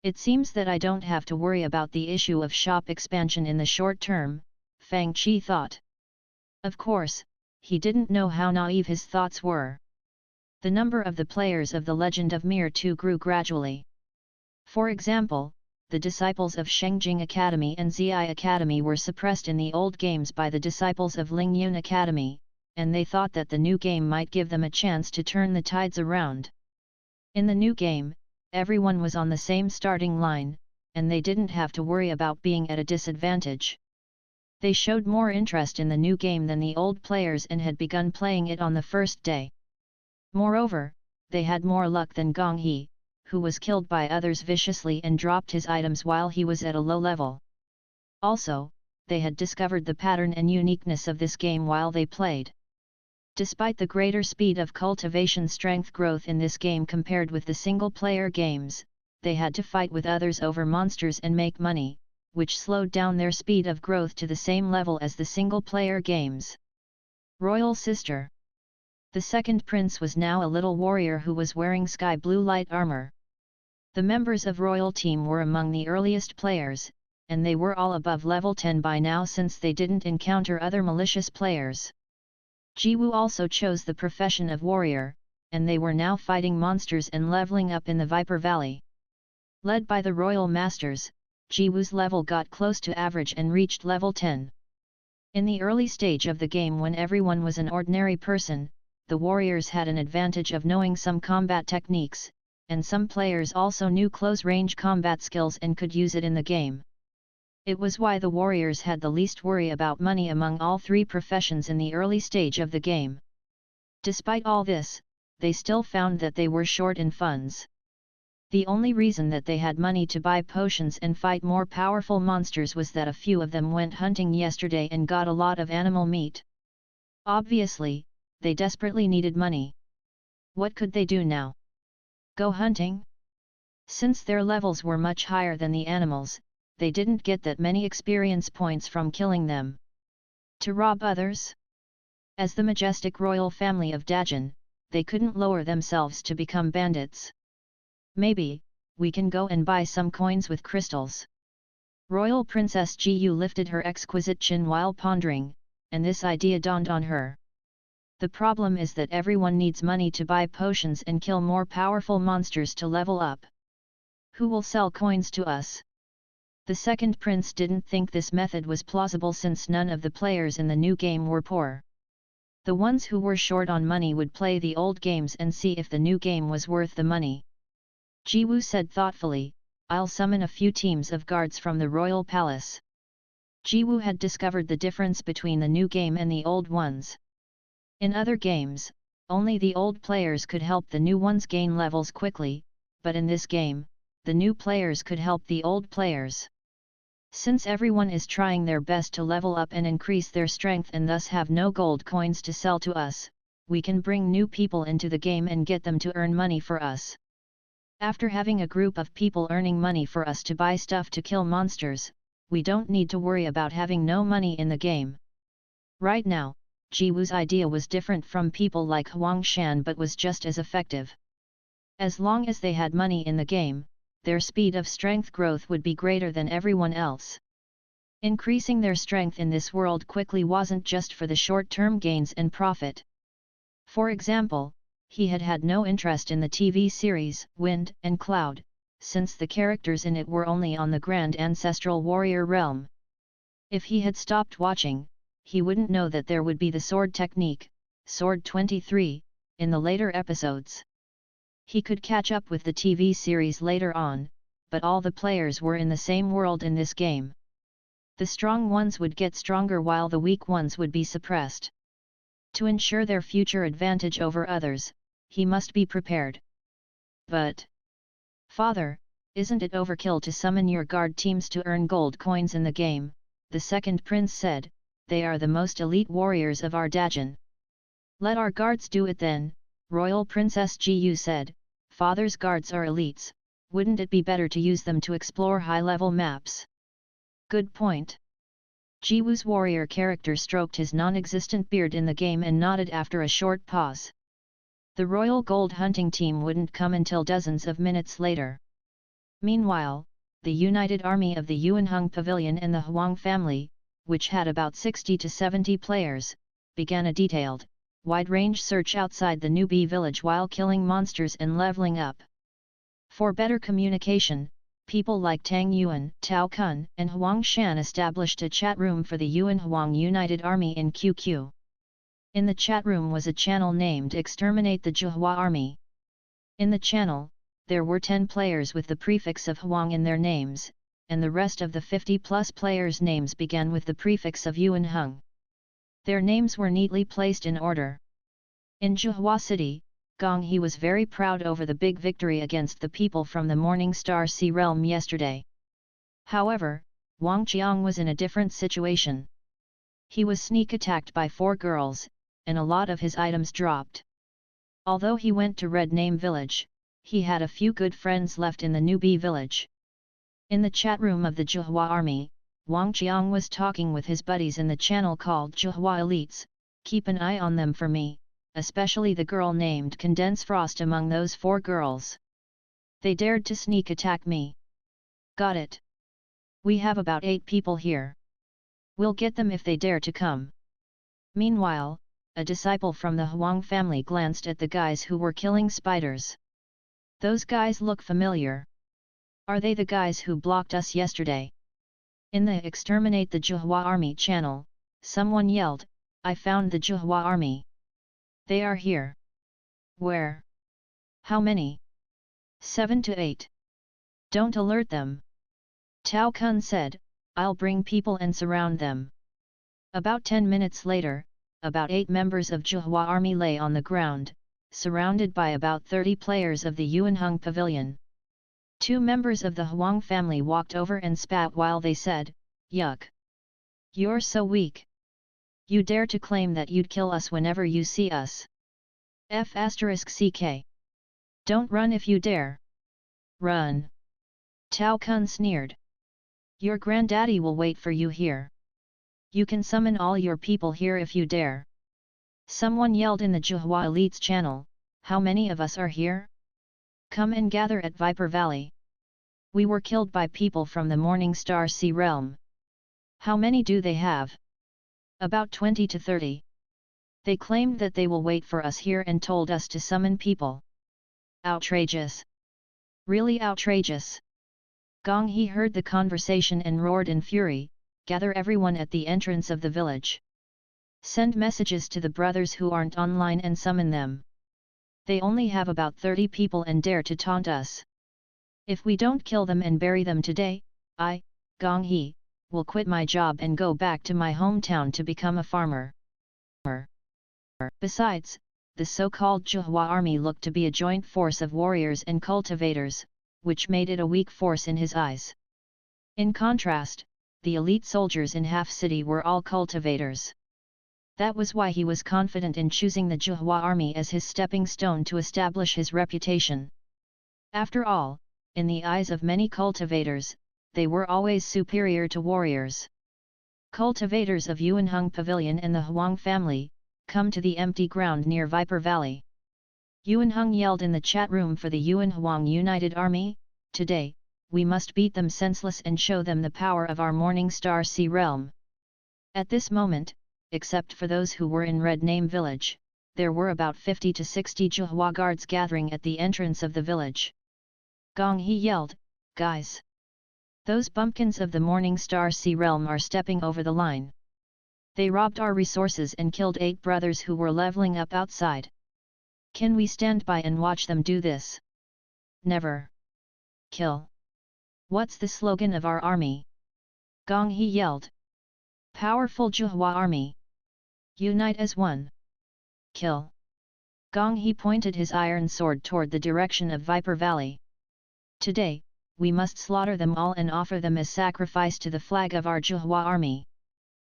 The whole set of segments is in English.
It seems that I don't have to worry about the issue of shop expansion in the short term, Fang Qi thought. Of course, he didn't know how naive his thoughts were. The number of the players of the Legend of Mir 2 grew gradually. For example, the disciples of Shengjing Academy and Zi Academy were suppressed in the old games by the disciples of Lingyun Academy, and they thought that the new game might give them a chance to turn the tides around. In the new game, everyone was on the same starting line, and they didn't have to worry about being at a disadvantage. They showed more interest in the new game than the old players and had begun playing it on the first day. Moreover, they had more luck than Gong He, who was killed by others viciously and dropped his items while he was at a low level. Also, they had discovered the pattern and uniqueness of this game while they played. Despite the greater speed of cultivation strength growth in this game compared with the single-player games, they had to fight with others over monsters and make money, which slowed down their speed of growth to the same level as the single-player games. Royal Sister. The second prince was now a little warrior who was wearing sky blue light armor. The members of Royal Team were among the earliest players, and they were all above level 10 by now since they didn't encounter other malicious players. Jiwu also chose the profession of warrior, and they were now fighting monsters and leveling up in the Viper Valley. Led by the Royal Masters, Jiwu's level got close to average and reached level 10. In the early stage of the game when everyone was an ordinary person, the warriors had an advantage of knowing some combat techniques, and some players also knew close-range combat skills and could use it in the game. It was why the warriors had the least worry about money among all three professions in the early stage of the game. Despite all this, they still found that they were short in funds. The only reason that they had money to buy potions and fight more powerful monsters was that a few of them went hunting yesterday and got a lot of animal meat. Obviously, they desperately needed money. What could they do now? Go hunting? Since their levels were much higher than the animals, they didn't get that many experience points from killing them. To rob others? As the majestic royal family of Dajin, they couldn't lower themselves to become bandits. Maybe, we can go and buy some coins with crystals. Royal Princess Jiyu lifted her exquisite chin while pondering, and this idea dawned on her. The problem is that everyone needs money to buy potions and kill more powerful monsters to level up. Who will sell coins to us? The second prince didn't think this method was plausible since none of the players in the new game were poor. The ones who were short on money would play the old games and see if the new game was worth the money. Jiwu said thoughtfully, I'll summon a few teams of guards from the royal palace. Jiwu had discovered the difference between the new game and the old ones. In other games, only the old players could help the new ones gain levels quickly, but in this game, the new players could help the old players. Since everyone is trying their best to level up and increase their strength and thus have no gold coins to sell to us, we can bring new people into the game and get them to earn money for us. After having a group of people earning money for us to buy stuff to kill monsters, we don't need to worry about having no money in the game. Right now, Jiwu's idea was different from people like Huang Shan but was just as effective. As long as they had money in the game, their speed of strength growth would be greater than everyone else. Increasing their strength in this world quickly wasn't just for the short-term gains and profit. For example, he had had no interest in the TV series Wind and Cloud, since the characters in it were only on the Grand Ancestral Warrior realm. If he had stopped watching, he wouldn't know that there would be the sword technique, Sword 23, in the later episodes. He could catch up with the TV series later on, but all the players were in the same world in this game. The strong ones would get stronger while the weak ones would be suppressed. To ensure their future advantage over others, he must be prepared. But, Father, isn't it overkill to summon your guard teams to earn gold coins in the game? The second prince said, they are the most elite warriors of our Dajin. Let our guards do it then, Royal Princess Jiyu said, Father's guards are elites, wouldn't it be better to use them to explore high-level maps? Good point. Jiwu's warrior character stroked his non-existent beard in the game and nodded after a short pause. The royal gold hunting team wouldn't come until dozens of minutes later. Meanwhile, the united army of the Yuanheng Pavilion and the Huang family, which had about 60 to 70 players, began a detailed, wide-range search outside the newbie village while killing monsters and leveling up. For better communication, people like Tang Yuan, Tao Kun, and Huang Shan established a chat room for the Yuan Huang United Army in QQ. In the chat room was a channel named Exterminate the Zhuhua Army. In the channel, there were 10 players with the prefix of Huang in their names, and the rest of the 50-plus players' names began with the prefix of Yuan Heng. Their names were neatly placed in order. In Zhuhua City, Gong He was very proud over the big victory against the people from the Morning Star Sea Realm yesterday. However, Wang Qiang was in a different situation. He was sneak attacked by 4 girls, and a lot of his items dropped. Although he went to Red Name Village, he had a few good friends left in the newbie village. In the chat room of the Zhuhua army, Wang Qiang was talking with his buddies in the channel called Zhuhua Elites. Keep an eye on them for me, especially the girl named Condense Frost among those 4 girls. They dared to sneak attack me. Got it. We have about 8 people here. We'll get them if they dare to come. Meanwhile, a disciple from the Huang family glanced at the guys who were killing spiders. Those guys look familiar. Are they the guys who blocked us yesterday? In the Exterminate the Zhuhua Army channel, someone yelled, I found the Zhuhua Army. They are here. Where? How many? 7 to 8. Don't alert them. Tao Kun said, I'll bring people and surround them. About 10 minutes later, about 8 members of Zhuhua Army lay on the ground, surrounded by about 30 players of the Yuanheng Pavilion. 2 members of the Huang family walked over and spat while they said, Yuck! You're so weak. You dare to claim that you'd kill us whenever you see us. F***ck. Don't run if you dare. Run. Tao Kun sneered. Your granddaddy will wait for you here. You can summon all your people here if you dare. Someone yelled in the Zhuhua Elites channel, how many of us are here? Come and gather at Viper Valley. We were killed by people from the Morning Star Sea Realm. How many do they have? About 20 to 30. They claimed that they will wait for us here and told us to summon people. Outrageous. Really outrageous. Gong He heard the conversation and roared in fury, gather everyone at the entrance of the village. Send messages to the brothers who aren't online and summon them. They only have about 30 people and dare to taunt us. If we don't kill them and bury them today, I, Gong He, will quit my job and go back to my hometown to become a farmer. Besides, the so-called Zhuhua army looked to be a joint force of warriors and cultivators, which made it a weak force in his eyes. In contrast, the elite soldiers in Half City were all cultivators. That was why he was confident in choosing the Zhuhua army as his stepping stone to establish his reputation. After all, in the eyes of many cultivators, they were always superior to warriors. Cultivators of Yuanheng Pavilion and the Huang family, come to the empty ground near Viper Valley. Yuanheng yelled in the chat room for the Yuan Huang United Army, today, we must beat them senseless and show them the power of our Morning Star Sea Realm. At this moment, except for those who were in Red Name Village, there were about 50 to 60 Zhuhua guards gathering at the entrance of the village. Gong He yelled, guys! Those bumpkins of the Morning Star Sea Realm are stepping over the line. They robbed our resources and killed 8 brothers who were leveling up outside. Can we stand by and watch them do this? Never. Kill. What's the slogan of our army? Gong He yelled. Powerful Zhuhua army. Unite as one. Kill. Gong He pointed his iron sword toward the direction of Viper Valley. Today, we must slaughter them all and offer them as sacrifice to the flag of our Zhuhua army.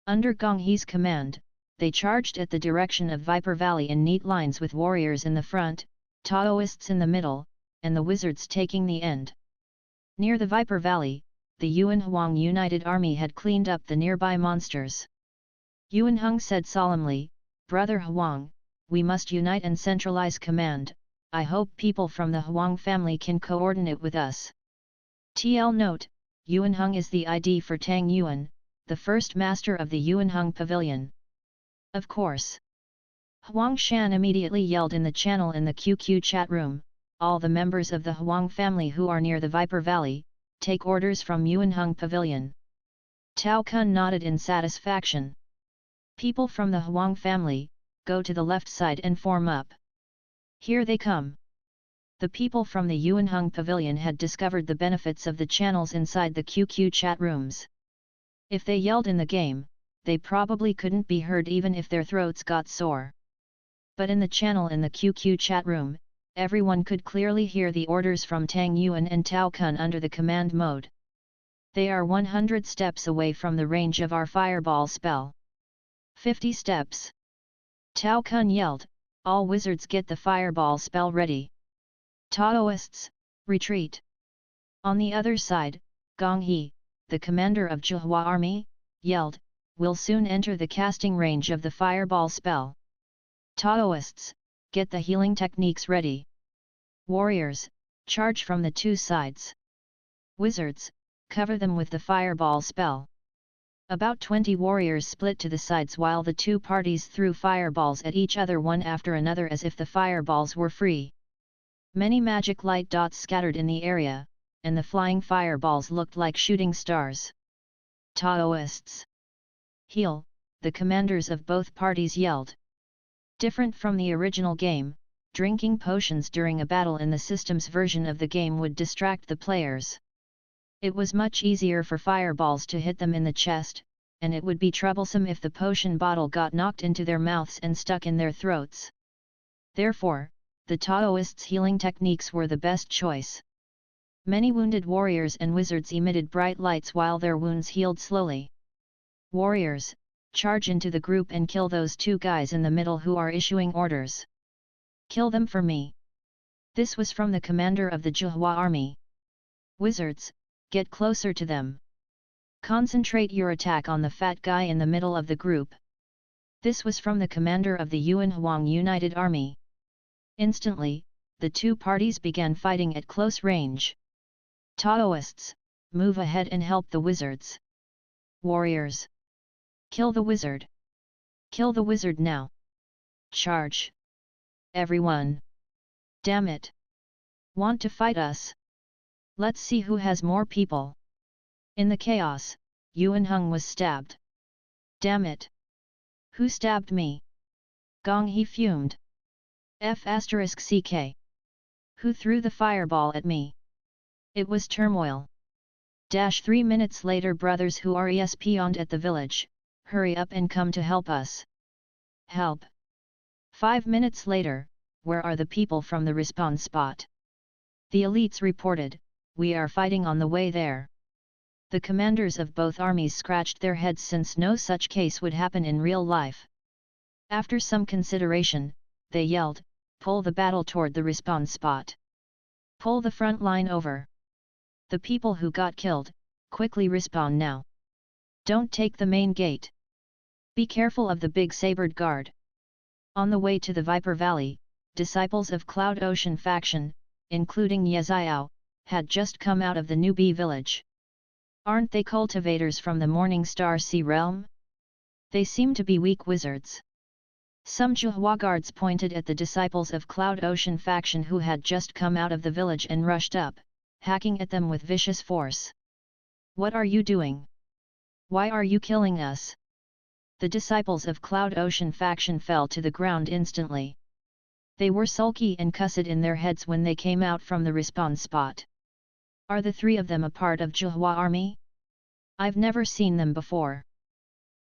Under Gong He's command, they charged at the direction of Viper Valley in neat lines with warriors in the front, Taoists in the middle, and the wizards taking the end. Near the Viper Valley, the Yuan Huang United Army had cleaned up the nearby monsters. Yuan Heng said solemnly, Brother Huang, we must unite and centralize command. I hope people from the Huang family can coordinate with us. TL note, Yuanheng is the ID for Tang Yuan, the first master of the Yuanheng Pavilion. Of course. Huang Shan immediately yelled in the channel in the QQ chat room, all the members of the Huang family who are near the Viper Valley, take orders from Yuanheng Pavilion. Tao Kun nodded in satisfaction. People from the Huang family, go to the left side and form up. Here they come. The people from the Yuanheng Pavilion had discovered the benefits of the channels inside the QQ chat rooms. If they yelled in the game, they probably couldn't be heard even if their throats got sore. But in the channel in the QQ chat room, everyone could clearly hear the orders from Tang Yuan and Tao Kun under the command mode. They are 100 steps away from the range of our fireball spell. 50 steps. Tao Kun yelled, all wizards get the fireball spell ready. Taoists, retreat. On the other side, Gong He, the commander of Zhihua army, yelled, we'll soon enter the casting range of the fireball spell. Taoists, get the healing techniques ready. Warriors, charge from the two sides. Wizards, cover them with the fireball spell. About 20 warriors split to the sides while the two parties threw fireballs at each other one after another as if the fireballs were free. Many magic light dots scattered in the area, and the flying fireballs looked like shooting stars. Taoists, heal, the commanders of both parties yelled. Different from the original game, drinking potions during a battle in the system's version of the game would distract the players. It was much easier for fireballs to hit them in the chest, and it would be troublesome if the potion bottle got knocked into their mouths and stuck in their throats. Therefore, the Taoists' healing techniques were the best choice. Many wounded warriors and wizards emitted bright lights while their wounds healed slowly. Warriors, charge into the group and kill those two guys in the middle who are issuing orders. Kill them for me. This was from the commander of the Zhihua army. Wizards, get closer to them. Concentrate your attack on the fat guy in the middle of the group. This was from the commander of the Yuan Huang United Army. Instantly, the two parties began fighting at close range. Taoists, move ahead and help the wizards. Warriors, kill the wizard. Kill the wizard now. Charge. Everyone. Damn it. Want to fight us? Let's see who has more people. In the chaos, Yuanheng was stabbed. Damn it. Who stabbed me? Gong He fumed. F***ck. Who threw the fireball at me? It was turmoil. 3 minutes later, brothers who are respawned at the village, hurry up and come to help us. Help. 5 minutes later, where are the people from the respawn spot? The elites reported, we are fighting on the way there. The commanders of both armies scratched their heads since no such case would happen in real life. After some consideration, they yelled, pull the battle toward the respawn spot. Pull the front line over. The people who got killed, quickly respawn now. Don't take the main gate. Be careful of the big sabered guard. On the way to the Viper Valley, disciples of Cloud Ocean faction, including Yeziao, had just come out of the newbie village. Aren't they cultivators from the Morning Star Sea Realm? They seem to be weak wizards. Some Zhihua guards pointed at the disciples of Cloud Ocean faction who had just come out of the village and rushed up, hacking at them with vicious force. What are you doing? Why are you killing us? The disciples of Cloud Ocean faction fell to the ground instantly. They were sulky and cussed in their heads when they came out from the respawn spot. Are the three of them a part of Zhihua army? I've never seen them before.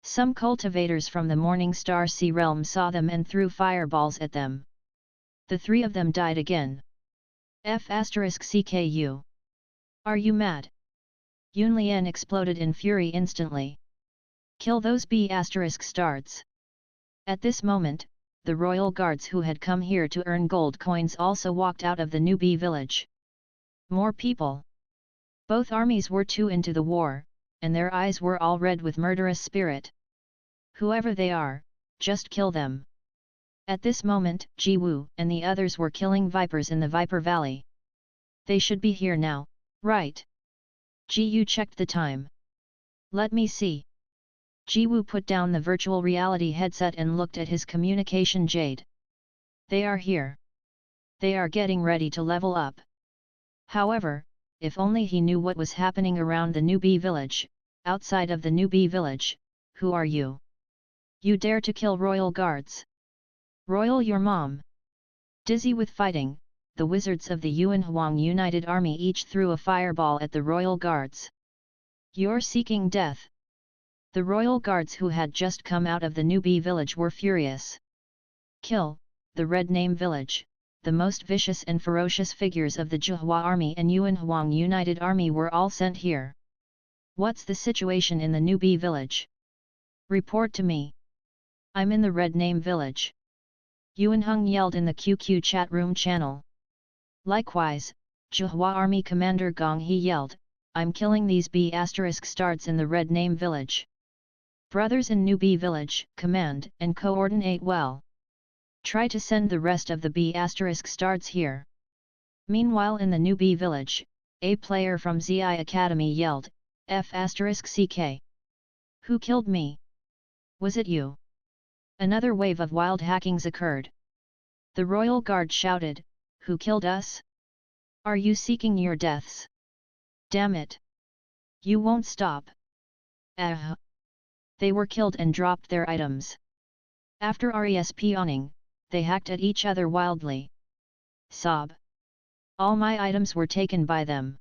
Some cultivators from the Morning Star Sea Realm saw them and threw fireballs at them. The three of them died again. F***ckU. Are you mad? Yunlian exploded in fury instantly. Kill those B***stards. At this moment, the royal guards who had come here to earn gold coins also walked out of the newbie village. More people. Both armies were too into the war, and their eyes were all red with murderous spirit. Whoever they are, just kill them. At this moment, Ji Wu and the others were killing vipers in the Viper Valley. They should be here now, right? Ji checked the time. Let me see. Ji Woo put down the virtual reality headset and looked at his communication jade. They are here. They are getting ready to level up. However, if only he knew what was happening around the newbie village. Outside of the newbie village, who are you? You dare to kill royal guards? Royal your mom! Dizzy with fighting, the wizards of the Yuan Huang United Army each threw a fireball at the royal guards. You're seeking death. The royal guards who had just come out of the newbie village were furious. Kill, the Red Name village, the most vicious and ferocious figures of the Zhuhua Army and Yuan Huang United Army were all sent here. What's the situation in the newbie village? Report to me. I'm in the Red Name village. Yuan Hung yelled in the QQ chat room channel. Likewise, Zhuhua Army Commander Gong He yelled, I'm killing these B** starts in the Red Name village. Brothers in newbie village, command and coordinate well. Try to send the rest of the B** starts here. Meanwhile in the newbie village, a player from ZI Academy yelled, F***CK. Who killed me? Was it you? Another wave of wild hackings occurred. The royal guard shouted, who killed us? Are you seeking your deaths? Damn it! You won't stop. They were killed and dropped their items. After respawning, they hacked at each other wildly. Sob. All my items were taken by them.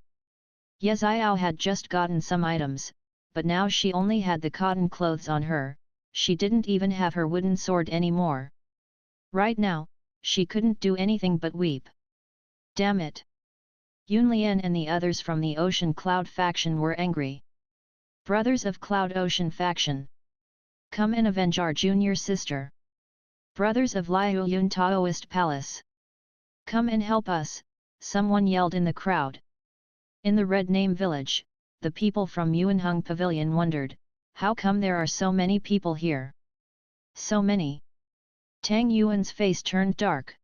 Ye Xiao had just gotten some items, but now she only had the cotton clothes on her, she didn't even have her wooden sword anymore. Right now, she couldn't do anything but weep. Damn it! Yunlian and the others from the Ocean Cloud faction were angry. Brothers of Cloud Ocean faction. Come and avenge our junior sister. Brothers of Liu Yun Taoist Palace. Come and help us, someone yelled in the crowd. In the Red Name village, the people from Yuanheng Pavilion wondered, how come there are so many people here? So many. Tang Yuan's face turned dark.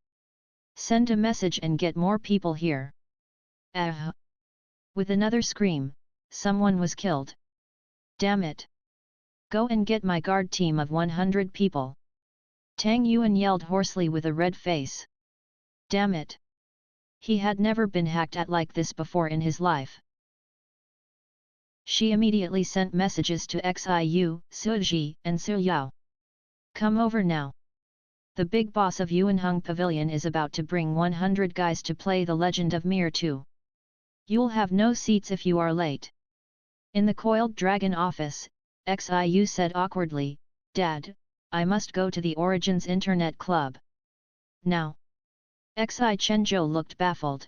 Send a message and get more people here. With another scream, someone was killed. Damn it! Go and get my guard team of 100 people. Tang Yuan yelled hoarsely with a red face. Damn it! He had never been hacked at like this before in his life. She immediately sent messages to Xiu, Suji, and Su Yao. Come over now. The big boss of Yuanheng Pavilion is about to bring 100 guys to play the Legend of Mir 2. You'll have no seats if you are late. In the Coiled Dragon office, Xiu said awkwardly, Dad, I must go to the Origins Internet Club. Now. Xi Chenzhou looked baffled.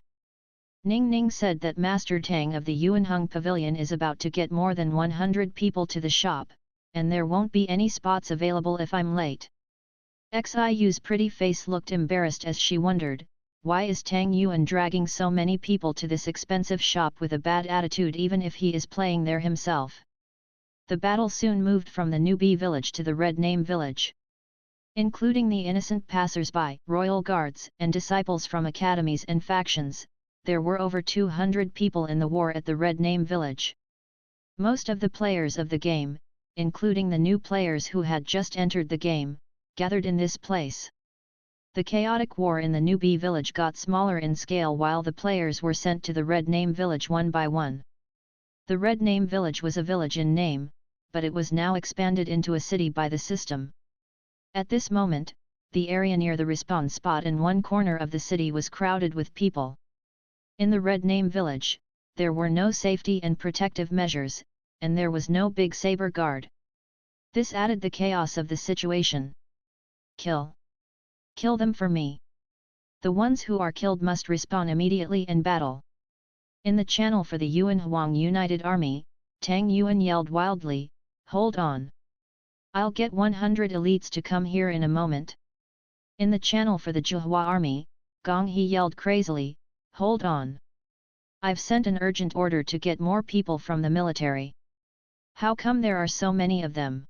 Ning Ning said that Master Tang of the Yuanheng Pavilion is about to get more than 100 people to the shop, and there won't be any spots available if I'm late. Xiu's pretty face looked embarrassed as she wondered, why is Tang Yuan dragging so many people to this expensive shop with a bad attitude even if he is playing there himself? The battle soon moved from the newbie village to the Red Name village. Including the innocent passers-by, royal guards, and disciples from academies and factions, there were over 200 people in the war at the Red Name village. Most of the players of the game, including the new players who had just entered the game, gathered in this place. The chaotic war in the newbie village got smaller in scale while the players were sent to the Red Name village one by one. The Red Name village was a village in name, but it was now expanded into a city by the system. At this moment, the area near the respawn spot in one corner of the city was crowded with people. In the Red Name village, there were no safety and protective measures, and there was no big saber guard. This added the chaos of the situation. Kill. Kill them for me. The ones who are killed must respawn immediately in battle. In the channel for the Yuan Huang United Army, Tang Yuan yelled wildly, hold on. I'll get 100 elites to come here in a moment. In the channel for the Zhuhua Army, Gong He yelled crazily, hold on. I've sent an urgent order to get more people from the military. How come there are so many of them?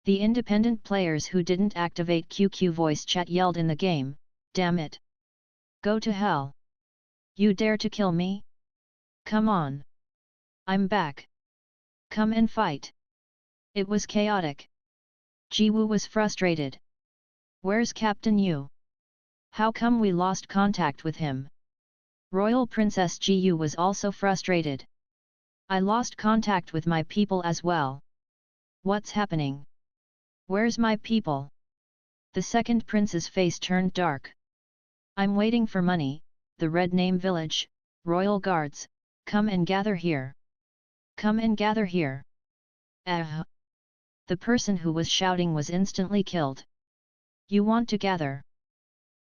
The independent players who didn't activate QQ voice chat yelled in the game, damn it. Go to hell. You dare to kill me? Come on. I'm back. Come and fight. It was chaotic. Jiwu was frustrated. Where's Captain Yu? How come we lost contact with him? Royal Princess Jiyu was also frustrated. I lost contact with my people as well. What's happening? Where's my people? The second prince's face turned dark. I'm waiting for money, the Red Name Village, royal guards, come and gather here. Come and gather here. Ah! The person who was shouting was instantly killed. You want to gather?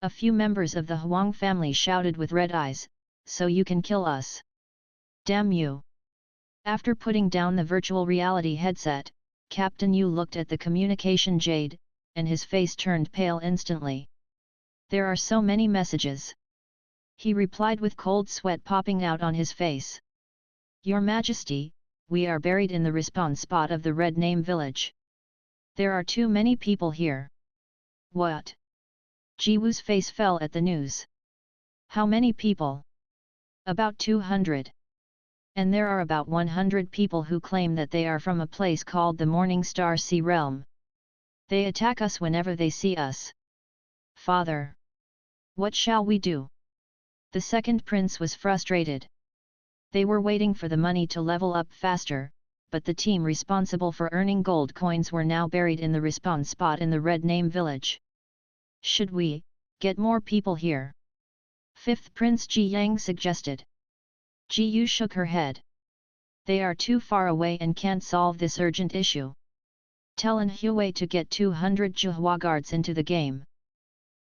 A few members of the Huang family shouted with red eyes, so you can kill us. Damn you! After putting down the virtual reality headset, Captain Yu looked at the communication jade, and his face turned pale instantly. There are so many messages. He replied with cold sweat popping out on his face. Your Majesty, we are buried in the respawn spot of the Red Name Village. There are too many people here. What? Jiwu's face fell at the news. How many people? About 200. And there are about 100 people who claim that they are from a place called the Morning Star Sea Realm. They attack us whenever they see us. Father! What shall we do? The second prince was frustrated. They were waiting for the money to level up faster, but the team responsible for earning gold coins were now buried in the respawn spot in the Red Name Village. Should we get more people here? Fifth Prince Ji Yang suggested. Ji Yu shook her head. They are too far away and can't solve this urgent issue. Tell An Huey to get 200 Zhuhua guards into the game.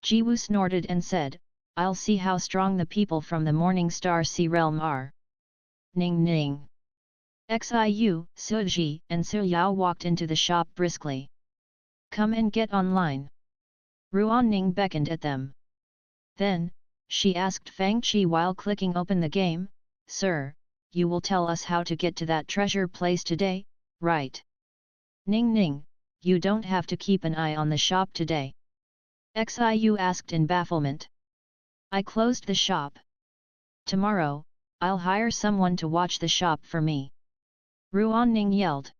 Ji Wu snorted and said, I'll see how strong the people from the Morning Star Sea Realm are. Ning ning. Xiu, Suji, and Su Yao walked into the shop briskly. Come and get online. Ruan Ning beckoned at them. Then, she asked Fang Qi while clicking open the game, Sir, you will tell us how to get to that treasure place today, right? Ning ning, you don't have to keep an eye on the shop today. Xiu asked in bafflement. I closed the shop. Tomorrow, I'll hire someone to watch the shop for me. Ruan Ning yelled.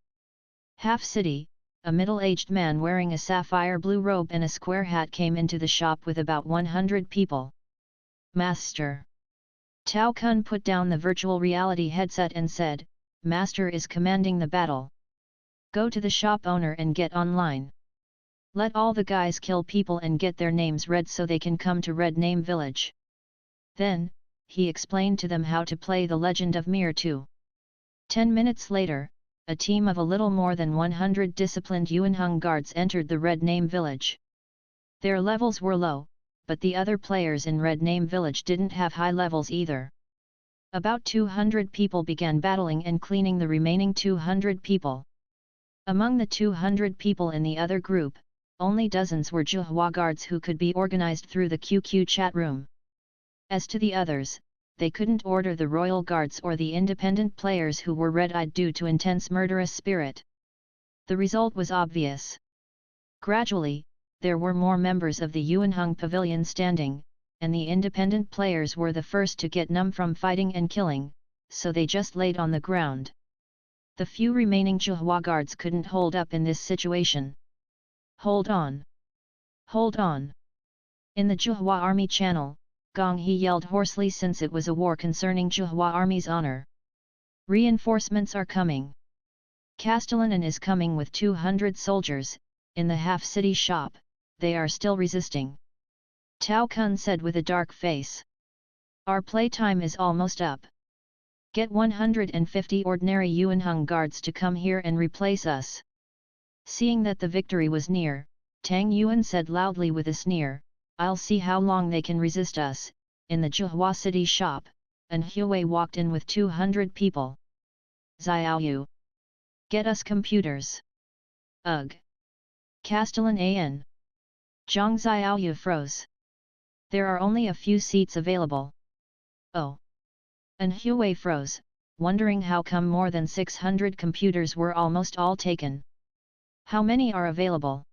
Half City, a middle-aged man wearing a sapphire blue robe and a square hat came into the shop with about 100 people. Master. Tao Kun put down the virtual reality headset and said, Master is commanding the battle. Go to the shop owner and get online. Let all the guys kill people and get their names read so they can come to Red Name Village. Then, he explained to them how to play the Legend of Mir 2. 10 minutes later, a team of a little more than 100 disciplined Yuanheng guards entered the Red Name Village. Their levels were low, but the other players in Red Name Village didn't have high levels either. About 200 people began battling and cleaning the remaining 200 people. Among the 200 people in the other group, only dozens were Zhuhua guards who could be organized through the QQ chat room. As to the others, they couldn't order the royal guards or the independent players who were red-eyed due to intense murderous spirit. The result was obvious. Gradually, there were more members of the Yuanheng Pavilion standing, and the independent players were the first to get numb from fighting and killing, so they just laid on the ground. The few remaining Zhuhua guards couldn't hold up in this situation. Hold on! Hold on! In the Zhuhua army channel, Gong He yelled hoarsely since it was a war concerning Zhuhua army's honor. Reinforcements are coming. Castellanon is coming with 200 soldiers, in the half-city shop, they are still resisting. Tao Kun said with a dark face. Our playtime is almost up. Get 150 ordinary Yuanheng guards to come here and replace us. Seeing that the victory was near, Tang Yuan said loudly with a sneer, I'll see how long they can resist us. In the Zhuhua city shop, An Huey walked in with 200 people. Xiaoyu. Get us computers. Ugh. Castellan An. Zhang Xiaoyu froze. There are only a few seats available. Oh. An Huey froze, wondering how come more than 600 computers were almost all taken. How many are available?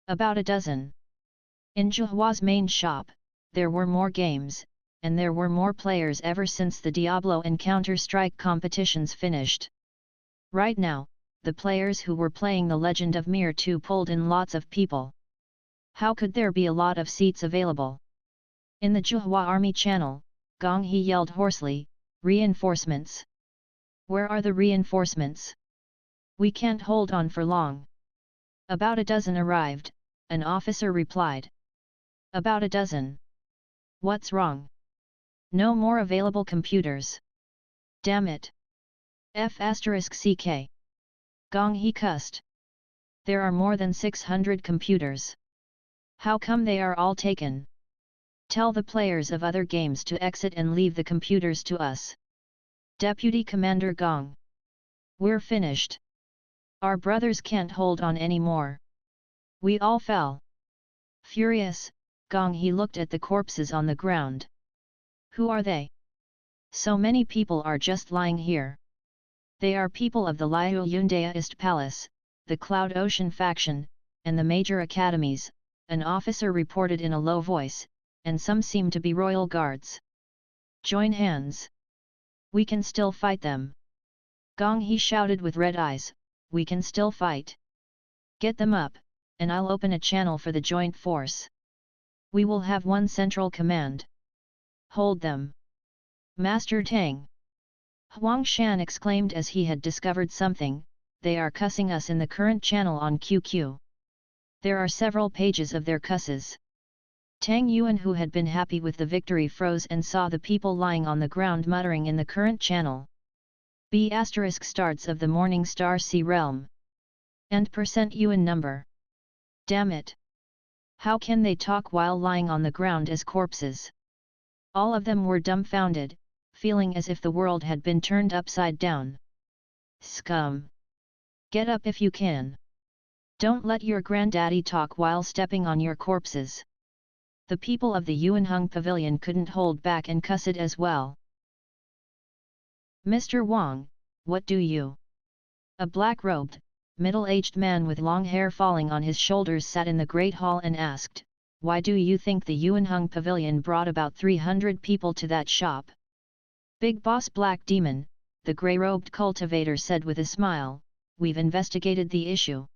About a dozen. In Zhuhua's main shop, there were more games, and there were more players ever since the Diablo and Counter-Strike competitions finished. Right now, the players who were playing The Legend of Mir 2 pulled in lots of people. How could there be a lot of seats available? In the Zhuhua army channel, Gong He yelled hoarsely, "Reinforcements! Where are the reinforcements? We can't hold on for long." "About a dozen arrived," an officer replied. "About a dozen? What's wrong? No more available computers. Damn it! F***ck. Gong He cussed. There are more than 600 computers. How come they are all taken? Tell the players of other games to exit and leave the computers to us." Deputy Commander Gong. "We're finished. Our brothers can't hold on anymore. We all fell." Furious, Gong He looked at the corpses on the ground. "Who are they? So many people are just lying here. They are people of the Liu Yundaist Palace, the Cloud Ocean faction, and the major academies," an officer reported in a low voice, "and some seem to be royal guards. Join hands. We can still fight them." Gong He shouted with red eyes, "We can still fight. Get them up, and I'll open a channel for the joint force. We will have one central command. Hold them." "Master Tang!" Huang Shan exclaimed as he had discovered something, "They are cussing us in the current channel on QQ. There are several pages of their cusses." Tang Yuan, who had been happy with the victory, froze and saw the people lying on the ground muttering in the current channel. B** starts of the Morning Star Sea Realm. And %Yuan number. Damn it! How can they talk while lying on the ground as corpses? All of them were dumbfounded, feeling as if the world had been turned upside down. Scum! Get up if you can. Don't let your granddaddy talk while stepping on your corpses. The people of the Yuanheng Pavilion couldn't hold back and cuss it as well. "Mr. Wang, what do you?" A black-robed, middle-aged man with long hair falling on his shoulders sat in the Great Hall and asked, "Why do you think the Yuanheng Pavilion brought about 300 people to that shop?" "Big Boss Black Demon," the grey-robed cultivator said with a smile, "we've investigated the issue.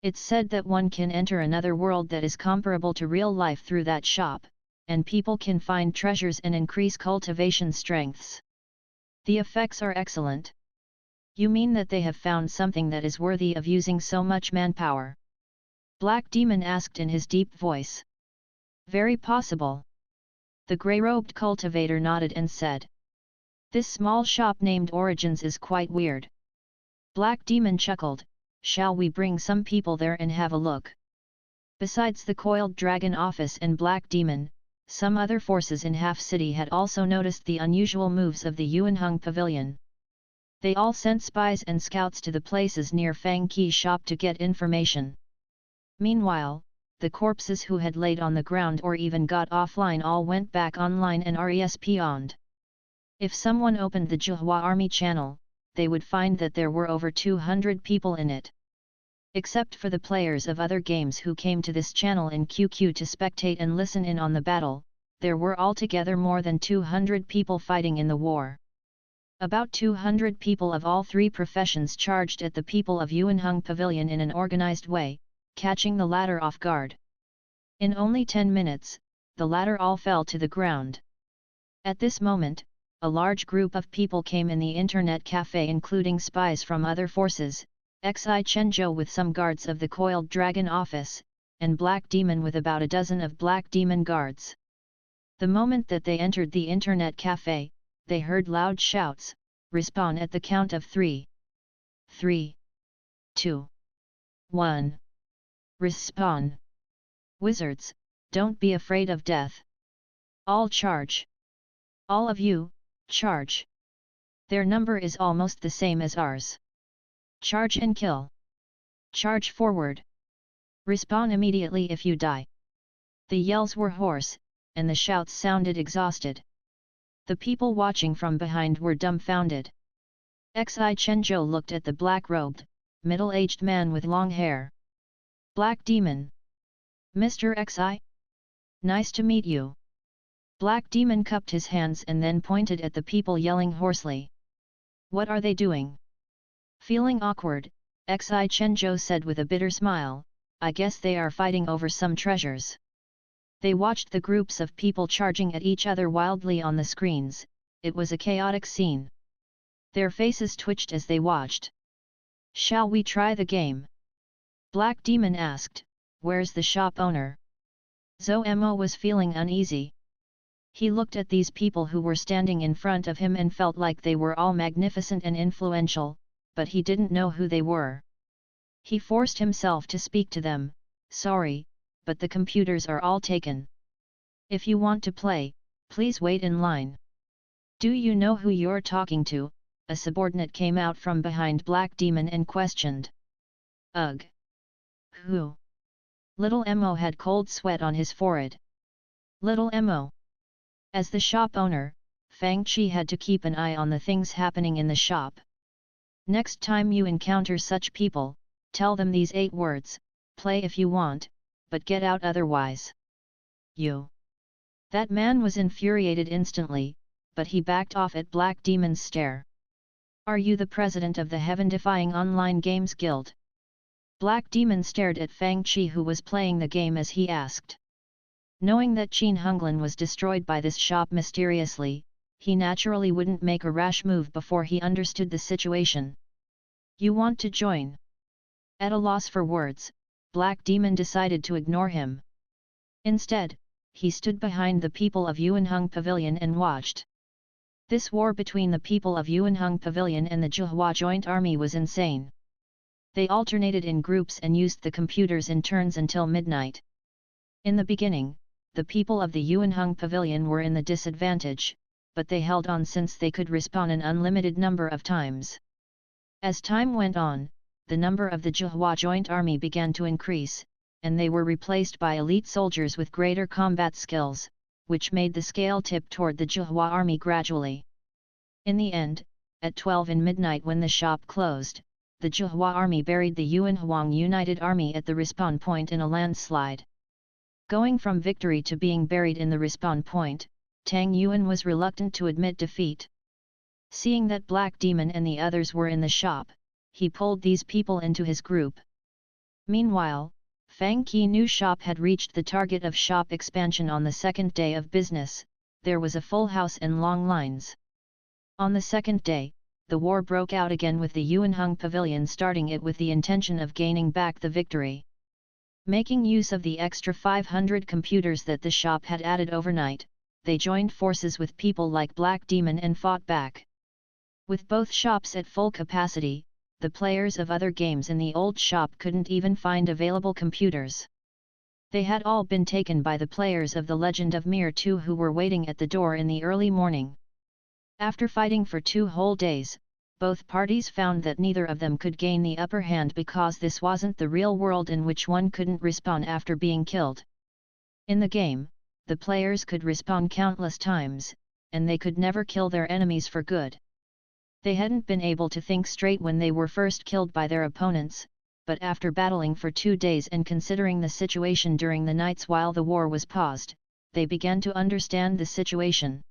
It's said that one can enter another world that is comparable to real life through that shop, and people can find treasures and increase cultivation strengths. The effects are excellent." "You mean that they have found something that is worthy of using so much manpower?" Black Demon asked in his deep voice. "Very possible." The grey-robed cultivator nodded and said. "This small shop named Origins is quite weird." Black Demon chuckled, "Shall we bring some people there and have a look?" Besides the Coiled Dragon office and Black Demon, some other forces in Half City had also noticed the unusual moves of the Yuanheng Pavilion. They all sent spies and scouts to the places near Fang Qi shop to get information. Meanwhile, the corpses who had laid on the ground or even got offline all went back online and respawned. If someone opened the Zhuhua Army channel, they would find that there were over 200 people in it. Except for the players of other games who came to this channel in QQ to spectate and listen in on the battle, there were altogether more than 200 people fighting in the war. About 200 people of all three professions charged at the people of Yuanheng Pavilion in an organized way, catching the latter off guard. In only 10 minutes, the latter all fell to the ground. At this moment, a large group of people came in the internet cafe, including spies from other forces, Xi Chenzhou with some guards of the Coiled Dragon office, and Black Demon with about a dozen of Black Demon guards. The moment that they entered the internet cafe, they heard loud shouts, "Respawn at the count of 3. 3. 2. 1. Respawn. Wizards, don't be afraid of death. All charge. All of you, charge. Their number is almost the same as ours. Charge and kill. Charge forward. Respawn immediately if you die." The yells were hoarse, and the shouts sounded exhausted. The people watching from behind were dumbfounded. Xi Chenzhou looked at the black-robed, middle-aged man with long hair. "Black Demon. Mr. Xi? Nice to meet you. Black Demon cupped his hands and then pointed at the people yelling hoarsely. What are they doing? Feeling awkward, Xi Chenzhou said with a bitter smile, I guess they are fighting over some treasures. They watched the groups of people charging at each other wildly on the screens. It was a chaotic scene. Their faces twitched as they watched. Shall we try the game? Black Demon asked, where's the shop owner? Zhou Mo was feeling uneasy. He looked at these people who were standing in front of him and felt like they were all magnificent and influential, but he didn't know who they were. He forced himself to speak to them, sorry, but the computers are all taken. If you want to play, please wait in line. Do you know who you're talking to? A subordinate came out from behind Black Demon and questioned. Ugh! Who? Little Mo had cold sweat on his forehead. Little Mo. As the shop owner, Fang Qi had to keep an eye on the things happening in the shop. Next time you encounter such people, tell them these 8 words, play if you want, but get out otherwise. You. That man was infuriated instantly, but he backed off at Black Demon's stare. Are you the president of the heaven-defying online games guild? Black Demon stared at Fang Qi who was playing the game as he asked. Knowing that Qin Honglan was destroyed by this shop mysteriously, he naturally wouldn't make a rash move before he understood the situation. You want to join? At a loss for words, Black Demon decided to ignore him. Instead, he stood behind the people of Yuanheng Pavilion and watched. This war between the people of Yuanheng Pavilion and the Zhihua Joint Army was insane. They alternated in groups and used the computers in turns until midnight. In the beginning, the people of the Yuanheng Pavilion were in the disadvantage, but they held on since they could respawn an unlimited number of times. As time went on, the number of the Zhihua Joint Army began to increase, and they were replaced by elite soldiers with greater combat skills, which made the scale tip toward the Zhihua Army gradually. In the end, at 12 in midnight when the shop closed, the Zhihua Army buried the Yuanhuang United Army at the respawn point in a landslide. Going from victory to being buried in the respawn point, Tang Yuan was reluctant to admit defeat. Seeing that Black Demon and the others were in the shop, he pulled these people into his group. Meanwhile, Fang Qi new shop had reached the target of shop expansion on the second day of business. There was a full house and long lines. On the second day, the war broke out again with the Yuanheng Pavilion starting it with the intention of gaining back the victory. Making use of the extra 500 computers that the shop had added overnight, they joined forces with people like Black Demon and fought back. With both shops at full capacity, the players of other games in the old shop couldn't even find available computers. They had all been taken by the players of the Legend of Mir 2 who were waiting at the door in the early morning. After fighting for 2 whole days, both parties found that neither of them could gain the upper hand because this wasn't the real world in which one couldn't respawn after being killed. In the game, the players could respawn countless times, and they could never kill their enemies for good. They hadn't been able to think straight when they were first killed by their opponents, but after battling for 2 days and considering the situation during the nights while the war was paused, they began to understand the situation.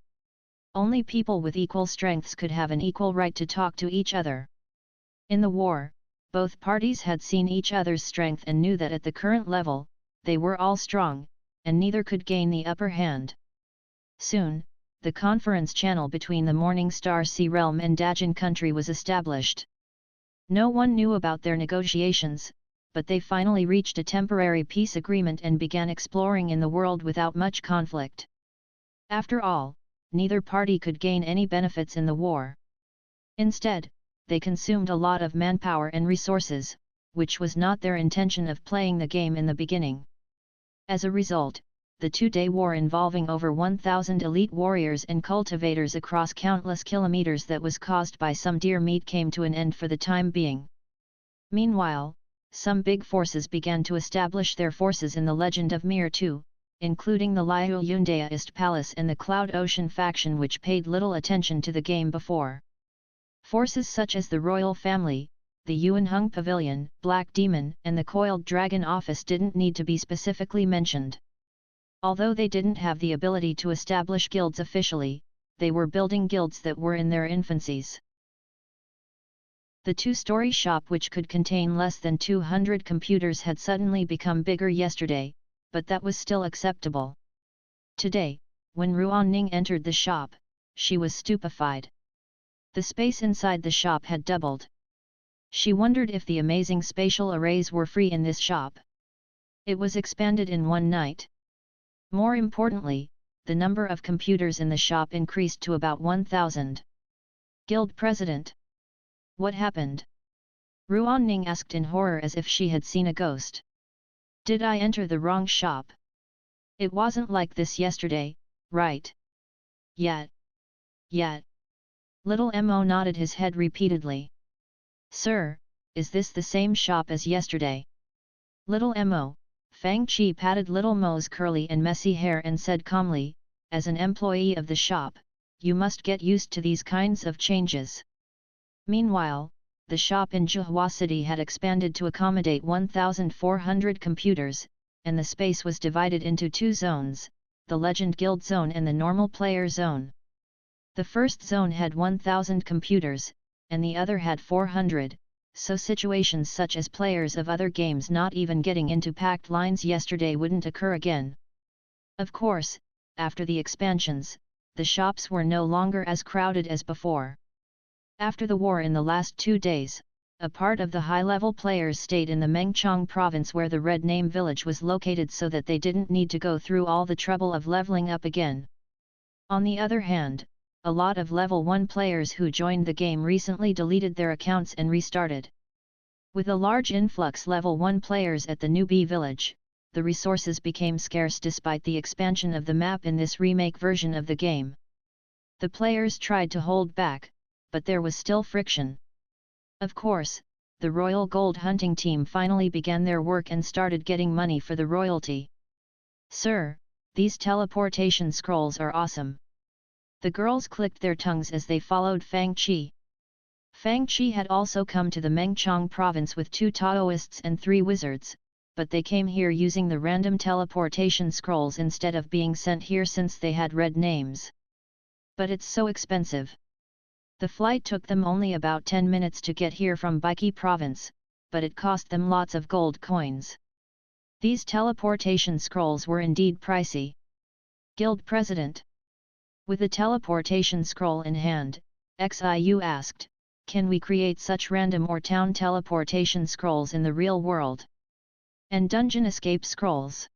Only people with equal strengths could have an equal right to talk to each other. In the war, both parties had seen each other's strength and knew that at the current level, they were all strong, and neither could gain the upper hand. Soon, the conference channel between the Morning Star Sea Realm and Dajin country was established. No one knew about their negotiations, but they finally reached a temporary peace agreement and began exploring in the world without much conflict. After all, neither party could gain any benefits in the war. Instead, they consumed a lot of manpower and resources, which was not their intention of playing the game in the beginning. As a result, the 2-day war involving over 1,000 elite warriors and cultivators across countless kilometers that was caused by some deer meat came to an end for the time being. Meanwhile, some big forces began to establish their forces in the Legend of Mir 2, including the Liu Yundaist Palace and the Cloud Ocean faction which paid little attention to the game before. Forces such as the Royal Family, the Yuanheng Pavilion, Black Demon and the Coiled Dragon Office didn't need to be specifically mentioned. Although they didn't have the ability to establish guilds officially, they were building guilds that were in their infancies. The two-story shop, which could contain less than 200 computers, had suddenly become bigger yesterday, but that was still acceptable. Today, when Ruan-Ning entered the shop, she was stupefied. The space inside the shop had doubled. She wondered if the amazing spatial arrays were free in this shop. It was expanded in one night. More importantly, the number of computers in the shop increased to about 1,000. Guild President. What happened? Ruan-Ning asked in horror, as if she had seen a ghost. Did I enter the wrong shop? It wasn't like this yesterday, right? Yet. Little Mo nodded his head repeatedly. Sir, is this the same shop as yesterday? Little Mo. Fang Qi patted Little Mo's curly and messy hair and said calmly, as an employee of the shop, you must get used to these kinds of changes. Meanwhile, the shop in Zhuhua City had expanded to accommodate 1,400 computers, and the space was divided into two zones, the Legend Guild Zone and the Normal Player Zone. The first zone had 1,000 computers, and the other had 400, so situations such as players of other games not even getting into packed lines yesterday wouldn't occur again. Of course, after the expansions, the shops were no longer as crowded as before. After the war in the last 2 days, a part of the high-level players stayed in the Mengchong province where the Red Name village was located, so that they didn't need to go through all the trouble of leveling up again. On the other hand, a lot of level 1 players who joined the game recently deleted their accounts and restarted. With a large influx level 1 players at the newbie village, the resources became scarce despite the expansion of the map in this remake version of the game. The players tried to hold back, but there was still friction. Of course, the Royal Gold Hunting Team finally began their work and started getting money for the royalty. Sir, these teleportation scrolls are awesome. The girls clicked their tongues as they followed Fang Qi. Fang Qi had also come to the Mengchong province with 2 Taoists and 3 wizards, but they came here using the random teleportation scrolls instead of being sent here since they had red names. But it's so expensive. The flight took them only about 10 minutes to get here from BTIC province, but it cost them lots of gold coins. These teleportation scrolls were indeed pricey. Guild President. With a teleportation scroll in hand, Xiu asked, can we create such random or town teleportation scrolls in the real world? And dungeon escape scrolls?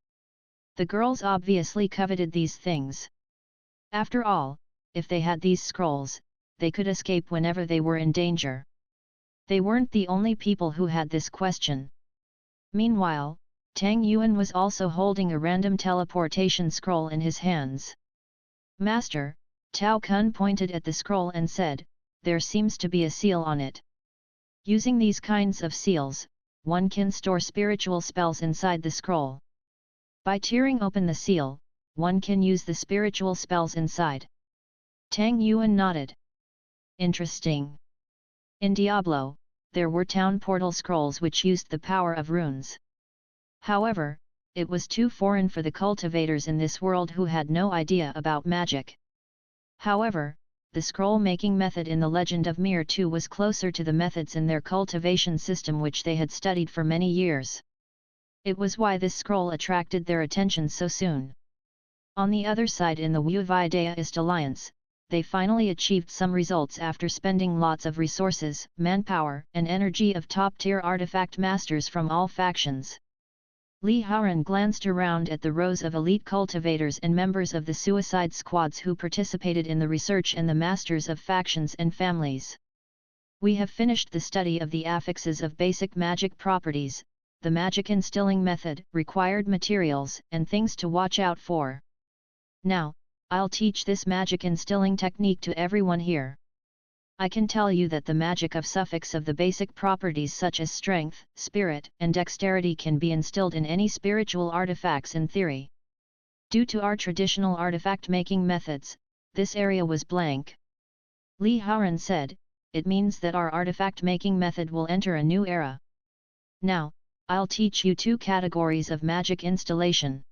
The girls obviously coveted these things. After all, if they had these scrolls, they could escape whenever they were in danger. They weren't the only people who had this question. Meanwhile, Tang Yuan was also holding a random teleportation scroll in his hands. Master, Tao Kun pointed at the scroll and said, there seems to be a seal on it. Using these kinds of seals, one can store spiritual spells inside the scroll. By tearing open the seal, one can use the spiritual spells inside. Tang Yuan nodded. Interesting. In Diablo, there were town portal scrolls which used the power of runes. However, it was too foreign for the cultivators in this world who had no idea about magic. However, the scroll-making method in the Legend of Mir 2 was closer to the methods in their cultivation system which they had studied for many years. It was why this scroll attracted their attention so soon. On the other side, in the Wu Daoist Alliance, they finally achieved some results after spending lots of resources, manpower, and energy of top-tier artifact masters from all factions. Li Haoran glanced around at the rows of elite cultivators and members of the suicide squads who participated in the research and the masters of factions and families. We have finished the study of the affixes of basic magic properties, the magic instilling method, required materials, and things to watch out for. Now, I'll teach this magic instilling technique to everyone here. I can tell you that the magic of suffix of the basic properties such as strength, spirit, and dexterity can be instilled in any spiritual artifacts in theory. Due to our traditional artifact-making methods, this area was blank. Li Haoran said, it means that our artifact-making method will enter a new era. Now, I'll teach you 2 categories of magic installation.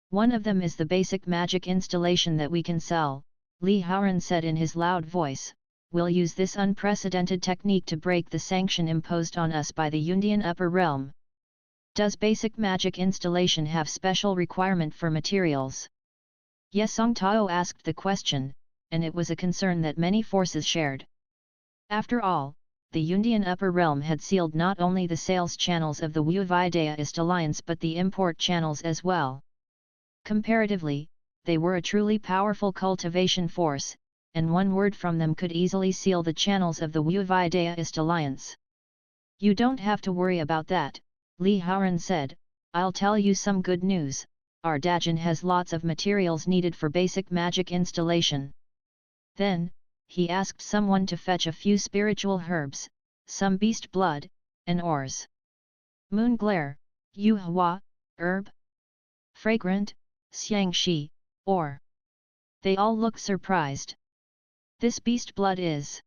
One of them is the basic magic installation that we can sell, Li Haoran said in his loud voice. We'll use this unprecedented technique to break the sanction imposed on us by the Yuan Upper Realm. Does basic magic installation have special requirement for materials? Yesong Tao asked the question, and it was a concern that many forces shared. After all, the Yuan Upper Realm had sealed not only the sales channels of the Wu Wei Daoist Alliance but the import channels as well. Comparatively, they were a truly powerful cultivation force, and one word from them could easily seal the channels of the Wu Wei Daoist Alliance. You don't have to worry about that, Li Haoran said. I'll tell you some good news. Our Dajin has lots of materials needed for basic magic installation. Then, he asked someone to fetch a few spiritual herbs, some beast blood, and ores. Moon glare, yu hua, herb, fragrant, xiang shi, ore. They all looked surprised. This beast blood is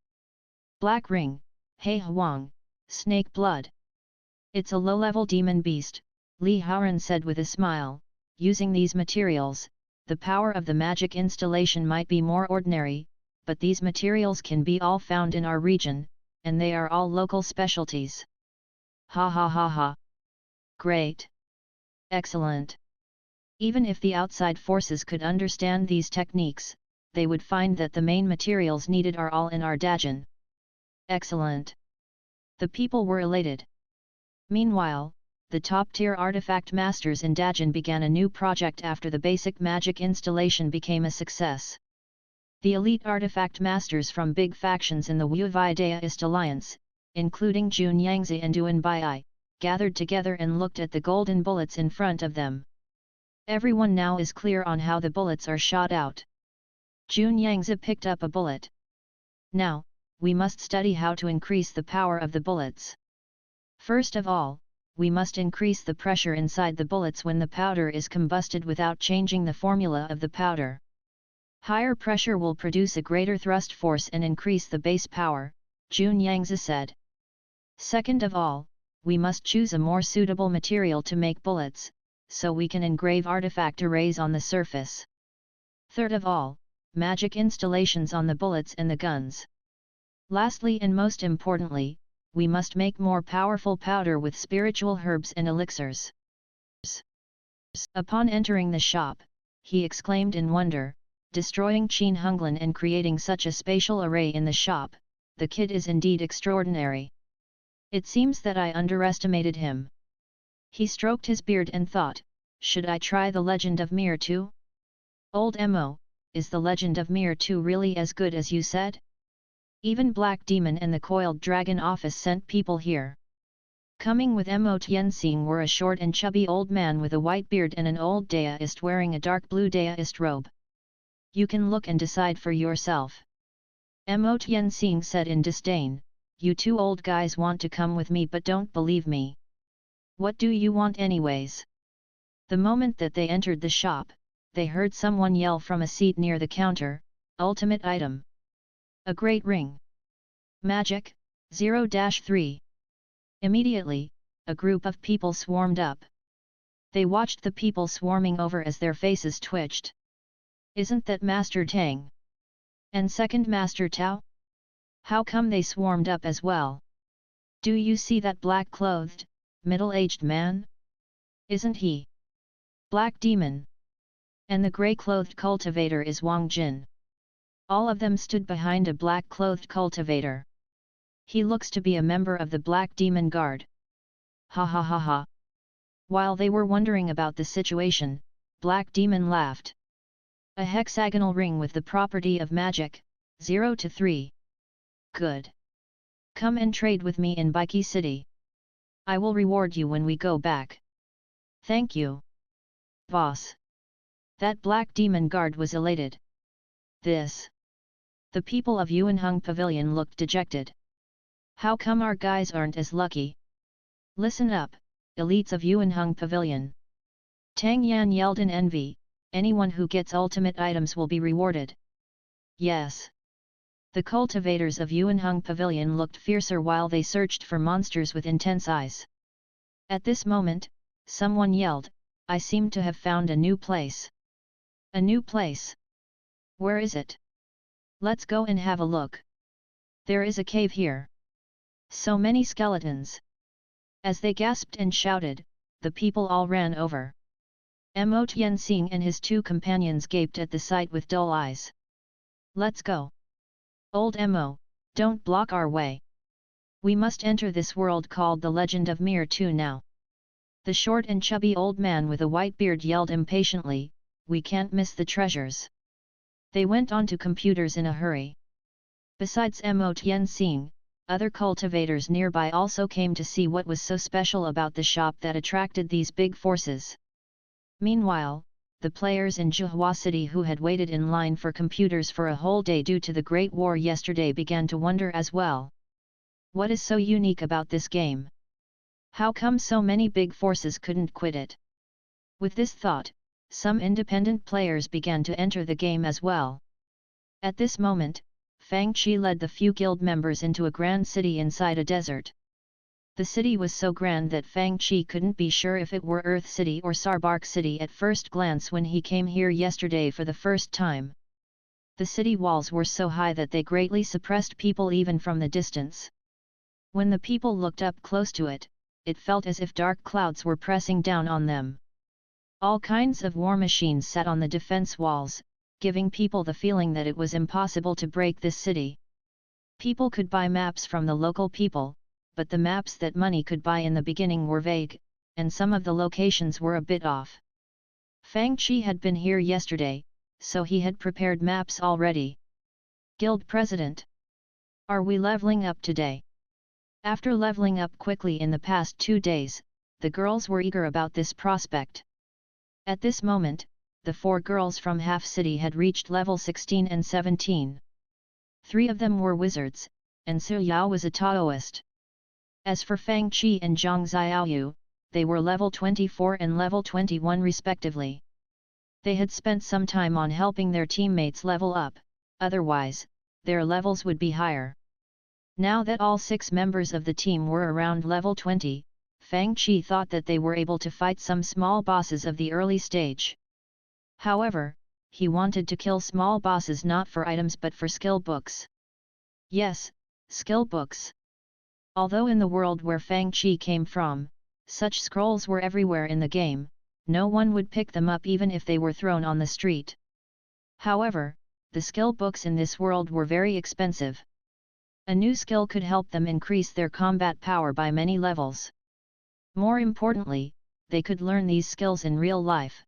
black ring, hei huang, snake blood. It's a low-level demon beast, Li Haoran said with a smile. Using these materials, the power of the magic installation might be more ordinary, but these materials can be all found in our region, and they are all local specialties. Ha ha ha ha. Great. Excellent. Even if the outside forces could understand these techniques, they would find that the main materials needed are all in our Dajin. Excellent. The people were elated. Meanwhile, the top-tier artifact masters in Dajin began a new project after the basic magic installation became a success. The elite artifact masters from big factions in the Wu Wei Daoist Alliance, including Jun Yangzi and Duan Bai, gathered together and looked at the golden bullets in front of them. Everyone now is clear on how the bullets are shot out. Jun Yangzi picked up a bullet. Now, we must study how to increase the power of the bullets. First of all, we must increase the pressure inside the bullets when the powder is combusted without changing the formula of the powder. Higher pressure will produce a greater thrust force and increase the base power, Jun Yangzi said. Second of all, we must choose a more suitable material to make bullets, so we can engrave artifact arrays on the surface. Third of all, magic installations on the bullets and the guns. Lastly and most importantly, we must make more powerful powder with spiritual herbs and elixirs. Upon entering the shop, he exclaimed in wonder, destroying Qin Honglan and creating such a spatial array in the shop, the kid is indeed extraordinary. It seems that I underestimated him. He stroked his beard and thought, should I try the Legend of Mir too? Old Mo, is the Legend of Mir 2 really as good as you said? Even Black Demon and the Coiled Dragon office sent people here. Coming with Mo Tianxing were a short and chubby old man with a white beard and an old Daoist wearing a dark blue Daoist robe. You can look and decide for yourself. Mo Tianxing said in disdain, you two old guys want to come with me but don't believe me. What do you want anyways? The moment that they entered the shop, they heard someone yell from a seat near the counter, ultimate item. A great ring. Magic, 0-3. Immediately, a group of people swarmed up. They watched the people swarming over as their faces twitched. Isn't that Master Tang? And second Master Tao? How come they swarmed up as well? Do you see that black-clothed, middle-aged man? Isn't he Black Demon? And the grey-clothed cultivator is Wang Jin. All of them stood behind a black-clothed cultivator. He looks to be a member of the Black Demon Guard. Ha ha ha ha. While they were wondering about the situation, Black Demon laughed. A hexagonal ring with the property of magic, 0-3. Good. Come and trade with me in BTIC City. I will reward you when we go back. Thank you, boss. That Black Demon Guard was elated. The people of Yuanheng Pavilion looked dejected. How come our guys aren't as lucky? Listen up, elites of Yuanheng Pavilion. Tang Yan yelled in envy, anyone who gets ultimate items will be rewarded. Yes. The cultivators of Yuanheng Pavilion looked fiercer while they searched for monsters with intense eyes. At this moment, someone yelled, I seem to have found a new place. A new place? Where is it? Let's go and have a look. There is a cave here. So many skeletons. As they gasped and shouted, the people all ran over. Mo Tianxing and his two companions gaped at the sight with dull eyes. Let's go. Old Mo, don't block our way. We must enter this world called the Legend of Mir 2 now. The short and chubby old man with a white beard yelled impatiently, we can't miss the treasures. They went on to computers in a hurry. Besides Mo Tianxing, other cultivators nearby also came to see what was so special about the shop that attracted these big forces. Meanwhile, the players in Zhuhua City who had waited in line for computers for a whole day due to the Great War yesterday began to wonder as well. What is so unique about this game? How come so many big forces couldn't quit it? With this thought, some independent players began to enter the game as well. At this moment, Fang Qi led the few guild members into a grand city inside a desert. The city was so grand that Fang Qi couldn't be sure if it were Earth City or Sarbark City at first glance when he came here yesterday for the first time. The city walls were so high that they greatly suppressed people even from the distance. When the people looked up close to it, it felt as if dark clouds were pressing down on them. All kinds of war machines sat on the defense walls, giving people the feeling that it was impossible to break this city. People could buy maps from the local people, but the maps that money could buy in the beginning were vague, and some of the locations were a bit off. Fang Qi had been here yesterday, so he had prepared maps already. Guild President. Are we leveling up today? After leveling up quickly in the past 2 days, the girls were eager about this prospect. At this moment, the 4 girls from Half City had reached level 16 and 17. 3 of them were wizards, and Su Yao was a Taoist. As for Fang Qi and Zhang Xiaoyu, they were level 24 and level 21 respectively. They had spent some time on helping their teammates level up, otherwise, their levels would be higher. Now that all 6 members of the team were around level 20, Fang Qi thought that they were able to fight some small bosses of the early stage. However, he wanted to kill small bosses not for items but for skill books. Yes, skill books. Although in the world where Fang Qi came from, such scrolls were everywhere in the game, no one would pick them up even if they were thrown on the street. However, the skill books in this world were very expensive. A new skill could help them increase their combat power by many levels. More importantly, they could learn these skills in real life.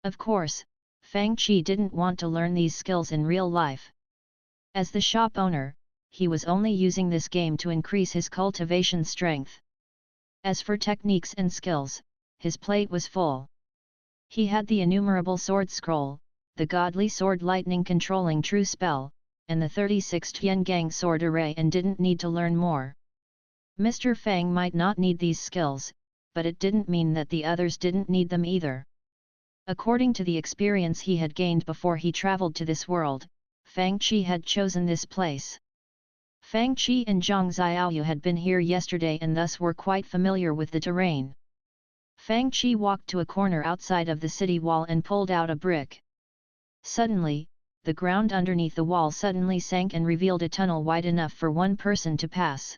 Of course, Fang Qi didn't want to learn these skills in real life. As the shop owner, he was only using this game to increase his cultivation strength. As for techniques and skills, his plate was full. He had the innumerable sword scroll, the godly sword lightning controlling true spell, and the 36 Tiangang sword array and didn't need to learn more. Mr. Fang might not need these skills, but it didn't mean that the others didn't need them either. According to the experience he had gained before he traveled to this world, Fang Qi had chosen this place. Fang Qi and Zhang Xiaoyu had been here yesterday and thus were quite familiar with the terrain. Fang Qi walked to a corner outside of the city wall and pulled out a brick. Suddenly, the ground underneath the wall suddenly sank and revealed a tunnel wide enough for one person to pass.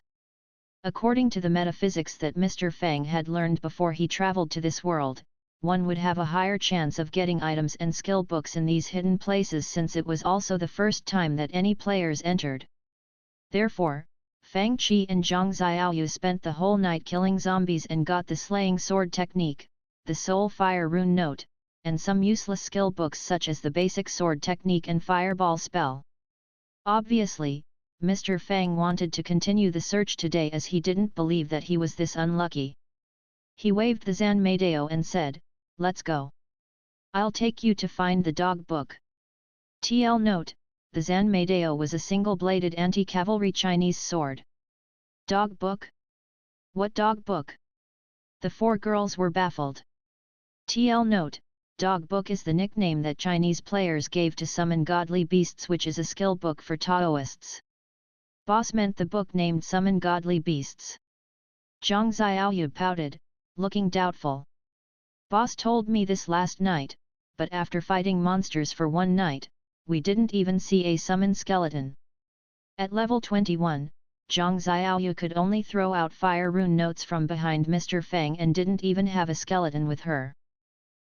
According to the metaphysics that Mr. Fang had learned before he traveled to this world, one would have a higher chance of getting items and skill books in these hidden places since it was also the first time that any players entered. Therefore, Fang Qi and Zhang Xiaoyu spent the whole night killing zombies and got the slaying sword technique, the soul fire rune note, and some useless skill books such as the basic sword technique and fireball spell. Obviously, Mr. Fang wanted to continue the search today as he didn't believe that he was this unlucky. He waved the Zan Meidao and said, "Let's go. I'll take you to find the dog book." TL note, the Zan Meidao was a single-bladed anti-cavalry Chinese sword. Dog book? What dog book? The 4 girls were baffled. TL note, dog book is the nickname that Chinese players gave to summon godly beasts, which is a skill book for Taoists. Boss meant the book named Summon Godly Beasts. Zhang Xiaoyu pouted, looking doubtful. Boss told me this last night, but after fighting monsters for one night, we didn't even see a summon skeleton. At level 21, Zhang Xiaoyu could only throw out fire rune notes from behind Mr. Fang and didn't even have a skeleton with her.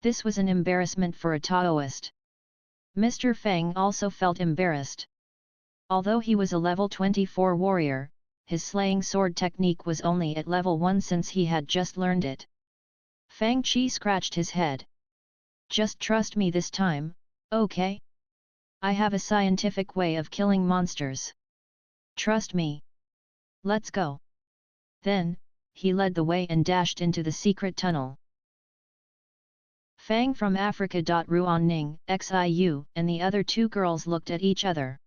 This was an embarrassment for a Taoist. Mr. Fang also felt embarrassed. Although he was a level 24 warrior, his slaying sword technique was only at level 1 since he had just learned it. Fang Qi scratched his head. Just trust me this time, okay? I have a scientific way of killing monsters. Trust me. Let's go. Then, he led the way and dashed into the secret tunnel. Fang from Africa. Ruanning, Xiu, and the other two girls looked at each other.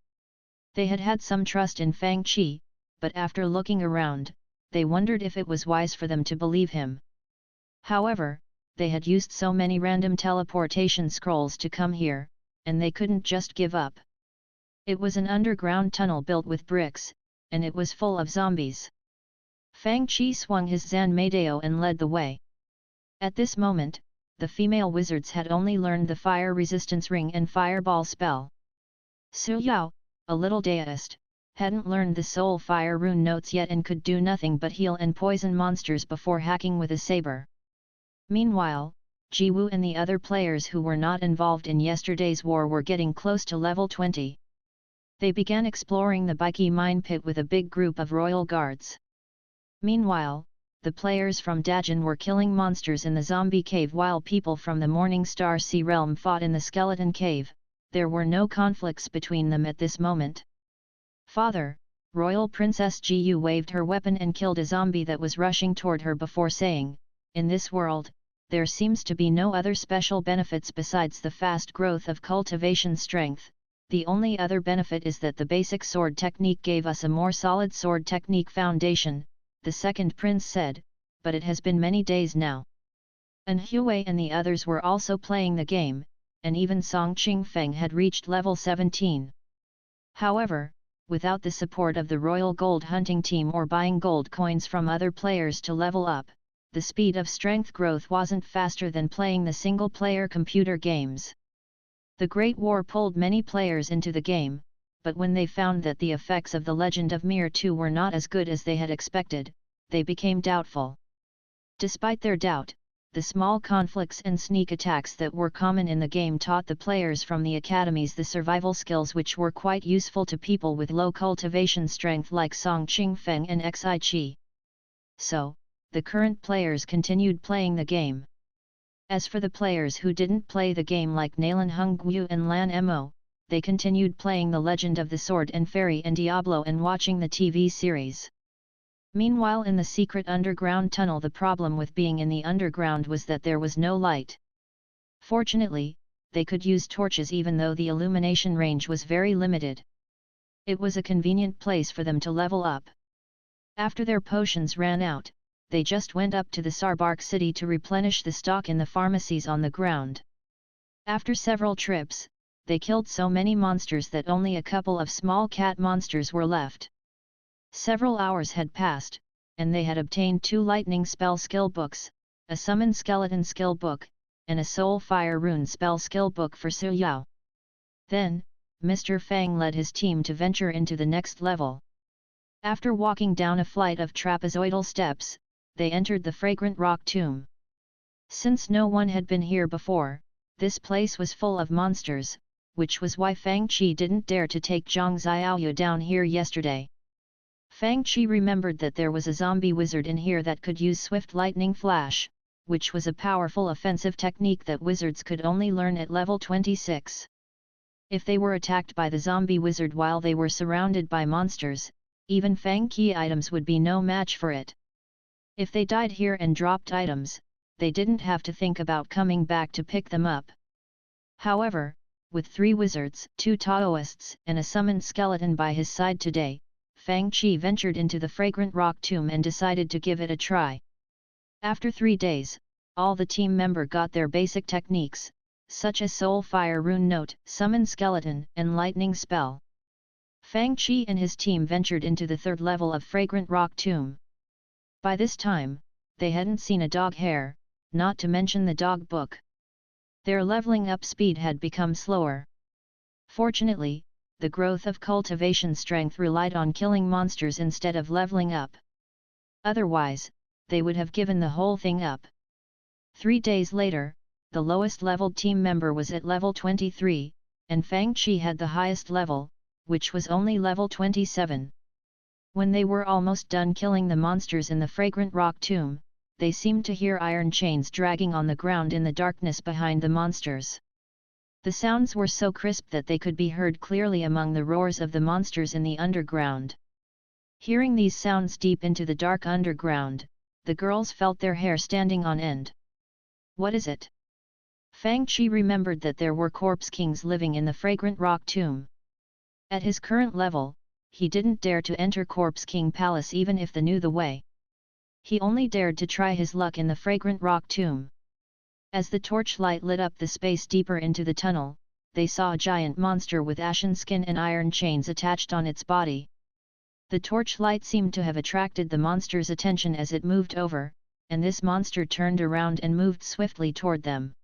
They had had some trust in Fang Qi, but after looking around, they wondered if it was wise for them to believe him. However, they had used so many random teleportation scrolls to come here, and they couldn't just give up. It was an underground tunnel built with bricks, and it was full of zombies. Fang Qi swung his Zanmadeo and led the way. At this moment, the female wizards had only learned the fire resistance ring and fireball spell. Su Yao, a little deist, hadn't learned the soul fire rune notes yet and could do nothing but heal and poison monsters before hacking with a saber. Meanwhile, Ji Wu and the other players who were not involved in yesterday's war were getting close to level 20. They began exploring the BTIC mine pit with a big group of royal guards. Meanwhile, the players from Dajin were killing monsters in the zombie cave while people from the Morning Star Sea realm fought in the skeleton cave. There were no conflicts between them at this moment. Father, Royal Princess Jiyu waved her weapon and killed a zombie that was rushing toward her before saying, "In this world, there seems to be no other special benefits besides the fast growth of cultivation strength. The only other benefit is that the basic sword technique gave us a more solid sword technique foundation," the second prince said, "but it has been many days now." And Huey and the others were also playing the game, and even Song Qingfeng had reached level 17. However, without the support of the Royal Gold Hunting Team or buying gold coins from other players to level up, the speed of strength growth wasn't faster than playing the single-player computer games. The Great War pulled many players into the game, but when they found that the effects of the Legend of Mir 2 were not as good as they had expected, they became doubtful. Despite their doubt, the small conflicts and sneak attacks that were common in the game taught the players from the academies the survival skills which were quite useful to people with low cultivation strength like Song Qingfeng and Xi Qi. So, the current players continued playing the game. As for the players who didn't play the game like Nalan Hongguo and Lan Mo, they continued playing The Legend of the Sword and Fairy and Diablo and watching the TV series. Meanwhile, in the secret underground tunnel, the problem with being in the underground was that there was no light. Fortunately, they could use torches even though the illumination range was very limited. It was a convenient place for them to level up. After their potions ran out, they just went up to the Sarbark city to replenish the stock in the pharmacies on the ground. After several trips, they killed so many monsters that only a couple of small cat monsters were left. Several hours had passed, and they had obtained 2 lightning spell skill books, a summon skeleton skill book, and a soul fire rune spell skill book for Su Yao. Then, Mr. Fang led his team to venture into the next level. After walking down a flight of trapezoidal steps, they entered the fragrant rock tomb. Since no one had been here before, this place was full of monsters, which was why Fang Qi didn't dare to take Zhang Xiaoyu down here yesterday. Fang Qi remembered that there was a zombie wizard in here that could use swift lightning flash, which was a powerful offensive technique that wizards could only learn at level 26. If they were attacked by the zombie wizard while they were surrounded by monsters, even Fang Qi items would be no match for it. If they died here and dropped items, they didn't have to think about coming back to pick them up. However, with 3 wizards, 2 Taoists, and a summoned skeleton by his side today, Fang Qi ventured into the fragrant rock tomb and decided to give it a try. After 3 days, all the team member got their basic techniques, such as soul fire rune note, summon skeleton, and lightning spell. Fang Qi and his team ventured into the 3rd level of fragrant rock tomb. By this time, they hadn't seen a dog hair, not to mention the dog book. Their leveling up speed had become slower. Fortunately, the growth of cultivation strength relied on killing monsters instead of leveling up. Otherwise, they would have given the whole thing up. 3 days later, the lowest leveled team member was at level 23, and Fang Qi had the highest level, which was only level 27. When they were almost done killing the monsters in the fragrant rock tomb, they seemed to hear iron chains dragging on the ground in the darkness behind the monsters. The sounds were so crisp that they could be heard clearly among the roars of the monsters in the underground. Hearing these sounds deep into the dark underground, the girls felt their hair standing on end. What is it? Fang Qi remembered that there were corpse kings living in the fragrant rock tomb. At his current level, he didn't dare to enter Corpse King Palace even if they knew the way. He only dared to try his luck in the fragrant rock tomb. As the torchlight lit up the space deeper into the tunnel, they saw a giant monster with ashen skin and iron chains attached on its body. The torchlight seemed to have attracted the monster's attention as it moved over, and this monster turned around and moved swiftly toward them.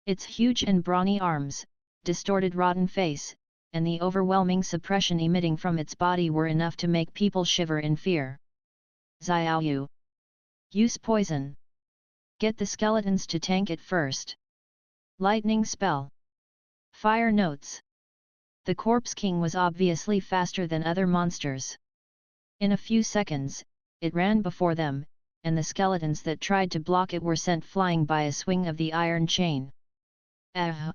Its huge and brawny arms, distorted rotten face, and the overwhelming suppression emitting from its body were enough to make people shiver in fear. Xiaoyu. Use poison. Get the skeletons to tank it first. Lightning spell. Fire notes. The Corpse King was obviously faster than other monsters. In a few seconds, it ran before them, and the skeletons that tried to block it were sent flying by a swing of the iron chain. Ah!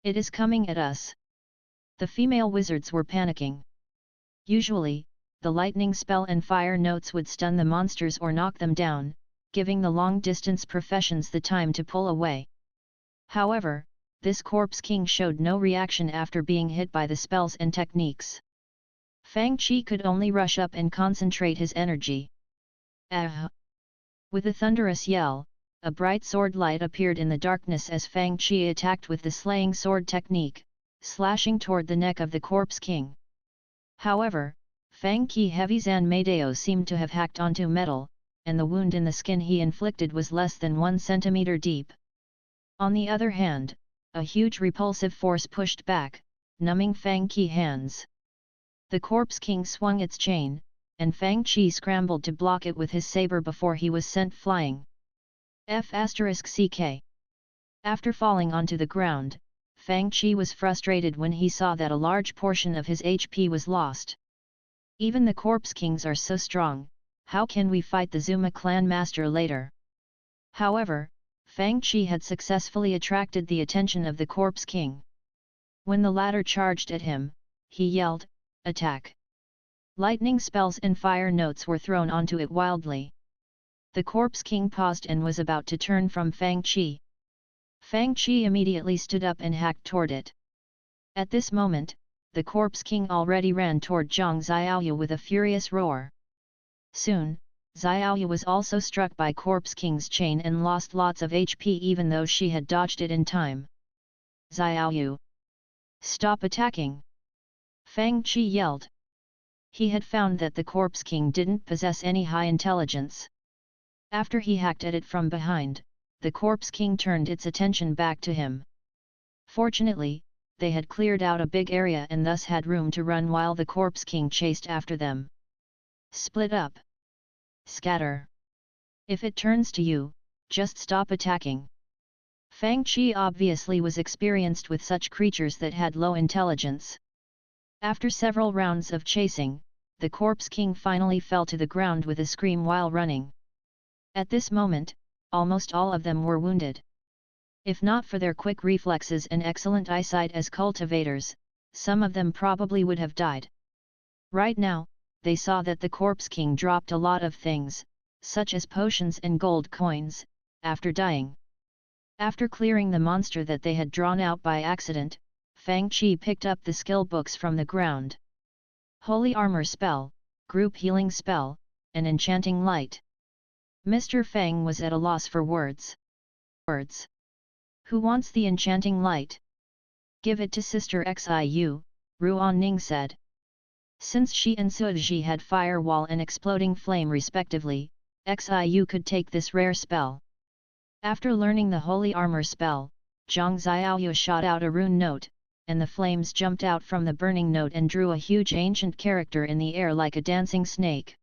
It is coming at us. The female wizards were panicking. Usually, the lightning spell and fire notes would stun the monsters or knock them down, giving the long-distance professions the time to pull away. However, this Corpse King showed no reaction after being hit by the spells and techniques. Fang Qi could only rush up and concentrate his energy. Ah! With a thunderous yell, a bright sword light appeared in the darkness as Fang Qi attacked with the slaying sword technique, slashing toward the neck of the Corpse King. However, Fang Qi Heavy Zanmadeo seemed to have hacked onto metal, and the wound in the skin he inflicted was less than 1 centimeter deep. On the other hand, a huge repulsive force pushed back, numbing Fang Qi hands. The Corpse King swung its chain, and Fang Qi scrambled to block it with his saber before he was sent flying. F***ck. After falling onto the ground, Fang Qi was frustrated when he saw that a large portion of his HP was lost. Even the Corpse Kings are so strong, how can we fight the Zuma clan master later? However, Fang Qi had successfully attracted the attention of the Corpse King. When the latter charged at him, he yelled, "Attack!" Lightning spells and fire notes were thrown onto it wildly. The Corpse King paused and was about to turn from Fang Qi. Fang Qi immediately stood up and hacked toward it. At this moment, the Corpse King already ran toward Zhang Xiaoyu with a furious roar. Soon, Xiaoyu was also struck by Corpse King's chain and lost lots of HP even though she had dodged it in time. Xiaoyu! Stop attacking! Fang Qi yelled. He had found that the Corpse King didn't possess any high intelligence. After he hacked at it from behind, the Corpse King turned its attention back to him. Fortunately, they had cleared out a big area and thus had room to run while the Corpse King chased after them. Split up. Scatter. If it turns to you, just stop attacking. Fang Qi obviously was experienced with such creatures that had low intelligence. After several rounds of chasing, the Corpse King finally fell to the ground with a scream while running. At this moment, almost all of them were wounded. If not for their quick reflexes and excellent eyesight as cultivators, some of them probably would have died. Right now, they saw that the Corpse King dropped a lot of things, such as potions and gold coins, after dying. After clearing the monster that they had drawn out by accident, Fang Qi picked up the skill books from the ground. Holy Armor Spell, Group Healing Spell, and Enchanting Light. Mr. Fang was at a loss for words. Who wants the Enchanting Light? Give it to Sister Xiu, Ruan Ning said. Since she and Suji had Fire Wall and Exploding Flame respectively, Xiu could take this rare spell. After learning the holy armor spell, Zhang Xiaoyu shot out a rune note, and the flames jumped out from the burning note and drew a huge ancient character in the air like a dancing snake.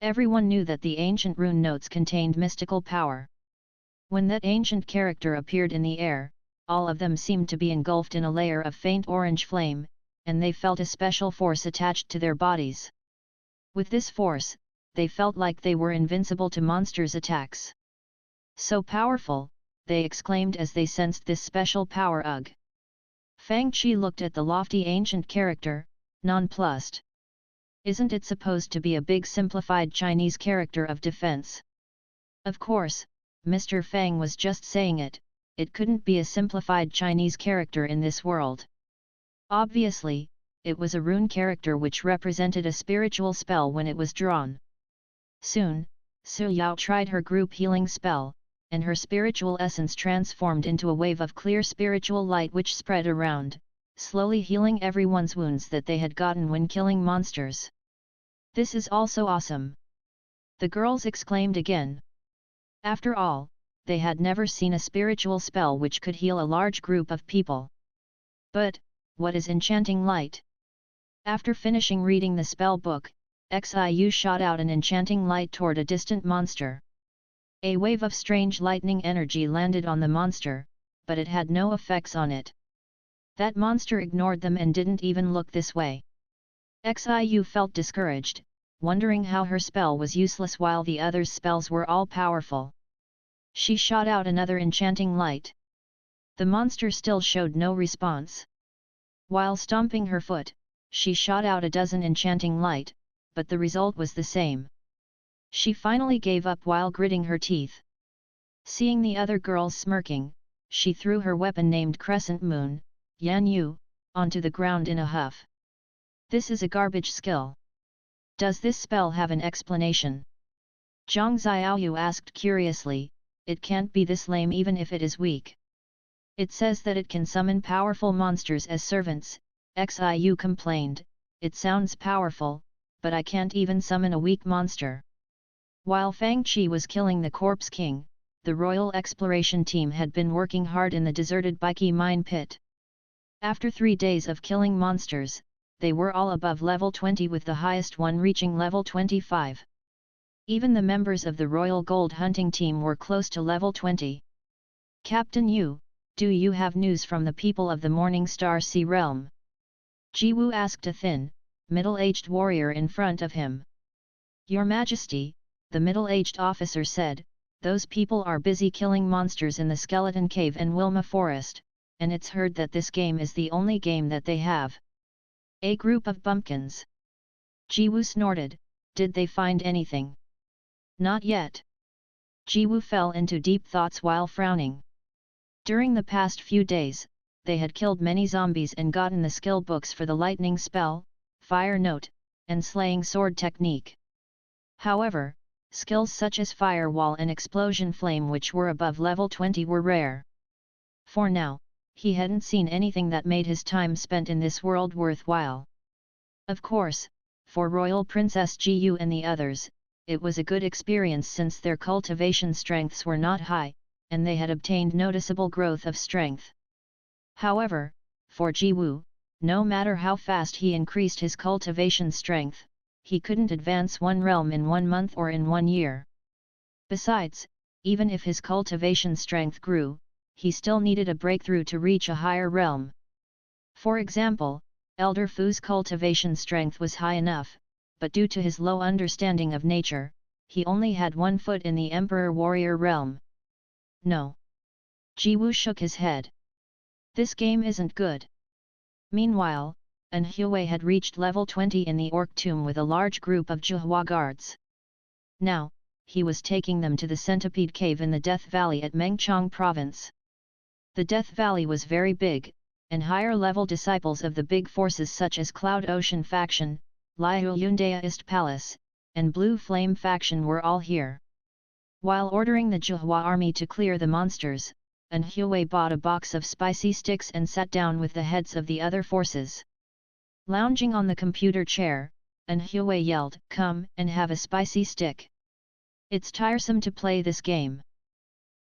Everyone knew that the ancient rune notes contained mystical power. When that ancient character appeared in the air, all of them seemed to be engulfed in a layer of faint orange flame, and they felt a special force attached to their bodies. With this force, they felt like they were invincible to monsters' attacks. So powerful, they exclaimed as they sensed this special power. Ugh! Fang Qi looked at the lofty ancient character, nonplussed. Isn't it supposed to be a big simplified Chinese character of defense? Of course, Mr. Fang was just saying it, it couldn't be a simplified Chinese character in this world. Obviously, it was a rune character which represented a spiritual spell when it was drawn. Soon, Su Yao tried her group healing spell, and her spiritual essence transformed into a wave of clear spiritual light which spread around, slowly healing everyone's wounds that they had gotten when killing monsters. This is also awesome! The girls exclaimed again. After all, they had never seen a spiritual spell which could heal a large group of people. But, what is enchanting light? After finishing reading the spell book, Xiu shot out an enchanting light toward a distant monster. A wave of strange lightning energy landed on the monster, but it had no effects on it. That monster ignored them and didn't even look this way. Xiu felt discouraged, wondering how her spell was useless while the others' spells were all powerful. She shot out another enchanting light. The monster still showed no response. While stomping her foot, she shot out a dozen enchanting light, but the result was the same. She finally gave up while gritting her teeth. Seeing the other girls smirking, she threw her weapon named Crescent Moon, Yan Yu, onto the ground in a huff. This is a garbage skill. Does this spell have an explanation? Zhang Xiaoyu asked curiously. It can't be this lame even if it is weak. It says that it can summon powerful monsters as servants, Xiu complained. It sounds powerful, but I can't even summon a weak monster. While Fang Qi was killing the Corpse King, the Royal Exploration Team had been working hard in the deserted BTIC mine pit. After 3 days of killing monsters, they were all above level 20 with the highest one reaching level 25. Even the members of the Royal Gold Hunting Team were close to level 20. Captain Yu, do you have news from the people of the Morning Star Sea Realm? Jiwu asked a thin, middle-aged warrior in front of him. Your Majesty, the middle-aged officer said, those people are busy killing monsters in the Skeleton Cave and Wilma Forest, and it's heard that this game is the only game that they have. A group of bumpkins. Jiwu snorted, did they find anything? Not yet. Jiwu fell into deep thoughts while frowning. During the past few days, they had killed many zombies and gotten the skill books for the lightning spell, fire note, and slaying sword technique. However, skills such as firewall and explosion flame which were above level 20 were rare. For now, he hadn't seen anything that made his time spent in this world worthwhile. Of course, for Royal Princess Jiu and the others, it was a good experience since their cultivation strengths were not high, and they had obtained noticeable growth of strength. However, for Jiwu, no matter how fast he increased his cultivation strength, he couldn't advance one realm in 1 month or in 1 year. Besides, even if his cultivation strength grew, he still needed a breakthrough to reach a higher realm. For example, Elder Fu's cultivation strength was high enough, but due to his low understanding of nature, he only had 1 foot in the Emperor Warrior realm. No. Jiwu shook his head. This game isn't good. Meanwhile, An Hui had reached level 20 in the Orc Tomb with a large group of Zhuhua guards. Now, he was taking them to the Centipede Cave in the Death Valley at Mengchong Province. The Death Valley was very big, and higher-level disciples of the big forces such as Cloud Ocean Faction, Liu Yundaist Palace, and Blue Flame Faction were all here. While ordering the Zhuhua army to clear the monsters, An Hui bought a box of spicy sticks and sat down with the heads of the other forces. Lounging on the computer chair, An Hui yelled, "Come and have a spicy stick. It's tiresome to play this game."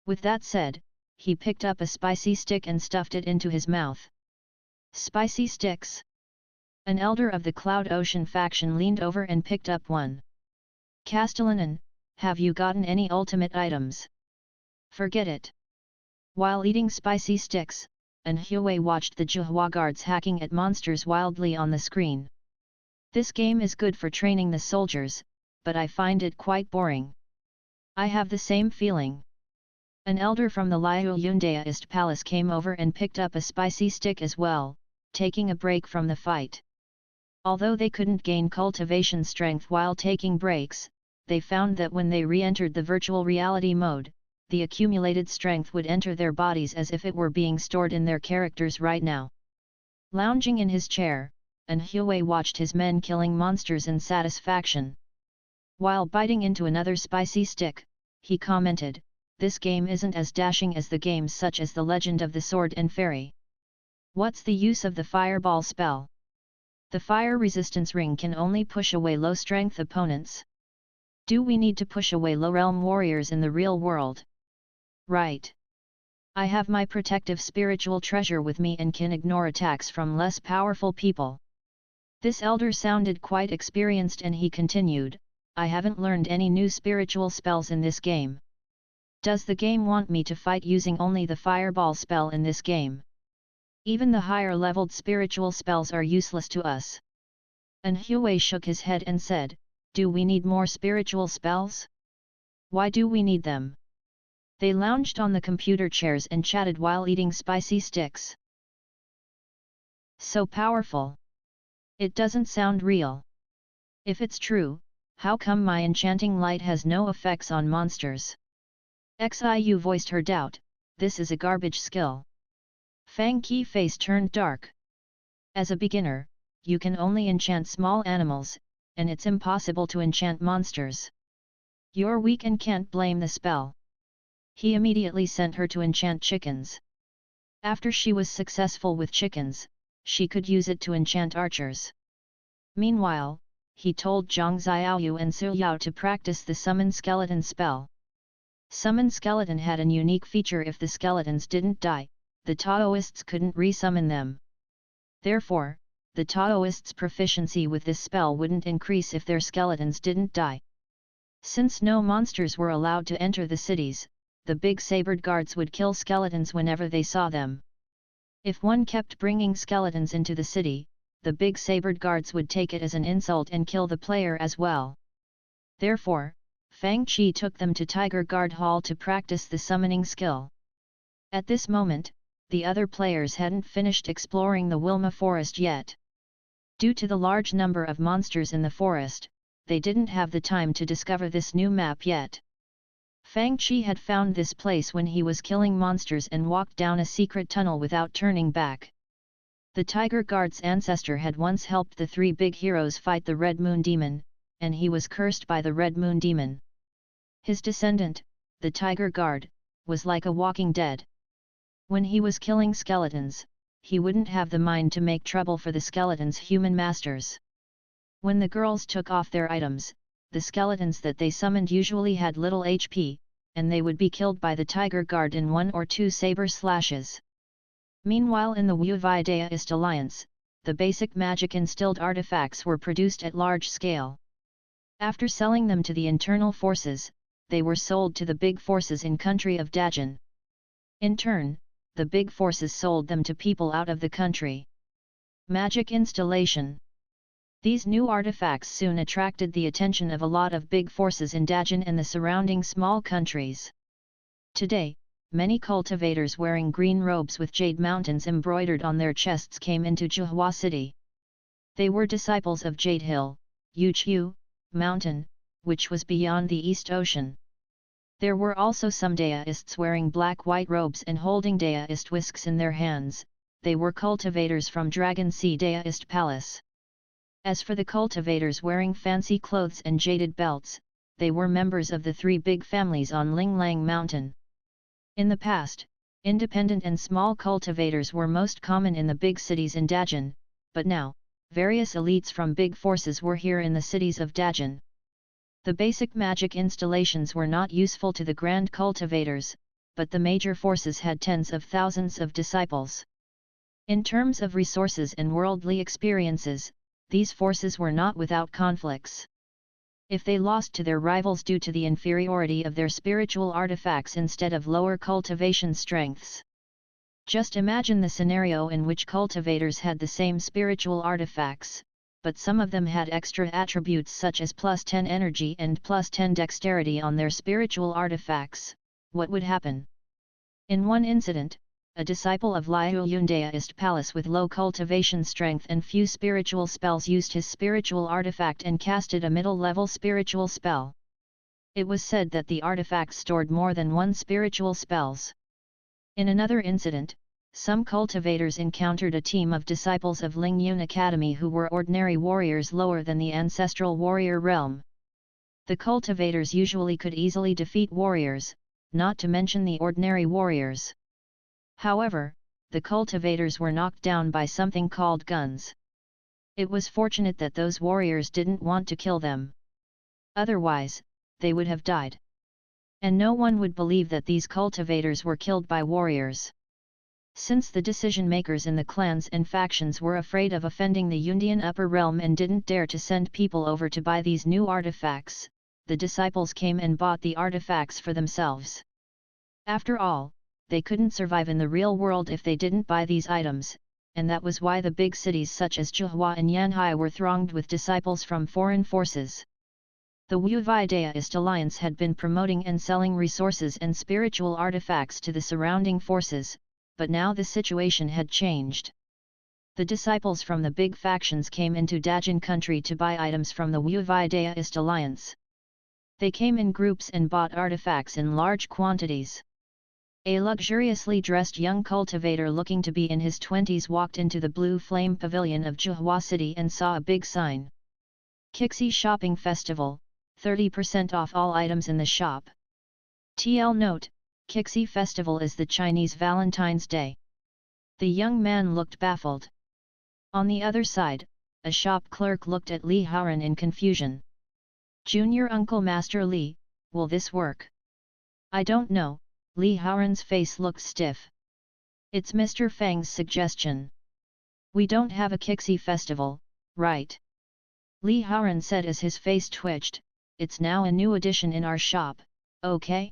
With that said, he picked up a spicy stick and stuffed it into his mouth. Spicy sticks? An elder of the Cloud Ocean faction leaned over and picked up one. Castellanan, have you gotten any ultimate items? Forget it. While eating spicy sticks, Anhui watched the Zhuhua guards hacking at monsters wildly on the screen. This game is good for training the soldiers, but I find it quite boring. I have the same feeling. An elder from the Liu Yundaist palace came over and picked up a spicy stick as well, taking a break from the fight. Although they couldn't gain cultivation strength while taking breaks, they found that when they re-entered the virtual reality mode, the accumulated strength would enter their bodies as if it were being stored in their characters right now. Lounging in his chair, Anhui watched his men killing monsters in satisfaction. While biting into another spicy stick, he commented, "This game isn't as dashing as the games such as The Legend of the Sword and Fairy. What's the use of the fireball spell? The fire resistance ring can only push away low-strength opponents. Do we need to push away low-realm warriors in the real world? Right. I have my protective spiritual treasure with me and can ignore attacks from less powerful people." This elder sounded quite experienced and he continued, "I haven't learned any new spiritual spells in this game. Does the game want me to fight using only the fireball spell in this game? Even the higher-leveled spiritual spells are useless to us." Anhui shook his head and said, "Do we need more spiritual spells? Why do we need them?" They lounged on the computer chairs and chatted while eating spicy sticks. So powerful. It doesn't sound real. If it's true, how come my enchanting light has no effects on monsters? Xiu voiced her doubt, "This is a garbage skill." Fang Qi face turned dark. "As a beginner, you can only enchant small animals, and it's impossible to enchant monsters. You're weak and can't blame the spell." He immediately sent her to enchant chickens. After she was successful with chickens, she could use it to enchant archers. Meanwhile, he told Zhang Xiaoyu and Su Yao to practice the Summon Skeleton spell. Summon Skeleton had a unique feature: if the skeletons didn't die, the Taoists couldn't re-summon them. Therefore, the Taoists' proficiency with this spell wouldn't increase if their skeletons didn't die. Since no monsters were allowed to enter the cities, the big sabred guards would kill skeletons whenever they saw them. If one kept bringing skeletons into the city, the big sabred guards would take it as an insult and kill the player as well. Therefore, Fang Qi took them to Tiger Guard Hall to practice the summoning skill. At this moment, the other players hadn't finished exploring the Wilma forest yet. Due to the large number of monsters in the forest, they didn't have the time to discover this new map yet. Fang Qi had found this place when he was killing monsters and walked down a secret tunnel without turning back. The Tiger Guard's ancestor had once helped the three big heroes fight the Red Moon Demon, and he was cursed by the Red Moon Demon. His descendant, the Tiger Guard, was like a walking dead. When he was killing skeletons, he wouldn't have the mind to make trouble for the skeletons' human masters. When the girls took off their items, the skeletons that they summoned usually had little HP, and they would be killed by the Tiger Guard in 1 or 2 saber slashes. Meanwhile, in the Wu Vi Daoist Alliance, the basic magic instilled artifacts were produced at large scale. After selling them to the internal forces, they were sold to the big forces in country of Dajin. In turn, the big forces sold them to people out of the country. Magic installation. These new artifacts soon attracted the attention of a lot of big forces in Dajin and the surrounding small countries. Today, many cultivators wearing green robes with jade mountains embroidered on their chests came into Zhuhua City. They were disciples of Jade Hill, Yuqiu Mountain, which was beyond the East Ocean. There were also some Daoists wearing black-white robes and holding Daoist whisks in their hands. They were cultivators from Dragon Sea Daoist Palace. As for the cultivators wearing fancy clothes and jaded belts, they were members of the 3 big families on Linglang Mountain. In the past, independent and small cultivators were most common in the big cities in Dajin, but now, various elites from big forces were here in the cities of Dajin. The basic magic installations were not useful to the grand cultivators, but the major forces had tens of thousands of disciples. In terms of resources and worldly experiences, these forces were not without conflicts. If they lost to their rivals due to the inferiority of their spiritual artifacts instead of lower cultivation strengths. Just imagine the scenario in which cultivators had the same spiritual artifacts, but some of them had extra attributes such as +10 energy and +10 dexterity on their spiritual artifacts. What would happen? In one incident, a disciple of Liu Yundaist Palace with low cultivation strength and few spiritual spells used his spiritual artifact and casted a middle-level spiritual spell. It was said that the artifact stored more than one spiritual spells. In another incident, some cultivators encountered a team of disciples of Ling Yun Academy who were ordinary warriors lower than the ancestral warrior realm. The cultivators usually could easily defeat warriors, not to mention the ordinary warriors. However, the cultivators were knocked down by something called guns. It was fortunate that those warriors didn't want to kill them. Otherwise, they would have died. And no one would believe that these cultivators were killed by warriors. Since the decision-makers in the clans and factions were afraid of offending the Yundian upper realm and didn't dare to send people over to buy these new artifacts, the disciples came and bought the artifacts for themselves. After all, they couldn't survive in the real world if they didn't buy these items, and that was why the big cities such as Zhuhua and Yanhai were thronged with disciples from foreign forces. The Wu Daoist Alliance had been promoting and selling resources and spiritual artifacts to the surrounding forces, but now the situation had changed. The disciples from the big factions came into Dajin country to buy items from the Wu Daoist Alliance. They came in groups and bought artifacts in large quantities. A luxuriously dressed young cultivator looking to be in his 20s walked into the Blue Flame Pavilion of Zhuhua City and saw a big sign. Qixi Shopping Festival, 30% off all items in the shop. TL note, Qixi Festival is the Chinese Valentine's Day. The young man looked baffled. On the other side, a shop clerk looked at Li Haoran in confusion. Junior Uncle Master Li, will this work? I don't know. Li Haoran's face looked stiff. It's Mr. Fang's suggestion. We don't have a Qixi festival, right? Li Haoran said as his face twitched. It's now a new addition in our shop, okay?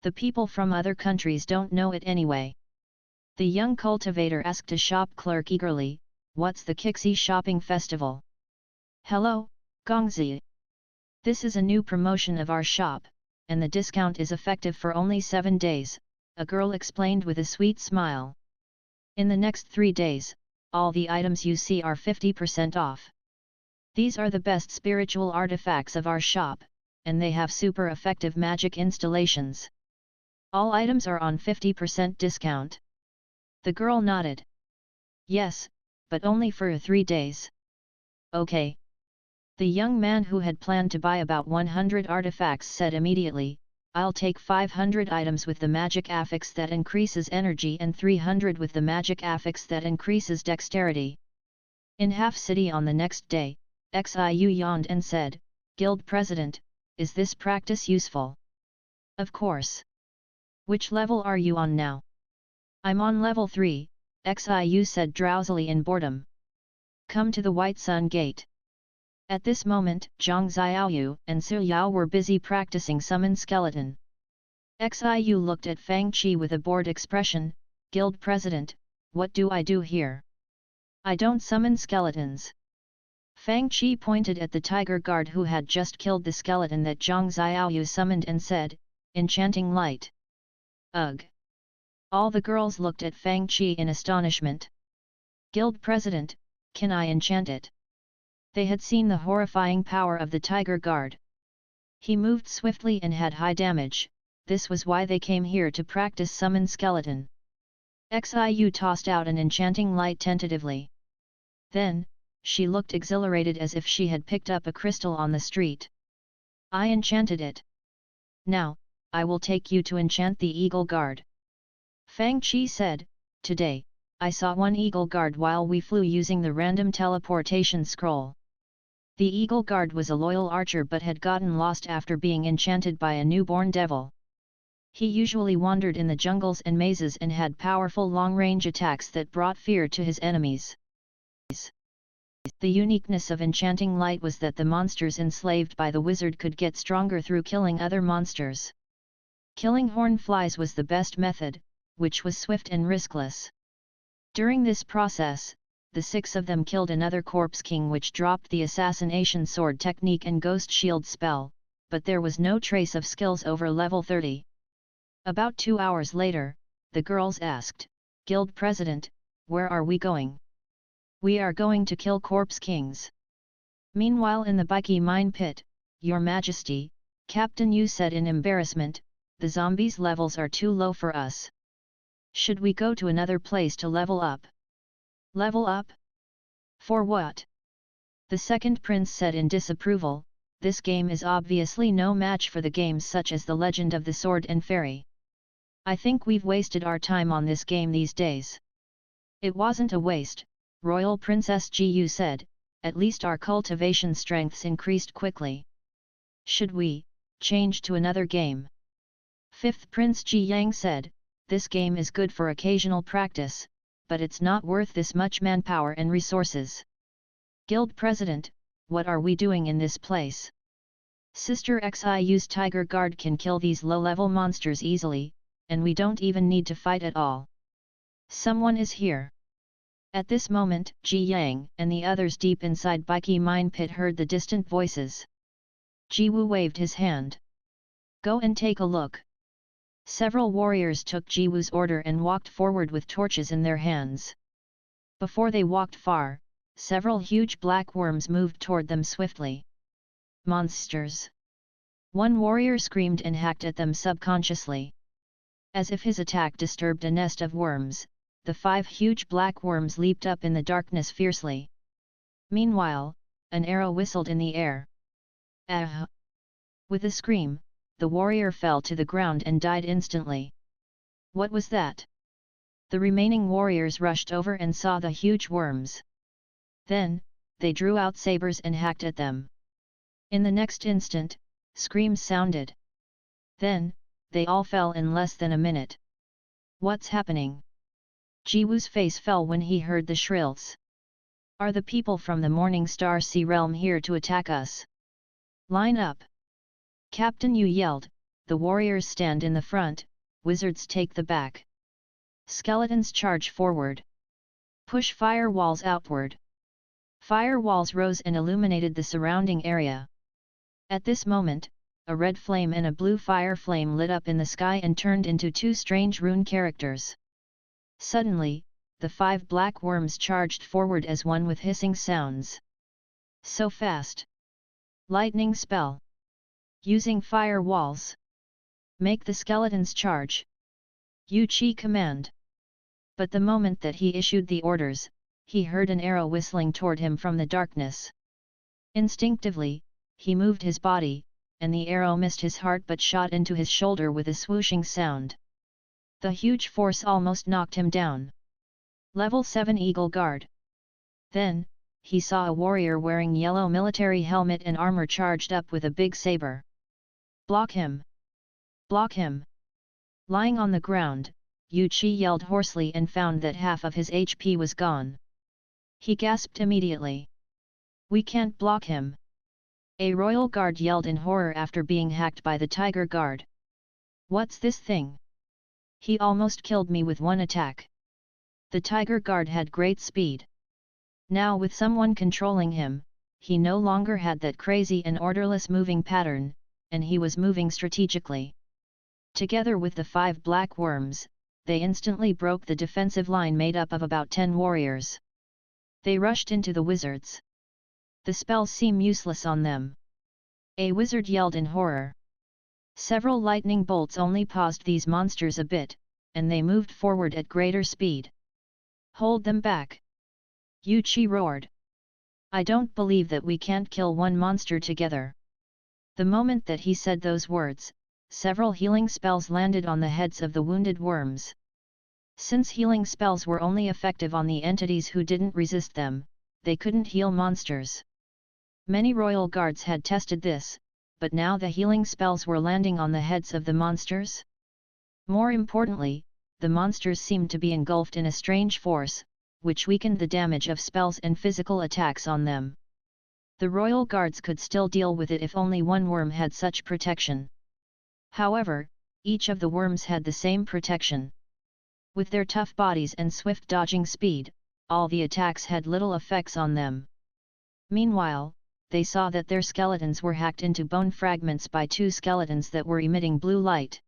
The people from other countries don't know it anyway. The young cultivator asked a shop clerk eagerly, what's the Qixi shopping festival? Hello, Gongzi. This is a new promotion of our shop, and the discount is effective for only 7 days, a girl explained with a sweet smile. In the next 3 days, all the items you see are 50% off. These are the best spiritual artifacts of our shop, and they have super effective magic installations. All items are on 50% discount. The girl nodded. Yes, but only for 3 days. Okay. The young man who had planned to buy about 100 artifacts said immediately, I'll take 500 items with the magic affix that increases energy and 300 with the magic affix that increases dexterity. In Half City on the next day, Xiu yawned and said, Guild President, is this practice useful? Of course. Which level are you on now? I'm on level 3, Xiu said drowsily in boredom. Come to the White Sun Gate. At this moment, Zhang Xiaoyu and Su Yao were busy practicing Summon Skeleton. Xiu looked at Fang Qi with a bored expression, Guild President, what do I do here? I don't summon skeletons. Fang Qi pointed at the tiger guard who had just killed the skeleton that Zhang Xiaoyu summoned and said, Enchanting Light. Ugh! All the girls looked at Fang Qi in astonishment. Guild President, can I enchant it? They had seen the horrifying power of the tiger guard. He moved swiftly and had high damage, this was why they came here to practice Summon Skeleton. Xiu tossed out an enchanting light tentatively. Then, she looked exhilarated as if she had picked up a crystal on the street. I enchanted it. Now, I will take you to enchant the Eagle Guard. Fang Qi said, Today, I saw one Eagle Guard while we flew using the random teleportation scroll. The Eagle Guard was a loyal archer but had gotten lost after being enchanted by a newborn devil. He usually wandered in the jungles and mazes and had powerful long-range attacks that brought fear to his enemies. The uniqueness of enchanting light was that the monsters enslaved by the wizard could get stronger through killing other monsters. Killing horn flies was the best method, which was swift and riskless. During this process, the 6 of them killed another corpse king which dropped the assassination sword technique and ghost shield spell, but there was no trace of skills over level 30. About 2 hours later, the girls asked, "Guild President, where are we going?" "We are going to kill corpse kings." Meanwhile in the BTIC mine pit, "Your Majesty," Captain Yu said in embarrassment, "the zombies' levels are too low for us. Should we go to another place to level up?" "Level up? For what?" The second prince said in disapproval, "This game is obviously no match for the games such as The Legend of the Sword and Fairy. I think we've wasted our time on this game these days." "It wasn't a waste," Royal Princess Gu said, "at least our cultivation strengths increased quickly. Should we change to another game?" Fifth Prince Ji Yang said, "This game is good for occasional practice, but it's not worth this much manpower and resources." "Guild President, what are we doing in this place? Sister Xiu's Tiger Guard can kill these low-level monsters easily, and we don't even need to fight at all. Someone is here." At this moment, Ji Yang and the others deep inside BTIC mine pit heard the distant voices. Ji Wu waved his hand. "Go and take a look." Several warriors took Ji Wu's order and walked forward with torches in their hands. Before they walked far, several huge black worms moved toward them swiftly. "Monsters!" One warrior screamed and hacked at them subconsciously. As if his attack disturbed a nest of worms, the 5 huge black worms leaped up in the darkness fiercely. Meanwhile, an arrow whistled in the air. "Ah!" With a scream, the warrior fell to the ground and died instantly. What was that? The remaining warriors rushed over and saw the huge worms. Then, they drew out sabers and hacked at them. In the next instant, screams sounded. Then, they all fell in less than a minute. "What's happening?" Ji Wu's face fell when he heard the shrills. "Are the people from the Morning Star Sea Realm here to attack us? Line up!" Captain Yu yelled, "The warriors stand in the front, wizards take the back. Skeletons charge forward. Push fire walls outward." Fire walls rose and illuminated the surrounding area. At this moment, a red flame and a blue fire flame lit up in the sky and turned into 2 strange rune characters. Suddenly, the 5 black worms charged forward as one with hissing sounds. "So fast! Lightning spell! Using fire walls! Make the skeletons charge!" Yu Qi command. But the moment that he issued the orders, he heard an arrow whistling toward him from the darkness. Instinctively, he moved his body, and the arrow missed his heart but shot into his shoulder with a swooshing sound. The huge force almost knocked him down. Level 7 Eagle Guard. Then, he saw a warrior wearing yellow military helmet and armor charged up with a big saber. "Block him! Block him!" Lying on the ground, Yu Qi yelled hoarsely and found that half of his HP was gone. He gasped immediately. "We can't block him!" A royal guard yelled in horror after being hacked by the Tiger Guard. "What's this thing? He almost killed me with one attack." The Tiger Guard had great speed. Now with someone controlling him, he no longer had that crazy and orderless moving pattern, and he was moving strategically. Together with the 5 black worms, they instantly broke the defensive line made up of about 10 warriors. They rushed into the wizards. The spells seem useless on them. A wizard yelled in horror. Several lightning bolts only paused these monsters a bit, and they moved forward at greater speed. "Hold them back!" Yu Qi roared. "I don't believe that we can't kill one monster together." The moment that he said those words, several healing spells landed on the heads of the wounded worms. Since healing spells were only effective on the entities who didn't resist them, they couldn't heal monsters. Many royal guards had tested this, but now the healing spells were landing on the heads of the monsters. More importantly, the monsters seemed to be engulfed in a strange force, which weakened the damage of spells and physical attacks on them. The royal guards could still deal with it if only one worm had such protection. However, each of the worms had the same protection. With their tough bodies and swift dodging speed, all the attacks had little effects on them. Meanwhile, they saw that their skeletons were hacked into bone fragments by two skeletons that were emitting blue light.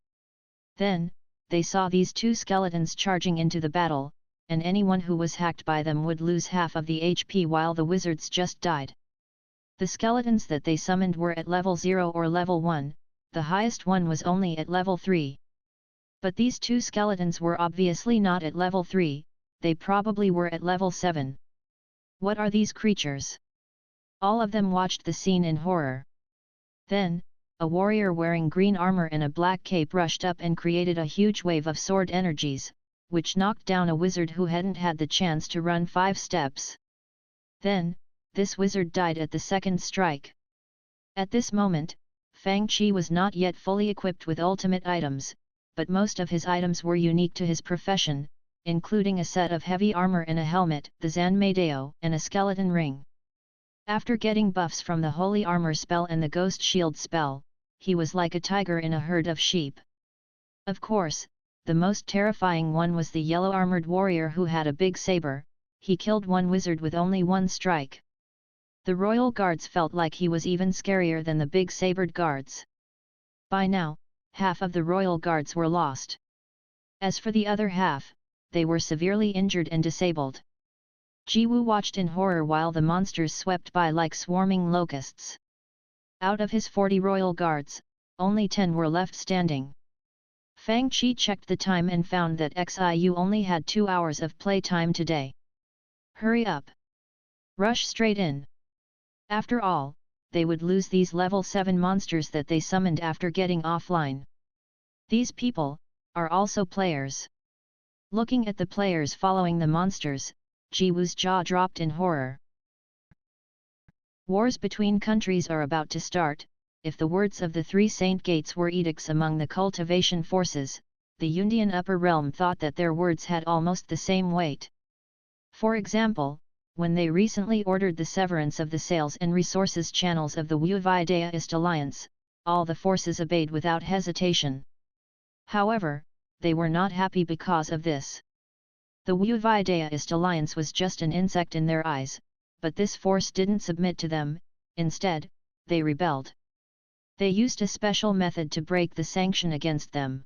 Then, they saw these two skeletons charging into the battle, and anyone who was hacked by them would lose half of the HP while the wizards just died. The skeletons that they summoned were at level 0 or level 1, the highest one was only at level 3. But these two skeletons were obviously not at level 3, they probably were at level 7. What are these creatures? All of them watched the scene in horror. Then, a warrior wearing green armor and a black cape rushed up and created a huge wave of sword energies, which knocked down a wizard who hadn't had the chance to run 5 steps. Then, this wizard died at the second strike. At this moment, Fang Qi was not yet fully equipped with ultimate items, but most of his items were unique to his profession, including a set of heavy armor and a helmet, the Zanmeidao, and a skeleton ring. After getting buffs from the Holy Armor spell and the Ghost Shield spell, he was like a tiger in a herd of sheep. Of course, the most terrifying one was the yellow-armored warrior who had a big saber. He killed one wizard with only one strike. The royal guards felt like he was even scarier than the big sabered guards. By now, half of the royal guards were lost. As for the other half, they were severely injured and disabled. Jiwu watched in horror while the monsters swept by like swarming locusts. Out of his 40 royal guards, only 10 were left standing. Fang Qi checked the time and found that Xiu only had 2 hours of playtime today. Hurry up! Rush straight in! After all, they would lose these level 7 monsters that they summoned after getting offline. These people are also players. Looking at the players following the monsters, Jiwu's jaw dropped in horror. Wars between countries are about to start. If the words of the 3 Saint Gates were edicts among the cultivation forces, the Yundian Upper Realm thought that their words had almost the same weight. For example, when they recently ordered the severance of the sales and resources channels of the Wu-Daist Alliance, all the forces obeyed without hesitation. However, they were not happy because of this. The Wu-Daist Alliance was just an insect in their eyes, but this force didn't submit to them. Instead, they rebelled. They used a special method to break the sanction against them.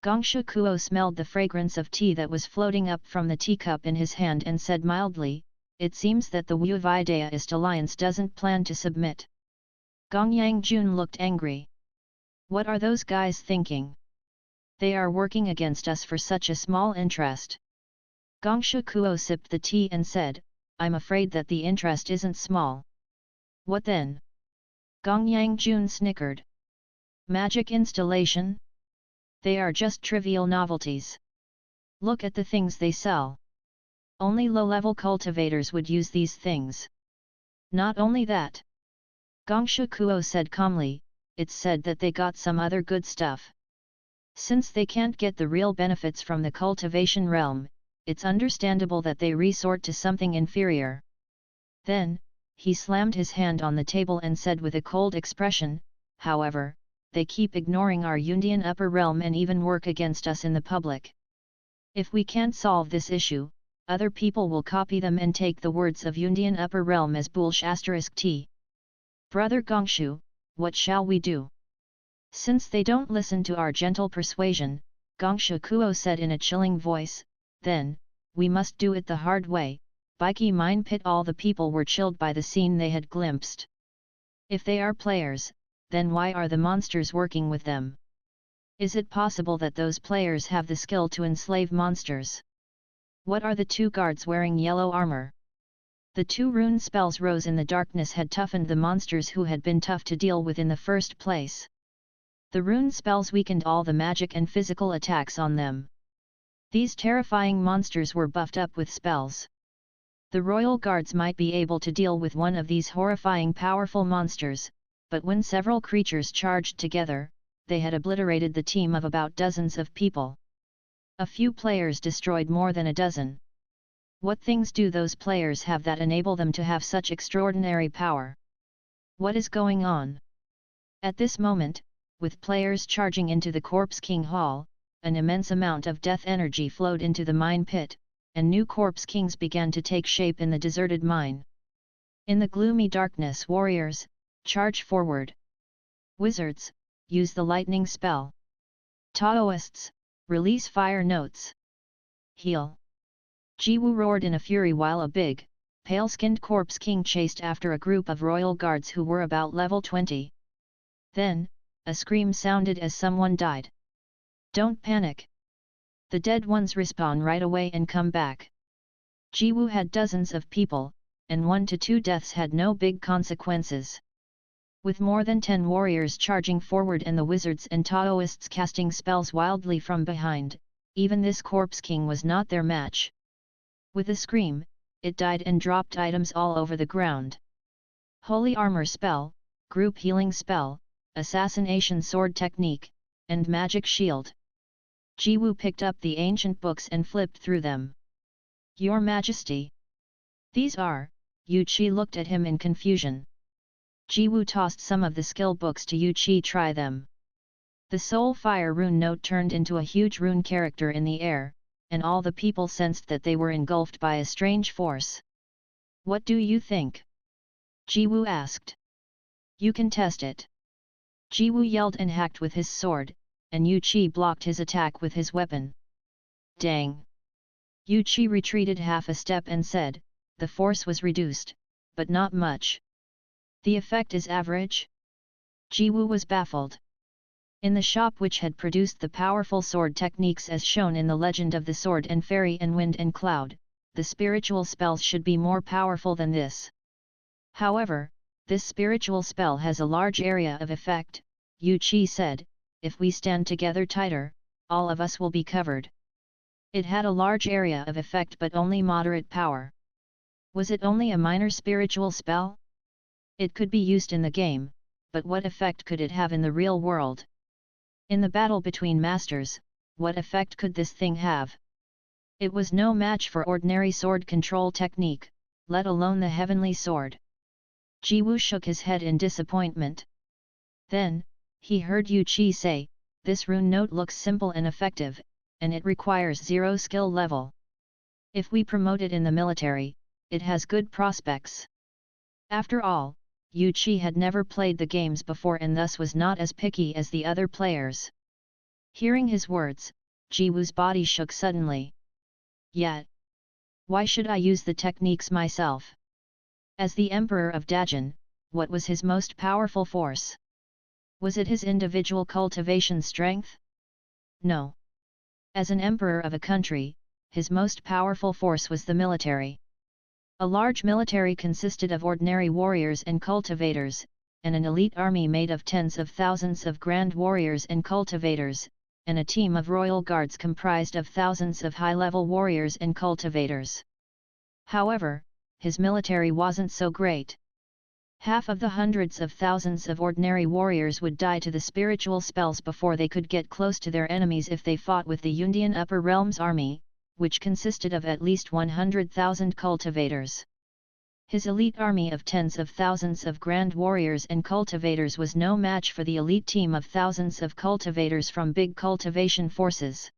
Gongshu Kuo smelled the fragrance of tea that was floating up from the teacup in his hand and said mildly, "It seems that the Wu-Daist Alliance doesn't plan to submit." Gong Yangjun looked angry. What are those guys thinking? They are working against us for such a small interest. Gongshu Kuo sipped the tea and said, "I'm afraid that the interest isn't small." What then? Gong Yangjun snickered. Magic installation? They are just trivial novelties. Look at the things they sell. Only low-level cultivators would use these things. Not only that. Gongshu Kuo said calmly, it's said that they got some other good stuff. Since they can't get the real benefits from the cultivation realm, it's understandable that they resort to something inferior. Then, he slammed his hand on the table and said with a cold expression, however, they keep ignoring our Yundian upper realm and even work against us in the public. If we can't solve this issue, other people will copy them and take the words of Yundian upper realm as bullsh*t. Brother Gongshu, what shall we do? Since they don't listen to our gentle persuasion, Gongshu Kuo said in a chilling voice, then, we must do it the hard way. BTIC Mine Pit. All the people were chilled by the scene they had glimpsed. If they are players, then why are the monsters working with them? Is it possible that those players have the skill to enslave monsters? What are the 2 guards wearing yellow armor? The 2 rune spells rose in the darkness had toughened the monsters who had been tough to deal with in the first place. The rune spells weakened all the magic and physical attacks on them. These terrifying monsters were buffed up with spells. The royal guards might be able to deal with one of these horrifying powerful monsters, but when several creatures charged together, they had obliterated the team of about dozens of people. A few players destroyed more than a dozen. What things do those players have that enable them to have such extraordinary power? What is going on? At this moment, with players charging into the Corpse King Hall, an immense amount of death energy flowed into the mine pit, and new Corpse Kings began to take shape in the deserted mine. In the gloomy darkness, warriors, charge forward. Wizards, use the lightning spell. Taoists, release fire notes. Heal. Jiwu roared in a fury while a big, pale-skinned Corpse King chased after a group of royal guards who were about level 20. Then, a scream sounded as someone died. Don't panic. The dead ones respawn right away and come back. Jiwu had dozens of people, and 1 to 2 deaths had no big consequences. With more than 10 warriors charging forward and the wizards and Taoists casting spells wildly from behind, even this Corpse King was not their match. With a scream, it died and dropped items all over the ground. Holy armor spell, group healing spell, assassination sword technique, and magic shield. Jiwu picked up the ancient books and flipped through them. Your Majesty. These are. Yu Qi looked at him in confusion. Jiwu tossed some of the skill books to Yu Qi. Try them. The soul fire rune note turned into a huge rune character in the air, and all the people sensed that they were engulfed by a strange force. What do you think? Jiwu asked. You can test it. Jiwu yelled and hacked with his sword, and Yu Qi blocked his attack with his weapon. Dang! Yu Qi retreated half a step and said, the force was reduced, but not much. The effect is average? Jiwu was baffled. In the shop which had produced the powerful sword techniques as shown in the Legend of the Sword and Fairy and Wind and Cloud, the spiritual spells should be more powerful than this. However, this spiritual spell has a large area of effect, Yu Qi said, if we stand together tighter, all of us will be covered. It had a large area of effect but only moderate power. Was it only a minor spiritual spell? It could be used in the game, but what effect could it have in the real world? In the battle between masters, what effect could this thing have? It was no match for ordinary sword control technique, let alone the heavenly sword. Jiwu shook his head in disappointment. Then, he heard Yu Qi say, this rune note looks simple and effective, and it requires 0 skill level. If we promote it in the military, it has good prospects. After all, Yu Qi had never played the games before and thus was not as picky as the other players. Hearing his words, Jiwu's body shook suddenly. Yet, why should I use the techniques myself? As the Emperor of Dajin, what was his most powerful force? Was it his individual cultivation strength? No. As an emperor of a country, his most powerful force was the military. A large military consisted of ordinary warriors and cultivators, and an elite army made of tens of thousands of grand warriors and cultivators, and a team of royal guards comprised of thousands of high-level warriors and cultivators. However, his military wasn't so great. Half of the hundreds of thousands of ordinary warriors would die to the spiritual spells before they could get close to their enemies if they fought with the Yuan Upper Realms army, which consisted of at least 100,000 cultivators. His elite army of tens of thousands of grand warriors and cultivators was no match for the elite team of thousands of cultivators from big cultivation forces.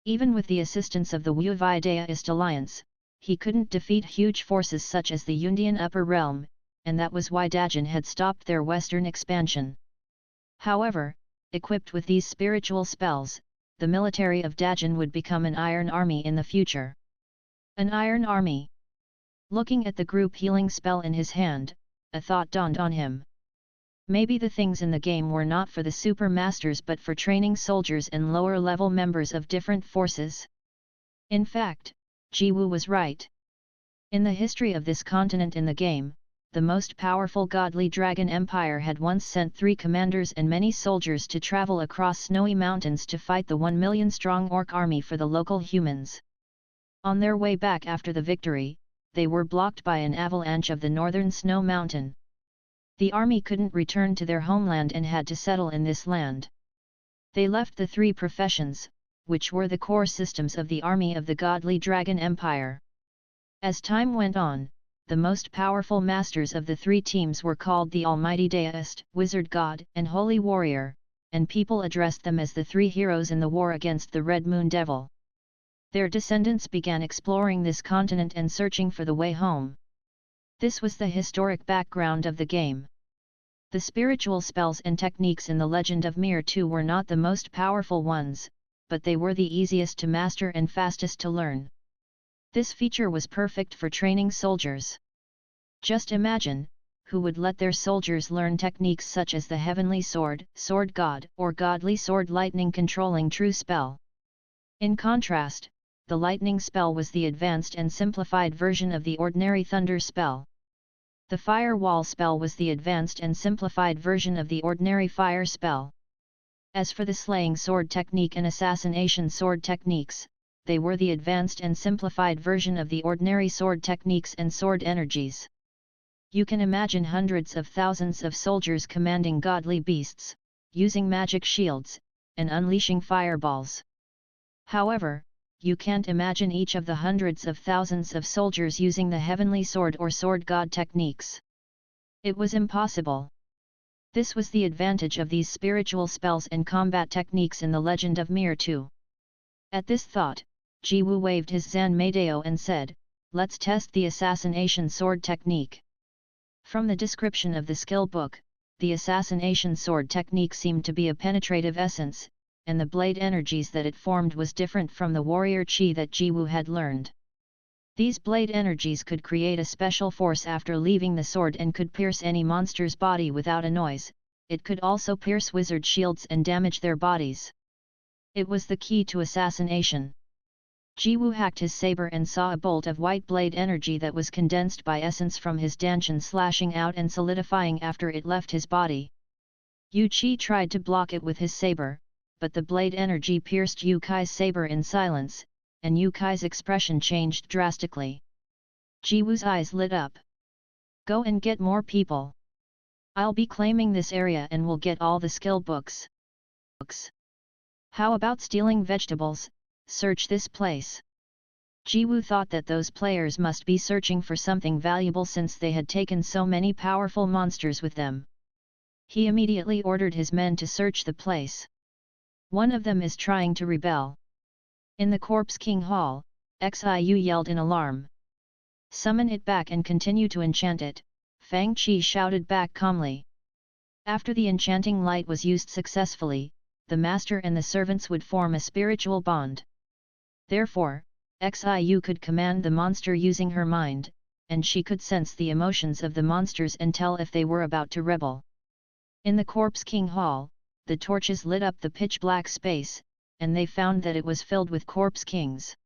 Even with the assistance of the Wu-Vidaist alliance, he couldn't defeat huge forces such as the Yuan Upper Realm, and that was why Dajin had stopped their western expansion. However, equipped with these spiritual spells, the military of Dajin would become an iron army in the future. An iron army. Looking at the group healing spell in his hand, a thought dawned on him. Maybe the things in the game were not for the super masters but for training soldiers and lower level members of different forces. In fact, Jiwu was right. In the history of this continent in the game, the most powerful godly dragon empire had once sent 3 commanders and many soldiers to travel across snowy mountains to fight the 1 million strong orc army for the local humans. On their way back after the victory, they were blocked by an avalanche of the northern snow mountain. The army couldn't return to their homeland and had to settle in this land. They left the three professions, which were the core systems of the army of the godly Dragon Empire. As time went on, the most powerful masters of the three teams were called the Almighty Deist, Wizard God, and Holy Warrior, and people addressed them as the three heroes in the war against the Red Moon Devil. Their descendants began exploring this continent and searching for the way home. This was the historic background of the game. The spiritual spells and techniques in the Legend of Mir 2 were not the most powerful ones, but they were the easiest to master and fastest to learn. This feature was perfect for training soldiers. Just imagine, who would let their soldiers learn techniques such as the Heavenly Sword, Sword God, or Godly Sword Lightning controlling true spell. In contrast, the lightning spell was the advanced and simplified version of the ordinary thunder spell. The fire wall spell was the advanced and simplified version of the ordinary fire spell. As for the slaying sword technique and assassination sword techniques, they were the advanced and simplified version of the ordinary sword techniques and sword energies. You can imagine hundreds of thousands of soldiers commanding godly beasts, using magic shields, and unleashing fireballs. However, you can't imagine each of the hundreds of thousands of soldiers using the heavenly sword or sword god techniques. It was impossible. This was the advantage of these spiritual spells and combat techniques in the Legend of Mir 2. At this thought, Jiwu waved his Zanmadeo and said, "Let's test the assassination sword technique." From the description of the skill book, the assassination sword technique seemed to be a penetrative essence, and the blade energies that it formed was different from the warrior chi that Jiwu had learned. These blade energies could create a special force after leaving the sword and could pierce any monster's body without a noise. It could also pierce wizard shields and damage their bodies. It was the key to assassination. Jiwu hacked his saber and saw a bolt of white blade energy that was condensed by essence from his danshan, slashing out and solidifying after it left his body. Yu Qi tried to block it with his saber, but the blade energy pierced Yu Kai's saber in silence, and Yu Kai's expression changed drastically. Jiwu's eyes lit up. "Go and get more people. I'll be claiming this area and we'll get all the skill books. How about stealing vegetables? Search this place." Jiwu thought that those players must be searching for something valuable since they had taken so many powerful monsters with them. He immediately ordered his men to search the place. "One of them is trying to rebel." In the Corpse King Hall, Xiu yelled in alarm. "Summon it back and continue to enchant it," Fang Qi shouted back calmly. After the enchanting light was used successfully, the master and the servants would form a spiritual bond. Therefore, Xiu could command the monster using her mind, and she could sense the emotions of the monsters and tell if they were about to rebel. In the Corpse King Hall, the torches lit up the pitch-black space, and they found that it was filled with corpse kings.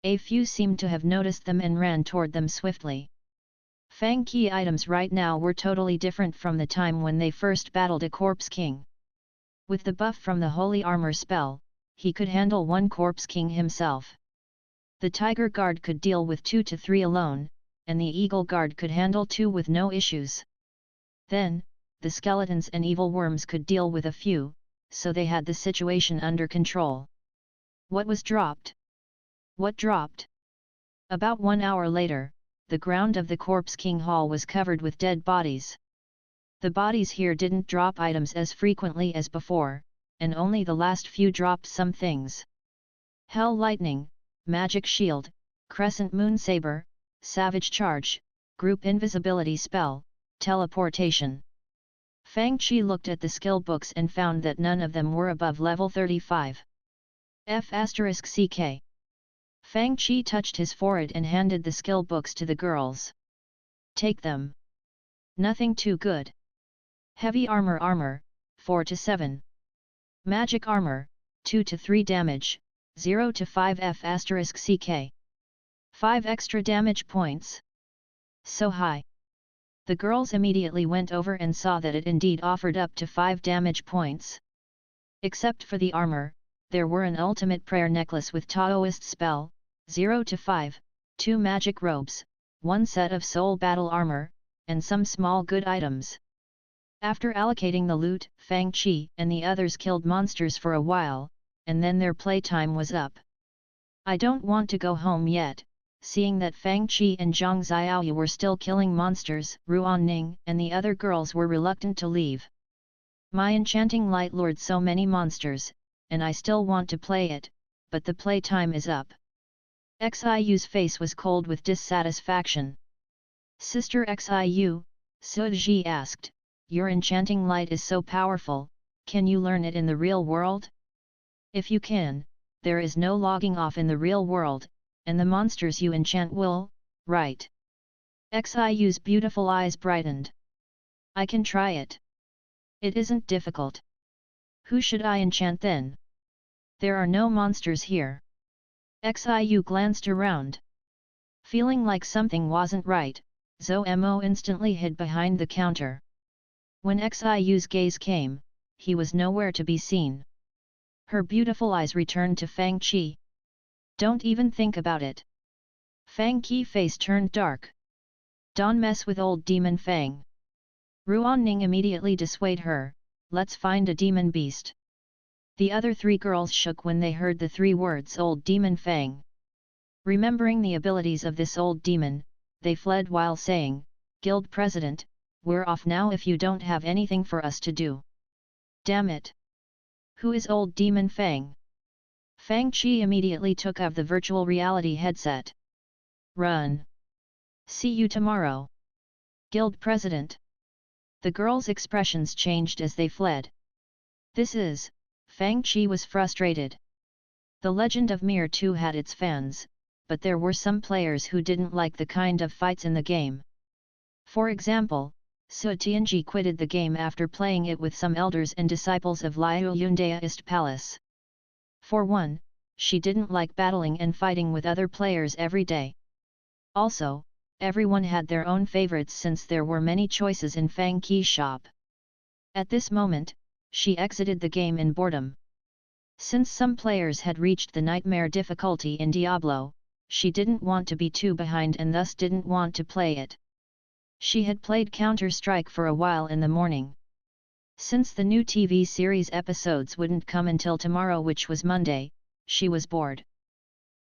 A few seemed to have noticed them and ran toward them swiftly. Fang Qi items right now were totally different from the time when they first battled a corpse king. With the buff from the holy armor spell, he could handle one corpse king himself. The tiger guard could deal with 2 to 3 alone, and the eagle guard could handle 2 with no issues. Then, the skeletons and evil worms could deal with a few, so they had the situation under control. What was dropped? What dropped? About 1 hour later, the ground of the Corpse King Hall was covered with dead bodies. The bodies here didn't drop items as frequently as before, and only the last few dropped some things. Hell Lightning, Magic Shield, Crescent Moon Saber, Savage Charge, Group Invisibility Spell, Teleportation. Fang Qi looked at the skill books and found that none of them were above level 35. F***CK. Fang Qi touched his forehead and handed the skill books to the girls. "Take them. Nothing too good. Heavy armor 4 to 7. Magic armor, 2 to 3 damage, 0 to 5 F***CK. 5 extra damage points. So high." The girls immediately went over and saw that it indeed offered up to 5 damage points. Except for the armor, there were an ultimate prayer necklace with Taoist spell, 0 to 5, 2 magic robes, 1 set of soul battle armor, and some small good items. After allocating the loot, Fang Qi and the others killed monsters for a while, and then their playtime was up. I don't want to go home yet. Seeing that Fang Qi and Zhang Xiaoyu were still killing monsters, Ruan Ning and the other girls were reluctant to leave. My enchanting light lord, so many monsters, and I still want to play it, but the playtime is up. Xiu's face was cold with dissatisfaction. Sister Xiu, Suji asked, your enchanting light is so powerful, can you learn it in the real world? If you can, there is no logging off in the real world, and the monsters you enchant will, right? Xiu's beautiful eyes brightened. I can try it. It isn't difficult. Who should I enchant then? There are no monsters here. Xiu glanced around. Feeling like something wasn't right, Zhou Mo instantly hid behind the counter. When Xiu's gaze came, he was nowhere to be seen. Her beautiful eyes returned to Fang Qi. Don't even think about it. Fang Qi face turned dark. Don't mess with old demon Fang. Ruan Ning immediately dissuaded her, let's find a demon beast. The other three girls shook when they heard the three words old demon Fang. Remembering the abilities of this old demon, they fled while saying, Guild President, we're off now if you don't have anything for us to do. Damn it! Who is old demon Fang? Fang Qi immediately took off the virtual reality headset. Run! See you tomorrow. Guild President. The girls' expressions changed as they fled. Fang Qi was frustrated. The Legend of Mir 2 had its fans, but there were some players who didn't like the kind of fights in the game. For example, Su Tianji quitted the game after playing it with some elders and disciples of Liu Yundaist Palace. For one, she didn't like battling and fighting with other players every day. Also, everyone had their own favorites since there were many choices in Fang Qi's shop. At this moment, she exited the game in boredom. Since some players had reached the nightmare difficulty in Diablo, she didn't want to be too behind and thus didn't want to play it. She had played Counter-Strike for a while in the morning. Since the new TV series episodes wouldn't come until tomorrow, which was Monday, she was bored.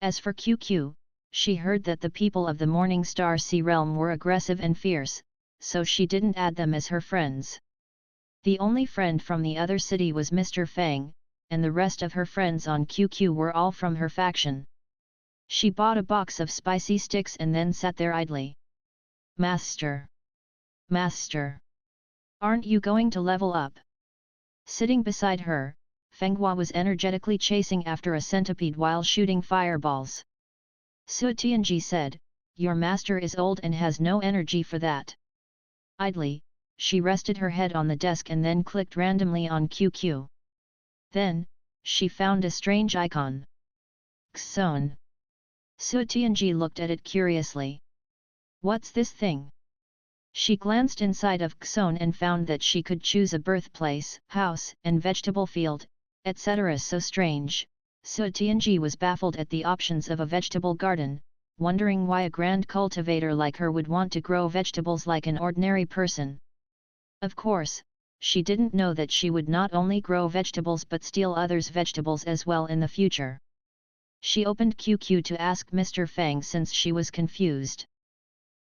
As for QQ, she heard that the people of the Morning Star Sea realm were aggressive and fierce, so she didn't add them as her friends. The only friend from the other city was Mr. Fang, and the rest of her friends on QQ were all from her faction. She bought a box of spicy sticks and then sat there idly. Master! Master! Aren't you going to level up? Sitting beside her, Fenghua was energetically chasing after a centipede while shooting fireballs. Su Tianji said, your master is old and has no energy for that. Idly, she rested her head on the desk and then clicked randomly on QQ. Then, she found a strange icon. Xone. Su Tianji looked at it curiously. What's this thing? She glanced inside of Xone and found that she could choose a birthplace, house and vegetable field, etc. So strange, Su Tianji was baffled at the options of a vegetable garden, wondering why a grand cultivator like her would want to grow vegetables like an ordinary person. Of course, she didn't know that she would not only grow vegetables but steal others' vegetables as well in the future. She opened QQ to ask Mr. Fang since she was confused.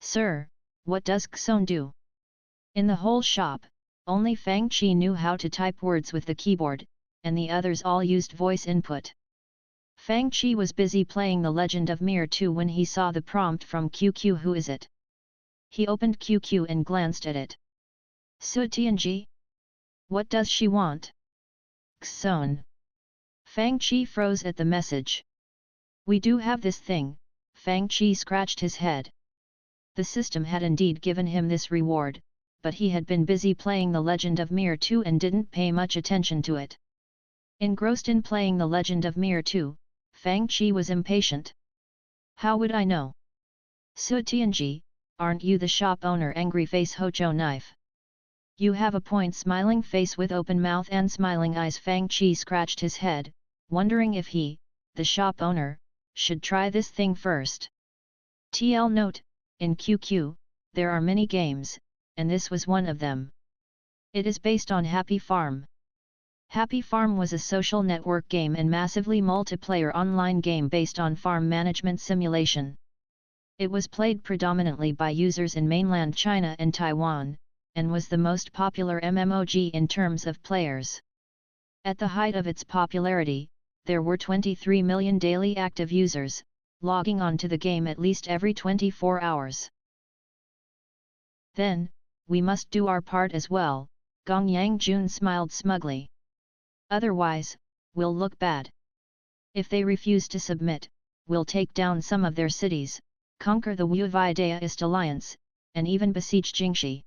Sir, what does Xone do? In the whole shop, only Fang Qi knew how to type words with the keyboard, and the others all used voice input. Fang Qi was busy playing The Legend of Mir 2 when he saw the prompt from QQ. Who is it? He opened QQ and glanced at it. Su Tianji? What does she want? Xone. Fang Qi froze at the message. We do have this thing, Fang Qi scratched his head. The system had indeed given him this reward, but he had been busy playing The Legend of Mir 2 and didn't pay much attention to it. Engrossed in playing The Legend of Mir 2, Fang Qi was impatient. How would I know? Su Tianji, aren't you the shop owner? Angry face Hocho knife. You have a point. Smiling face with open mouth and smiling eyes. Fang Qi scratched his head, wondering if he, the shop owner, should try this thing first. TL note, in QQ, there are many games, and this was one of them. It is based on Happy Farm. Happy Farm was a social network game and massively multiplayer online game based on farm management simulation. It was played predominantly by users in mainland China and Taiwan, and was the most popular MMOG in terms of players. At the height of its popularity, there were 23 million daily active users, logging on to the game at least every 24 hours. Then, we must do our part as well, Gong Yangjun smiled smugly. Otherwise, we'll look bad. If they refuse to submit, we'll take down some of their cities, conquer the Wu Daist alliance, and even besiege Jingxi.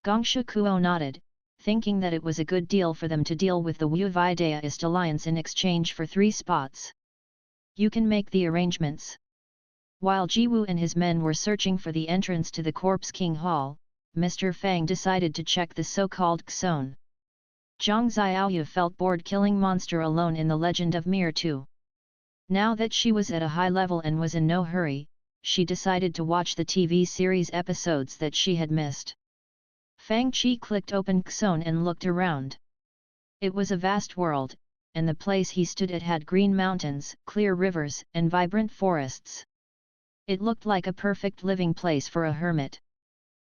Gong Shikuo nodded, thinking that it was a good deal for them to deal with the Wu Daist alliance in exchange for 3 spots. You can make the arrangements. While Jiwu and his men were searching for the entrance to the Corpse King Hall, Mr. Fang decided to check the so-called Xone. Zhang Xiaoyu felt bored killing monster alone in the Legend of Mir 2. Now that she was at a high level and was in no hurry, she decided to watch the TV series episodes that she had missed. Fang Qi clicked open Xone and looked around. It was a vast world, and the place he stood at had green mountains, clear rivers, and vibrant forests. It looked like a perfect living place for a hermit.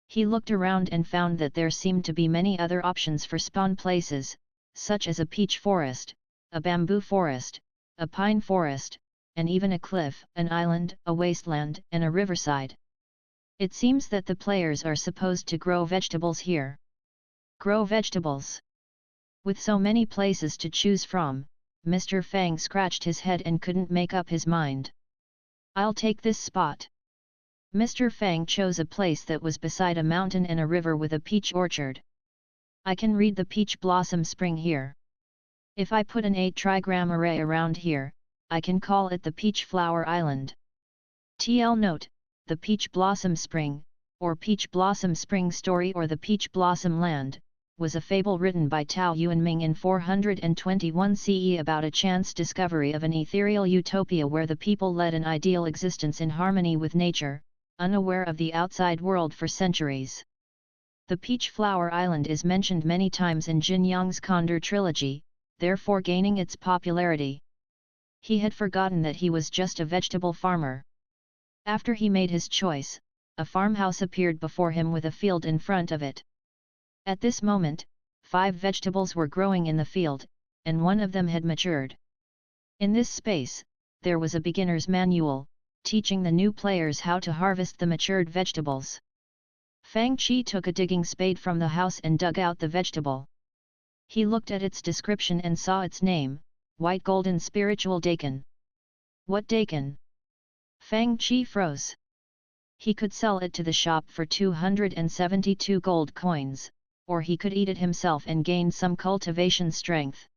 He looked around and found that there seemed to be many other options for spawn places, such as a peach forest, a bamboo forest, a pine forest, and even a cliff, an island, a wasteland, and a riverside. It seems that the players are supposed to grow vegetables here. Grow vegetables. With so many places to choose from, Mr. Fang scratched his head and couldn't make up his mind. I'll take this spot. Mr. Fang chose a place that was beside a mountain and a river with a peach orchard. I can read the peach blossom spring here. If I put an 8-trigram array around here, I can call it the Peach Flower Island. TL note, the Peach Blossom Spring, or Peach Blossom Spring Story or the Peach Blossom Land, was a fable written by Tao Yuanming in 421 CE about a chance discovery of an ethereal utopia where the people led an ideal existence in harmony with nature, unaware of the outside world for centuries. The Peach Flower Island is mentioned many times in Jin Yang's Condor trilogy, therefore gaining its popularity. He had forgotten that he was just a vegetable farmer. After he made his choice, a farmhouse appeared before him with a field in front of it. At this moment, 5 vegetables were growing in the field, and one of them had matured. In this space, there was a beginner's manual, teaching the new players how to harvest the matured vegetables. Fang Qi took a digging spade from the house and dug out the vegetable. He looked at its description and saw its name, White Golden Spiritual Daikon. What daikon? Fang Qi froze. He could sell it to the shop for 272 gold coins, or he could eat it himself and gain some cultivation strength.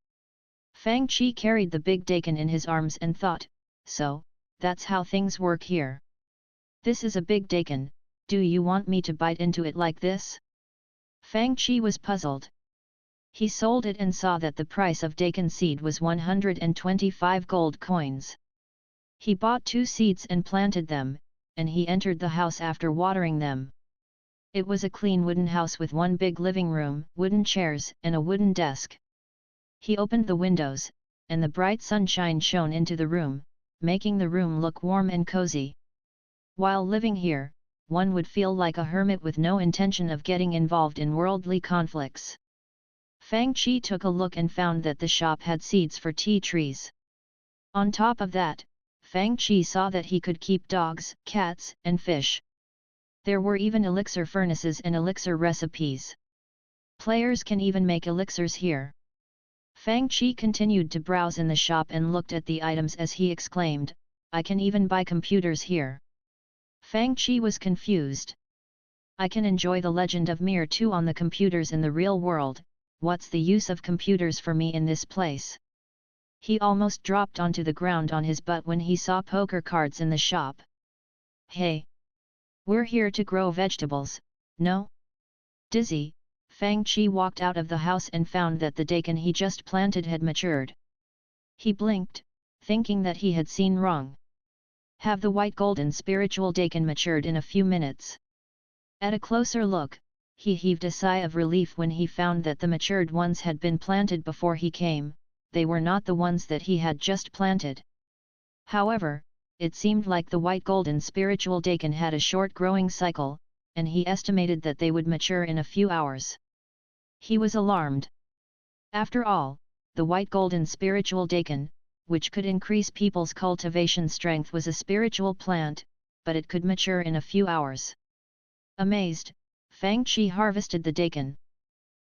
Fang Qi carried the big daikon in his arms and thought, so, that's how things work here. This is a big daikon, do you want me to bite into it like this? Fang Qi was puzzled. He sold it and saw that the price of daikon seed was 125 gold coins. He bought 2 seeds and planted them, and he entered the house after watering them. It was a clean wooden house with 1 big living room, wooden chairs, and a wooden desk. He opened the windows, and the bright sunshine shone into the room, making the room look warm and cozy. While living here, one would feel like a hermit with no intention of getting involved in worldly conflicts. Fang Qi took a look and found that the shop had seeds for tea trees. On top of that, Fang Qi saw that he could keep dogs, cats, and fish. There were even elixir furnaces and elixir recipes. Players can even make elixirs here. Fang Qi continued to browse in the shop and looked at the items as he exclaimed, I can even buy computers here. Fang Qi was confused. I can enjoy the Legend of Mir 2 on the computers in the real world, what's the use of computers for me in this place? He almost dropped onto the ground on his butt when he saw poker cards in the shop. Hey! We're here to grow vegetables, no? Dizzy, Fang Qi walked out of the house and found that the daikon he just planted had matured. He blinked, thinking that he had seen wrong. Have the white golden spiritual daikon matured in a few minutes. At a closer look, he heaved a sigh of relief when he found that the matured ones had been planted before he came. They were not the ones that he had just planted. However, it seemed like the white golden spiritual daikon had a short growing cycle, and he estimated that they would mature in a few hours. He was alarmed. After all, the white golden spiritual daikon, which could increase people's cultivation strength, was a spiritual plant, but it could mature in a few hours. Amazed, Fang Qi harvested the daikon.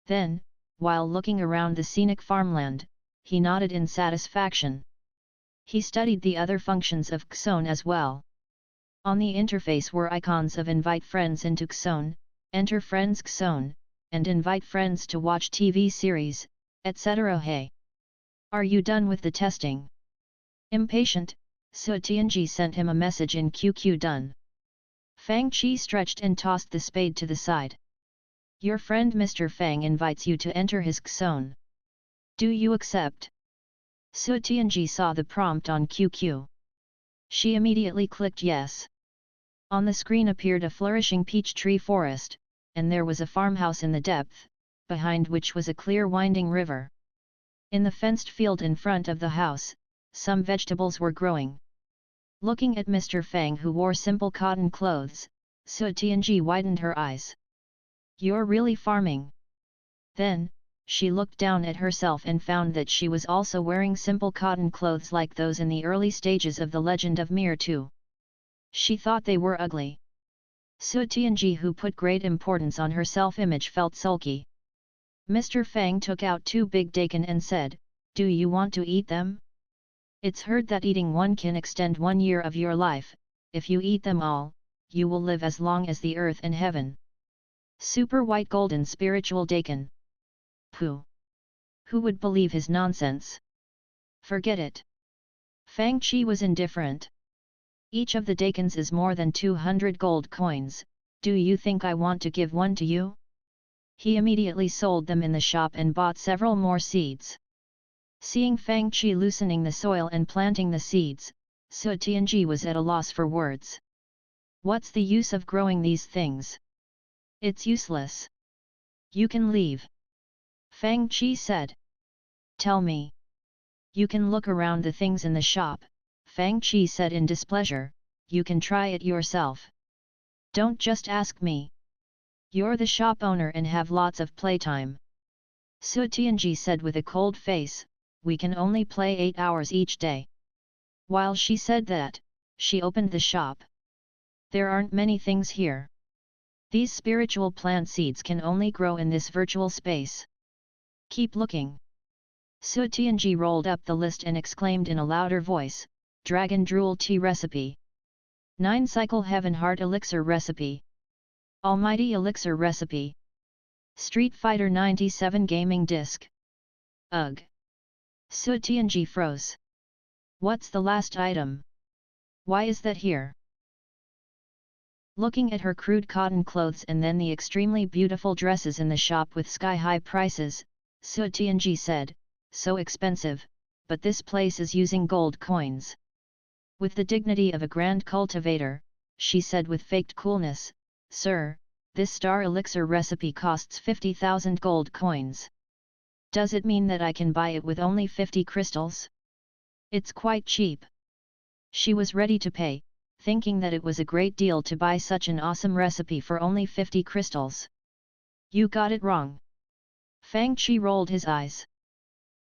Then, while looking around the scenic farmland, he nodded in satisfaction. He studied the other functions of Xone as well. On the interface were icons of invite friends into Xone, enter friends Xone, and invite friends to watch TV series, etc. Hey! Are you done with the testing? Impatient, Su Tianji sent him a message in QQ. Done. Fang Qi stretched and tossed the spade to the side. Your friend Mr. Fang invites you to enter his Xone. Do you accept? Su Tianji saw the prompt on QQ. She immediately clicked yes. On the screen appeared a flourishing peach tree forest, and there was a farmhouse in the depth, behind which was a clear winding river. In the fenced field in front of the house, some vegetables were growing. Looking at Mr. Fang, who wore simple cotton clothes, Su Tianji widened her eyes. You're really farming? Then, she looked down at herself and found that she was also wearing simple cotton clothes like those in the early stages of the legend of Mir II. She thought they were ugly. Su Tianji, who put great importance on her self-image, felt sulky. Mr. Fang took out 2 big daikon and said, do you want to eat them? It's heard that eating one can extend 1 year of your life. If you eat them all, you will live as long as the earth and heaven. Super white golden spiritual daikon. Pooh! Who would believe his nonsense? Forget it. Fang Qi was indifferent. Each of the daikons is more than 200 gold coins. Do you think I want to give one to you? He immediately sold them in the shop and bought several more seeds. Seeing Fang Qi loosening the soil and planting the seeds, Su Tianji was at a loss for words. What's the use of growing these things? It's useless. You can leave. Fang Qi said. Tell me. You can look around the things in the shop, Fang Qi said in displeasure, you can try it yourself. Don't just ask me. You're the shop owner and have lots of playtime. Su Tianji said with a cold face, we can only play 8 hours each day. While she said that, she opened the shop. There aren't many things here. These spiritual plant seeds can only grow in this virtual space. Keep looking. Su Tianji rolled up the list and exclaimed in a louder voice, Dragon Drool Tea Recipe. 9 Cycle Heaven Heart Elixir Recipe. Almighty Elixir Recipe. Street Fighter 97 Gaming Disc. Ugh! Su Tianji froze. What's the last item? Why is that here? Looking at her crude cotton clothes and then the extremely beautiful dresses in the shop with sky-high prices, Su Tianji said, so expensive, but this place is using gold coins. With the dignity of a grand cultivator, she said with faked coolness, Sir, this star elixir recipe costs 50,000 gold coins. Does it mean that I can buy it with only 50 crystals? It's quite cheap. She was ready to pay, thinking that it was a great deal to buy such an awesome recipe for only 50 crystals. You got it wrong. Fang Qi rolled his eyes.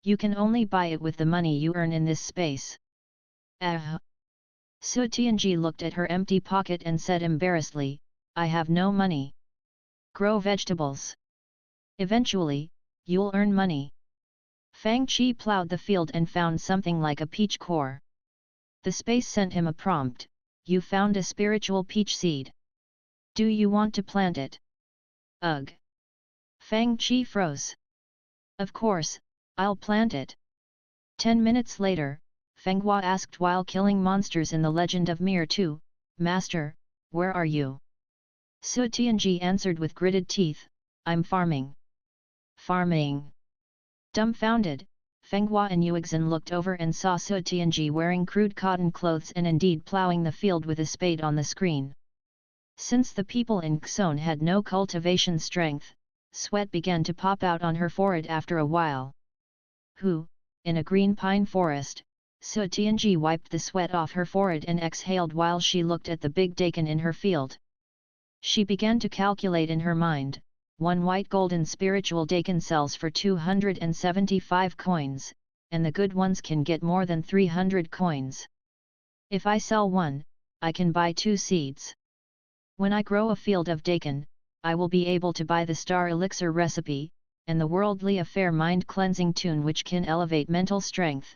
You can only buy it with the money you earn in this space. Su Tianji looked at her empty pocket and said embarrassedly, I have no money. Grow vegetables. Eventually, you'll earn money. Fang Qi plowed the field and found something like a peach core. The space sent him a prompt, you found a spiritual peach seed. Do you want to plant it? Ugh! Fang Qi froze. Of course, I'll plant it. 10 minutes later, Feng Hua asked while killing monsters in the Legend of Mir II, Master, where are you? Su Tianji answered with gritted teeth, I'm farming. Farming. Dumbfounded, Feng Hua and Yuexin looked over and saw Su Tianji wearing crude cotton clothes and indeed plowing the field with a spade on the screen. Since the people in Xone had no cultivation strength, sweat began to pop out on her forehead after a while. In a green pine forest, Su Tianji wiped the sweat off her forehead and exhaled while she looked at the big daikon in her field. She began to calculate in her mind, one white golden spiritual daikon sells for 275 coins, and the good ones can get more than 300 coins. If I sell one, I can buy 2 seeds. When I grow a field of daikon, I will be able to buy the star elixir recipe, and the worldly affair mind cleansing tune which can elevate mental strength.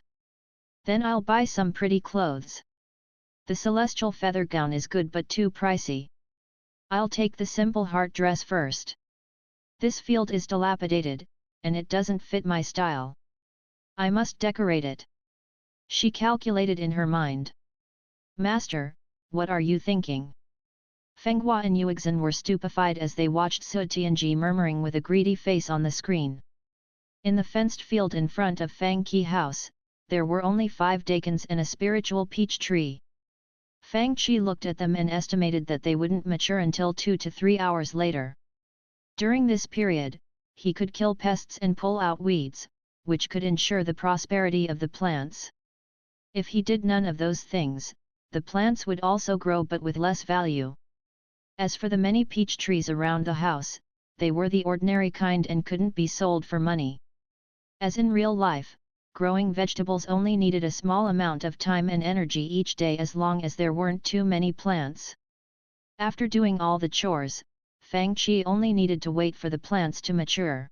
Then I'll buy some pretty clothes. The celestial feather gown is good but too pricey. I'll take the simple heart dress first. This field is dilapidated, and it doesn't fit my style. I must decorate it. She calculated in her mind. Master, what are you thinking? Feng Hua and Yuexin were stupefied as they watched Su Tianji murmuring with a greedy face on the screen. In the fenced field in front of Fang Qi house, there were only 5 daikons and a spiritual peach tree. Fang Qi looked at them and estimated that they wouldn't mature until 2 to 3 hours later. During this period, he could kill pests and pull out weeds, which could ensure the prosperity of the plants. If he did none of those things, the plants would also grow but with less value. As for the many peach trees around the house, they were the ordinary kind and couldn't be sold for money. As in real life, growing vegetables only needed a small amount of time and energy each day as long as there weren't too many plants. After doing all the chores, Fang Qi only needed to wait for the plants to mature.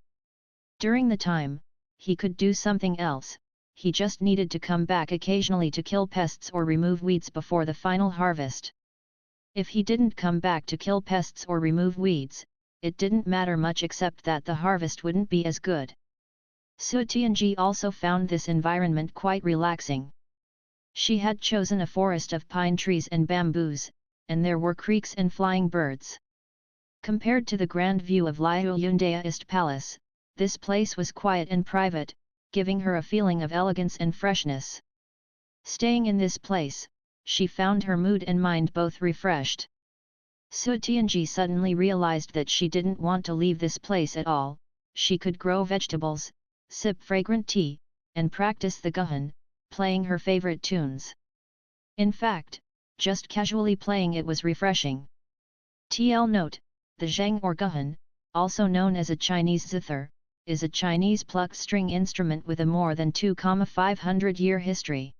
During the time, he could do something else. He just needed to come back occasionally to kill pests or remove weeds before the final harvest. If he didn't come back to kill pests or remove weeds, it didn't matter much except that the harvest wouldn't be as good. Su Tianji also found this environment quite relaxing. She had chosen a forest of pine trees and bamboos, and there were creeks and flying birds. Compared to the grand view of Liu Yundaist Palace, this place was quiet and private, giving her a feeling of elegance and freshness. Staying in this place, she found her mood and mind both refreshed. Su Tianji suddenly realized that she didn't want to leave this place at all. She could grow vegetables, sip fragrant tea, and practice the guhan, playing her favorite tunes. In fact, just casually playing it was refreshing. TL note, the zheng or guhan, also known as a Chinese zither, is a Chinese plucked string instrument with a more than 2,500-year history.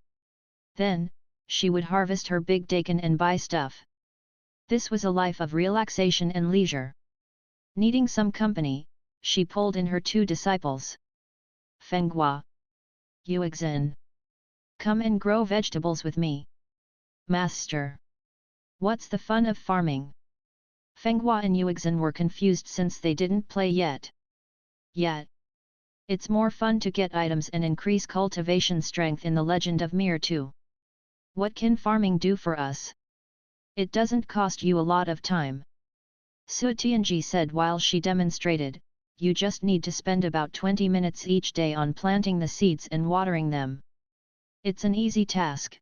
Then, she would harvest her big daikon and buy stuff. This was a life of relaxation and leisure. Needing some company, she pulled in her 2 disciples. Feng Hua, Yuexin, come and grow vegetables with me. Master, what's the fun of farming? Feng Hua and Yuexin were confused since they didn't play yet. It's more fun to get items and increase cultivation strength in the Legend of Mir too. What can farming do for us? It doesn't cost you a lot of time. Su Tianji said while she demonstrated, you just need to spend about 20 minutes each day on planting the seeds and watering them. It's an easy task.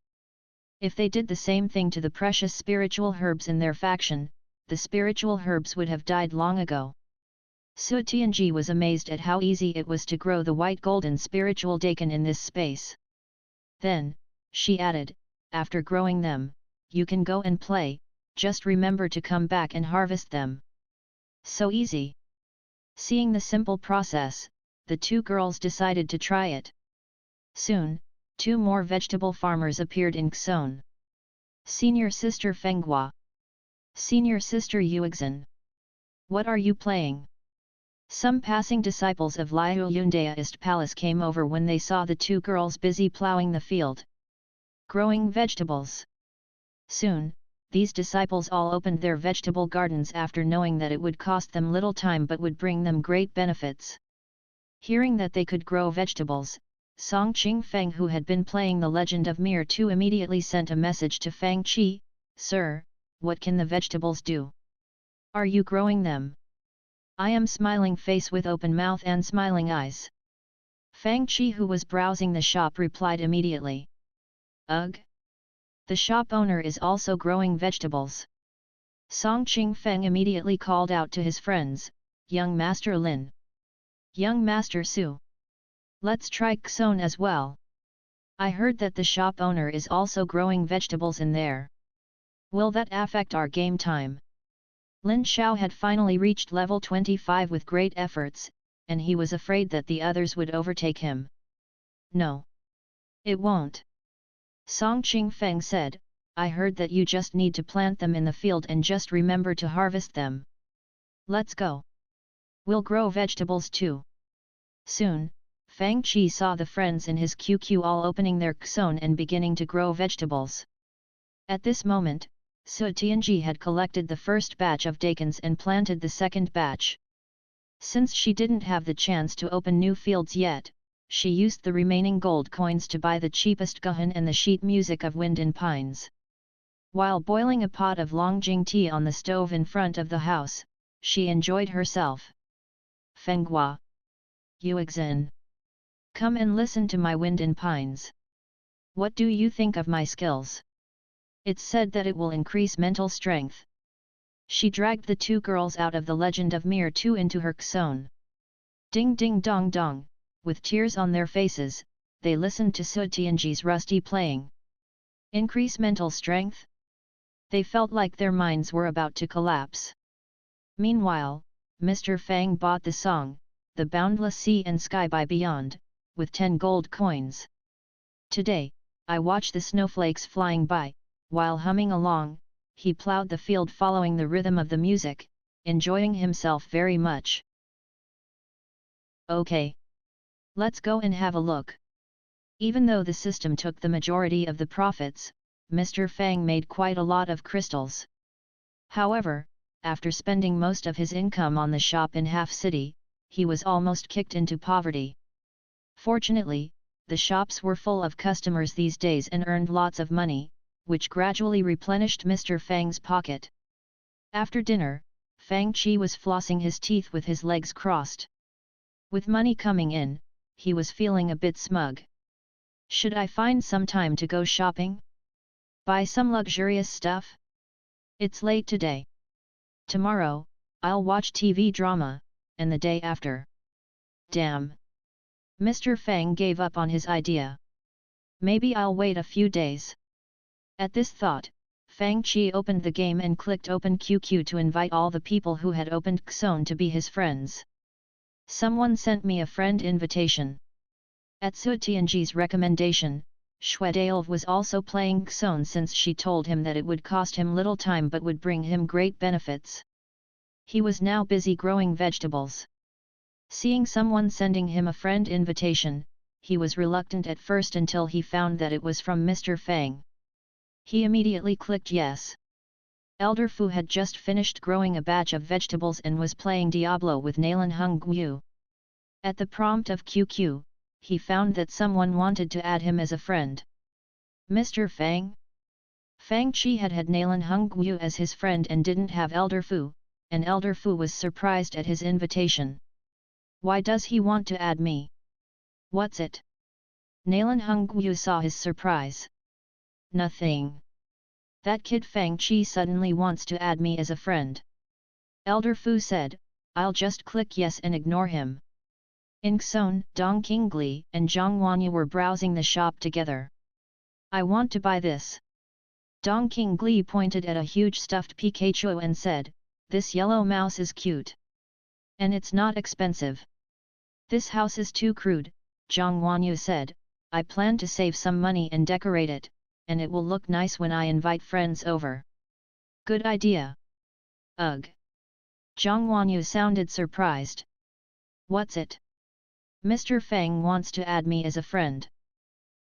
If they did the same thing to the precious spiritual herbs in their faction, the spiritual herbs would have died long ago. Su Tianji was amazed at how easy it was to grow the white golden spiritual daikon in this space. Then, she added, after growing them, you can go and play, just remember to come back and harvest them. So easy. Seeing the simple process, the 2 girls decided to try it. Soon, 2 more vegetable farmers appeared in Xone. Senior Sister Feng Hua. Senior Sister Yuexin. What are you playing? Some passing disciples of Liu Yundaist Palace came over when they saw the 2 girls busy plowing the field. Growing vegetables. Soon, these disciples all opened their vegetable gardens after knowing that it would cost them little time but would bring them great benefits. Hearing that they could grow vegetables, Song Qingfeng, who had been playing the Legend of Mir 2, immediately sent a message to Fang Qi, Sir, what can the vegetables do? Are you growing them? I am smiling face with open mouth and smiling eyes. Fang Qi, who was browsing the shop, replied immediately. Ugh! The shop owner is also growing vegetables. Song Qingfeng immediately called out to his friends, Young Master Lin. Young Master Su. Let's try Xon as well. I heard that the shop owner is also growing vegetables in there. Will that affect our game time? Lin Xiao had finally reached level 25 with great efforts, and he was afraid that the others would overtake him. No. It won't. Song Qingfeng said, I heard that you just need to plant them in the field and just remember to harvest them. Let's go. We'll grow vegetables too. Soon, Fang Qi saw the friends in his QQ all opening their Xon and beginning to grow vegetables. At this moment, Su Tianji had collected the first batch of daikons and planted the second batch. Since she didn't have the chance to open new fields yet, she used the remaining gold coins to buy the cheapest guhan and the sheet music of wind in pines. While boiling a pot of Longjing tea on the stove in front of the house, she enjoyed herself. Fenghua. Yuexin. Come and listen to my wind in pines. What do you think of my skills? It's said that it will increase mental strength. She dragged the two girls out of the Legend of Mir 2 into her Xon. Ding ding dong dong, with tears on their faces, they listened to Su Tianji's rusty playing. Increase mental strength? They felt like their minds were about to collapse. Meanwhile, Mr. Fang bought the song, The Boundless Sea and Sky by Beyond, with 10 gold coins. Today, I watch the snowflakes flying by. While humming along, he plowed the field following the rhythm of the music, enjoying himself very much. Okay. Let's go and have a look. Even though the system took the majority of the profits, Mr. Fang made quite a lot of crystals. However, after spending most of his income on the shop in Half City, he was almost kicked into poverty. Fortunately, the shops were full of customers these days and earned lots of money, which gradually replenished Mr. Fang's pocket. After dinner, Fang Qi was flossing his teeth with his legs crossed. With money coming in, he was feeling a bit smug. Should I find some time to go shopping? Buy some luxurious stuff? It's late today. Tomorrow, I'll watch TV drama, and the day after. Damn. Mr. Fang gave up on his idea. Maybe I'll wait a few days. At this thought, Fang Qi opened the game and clicked Open QQ to invite all the people who had opened Xon to be his friends. Someone sent me a friend invitation. At Su Tianji's recommendation, Xuedailv was also playing Xon since she told him that it would cost him little time but would bring him great benefits. He was now busy growing vegetables. Seeing someone sending him a friend invitation, he was reluctant at first until he found that it was from Mr. Fang. He immediately clicked yes. Elder Fu had just finished growing a batch of vegetables and was playing Diablo with Nalan Hung Guyu. At the prompt of QQ, he found that someone wanted to add him as a friend. Mr. Fang? Fang Qi had Nalan Hung Guyu as his friend and didn't have Elder Fu, and Elder Fu was surprised at his invitation. Why does he want to add me? What's it? Nalan Hung Guyu saw his surprise. Nothing. That kid Fang Qi suddenly wants to add me as a friend. Elder Fu said, I'll just click yes and ignore him. In Xon, Dong Qingli and Zhang Wanyu were browsing the shop together. I want to buy this. Dong Qingli pointed at a huge stuffed Pikachu and said, this yellow mouse is cute. And it's not expensive. This house is too crude, Zhang Wanyu said, I plan to save some money and decorate it, and it will look nice when I invite friends over. Good idea. Ugh. Zhang Wanyu sounded surprised. What's it? Mr. Fang wants to add me as a friend.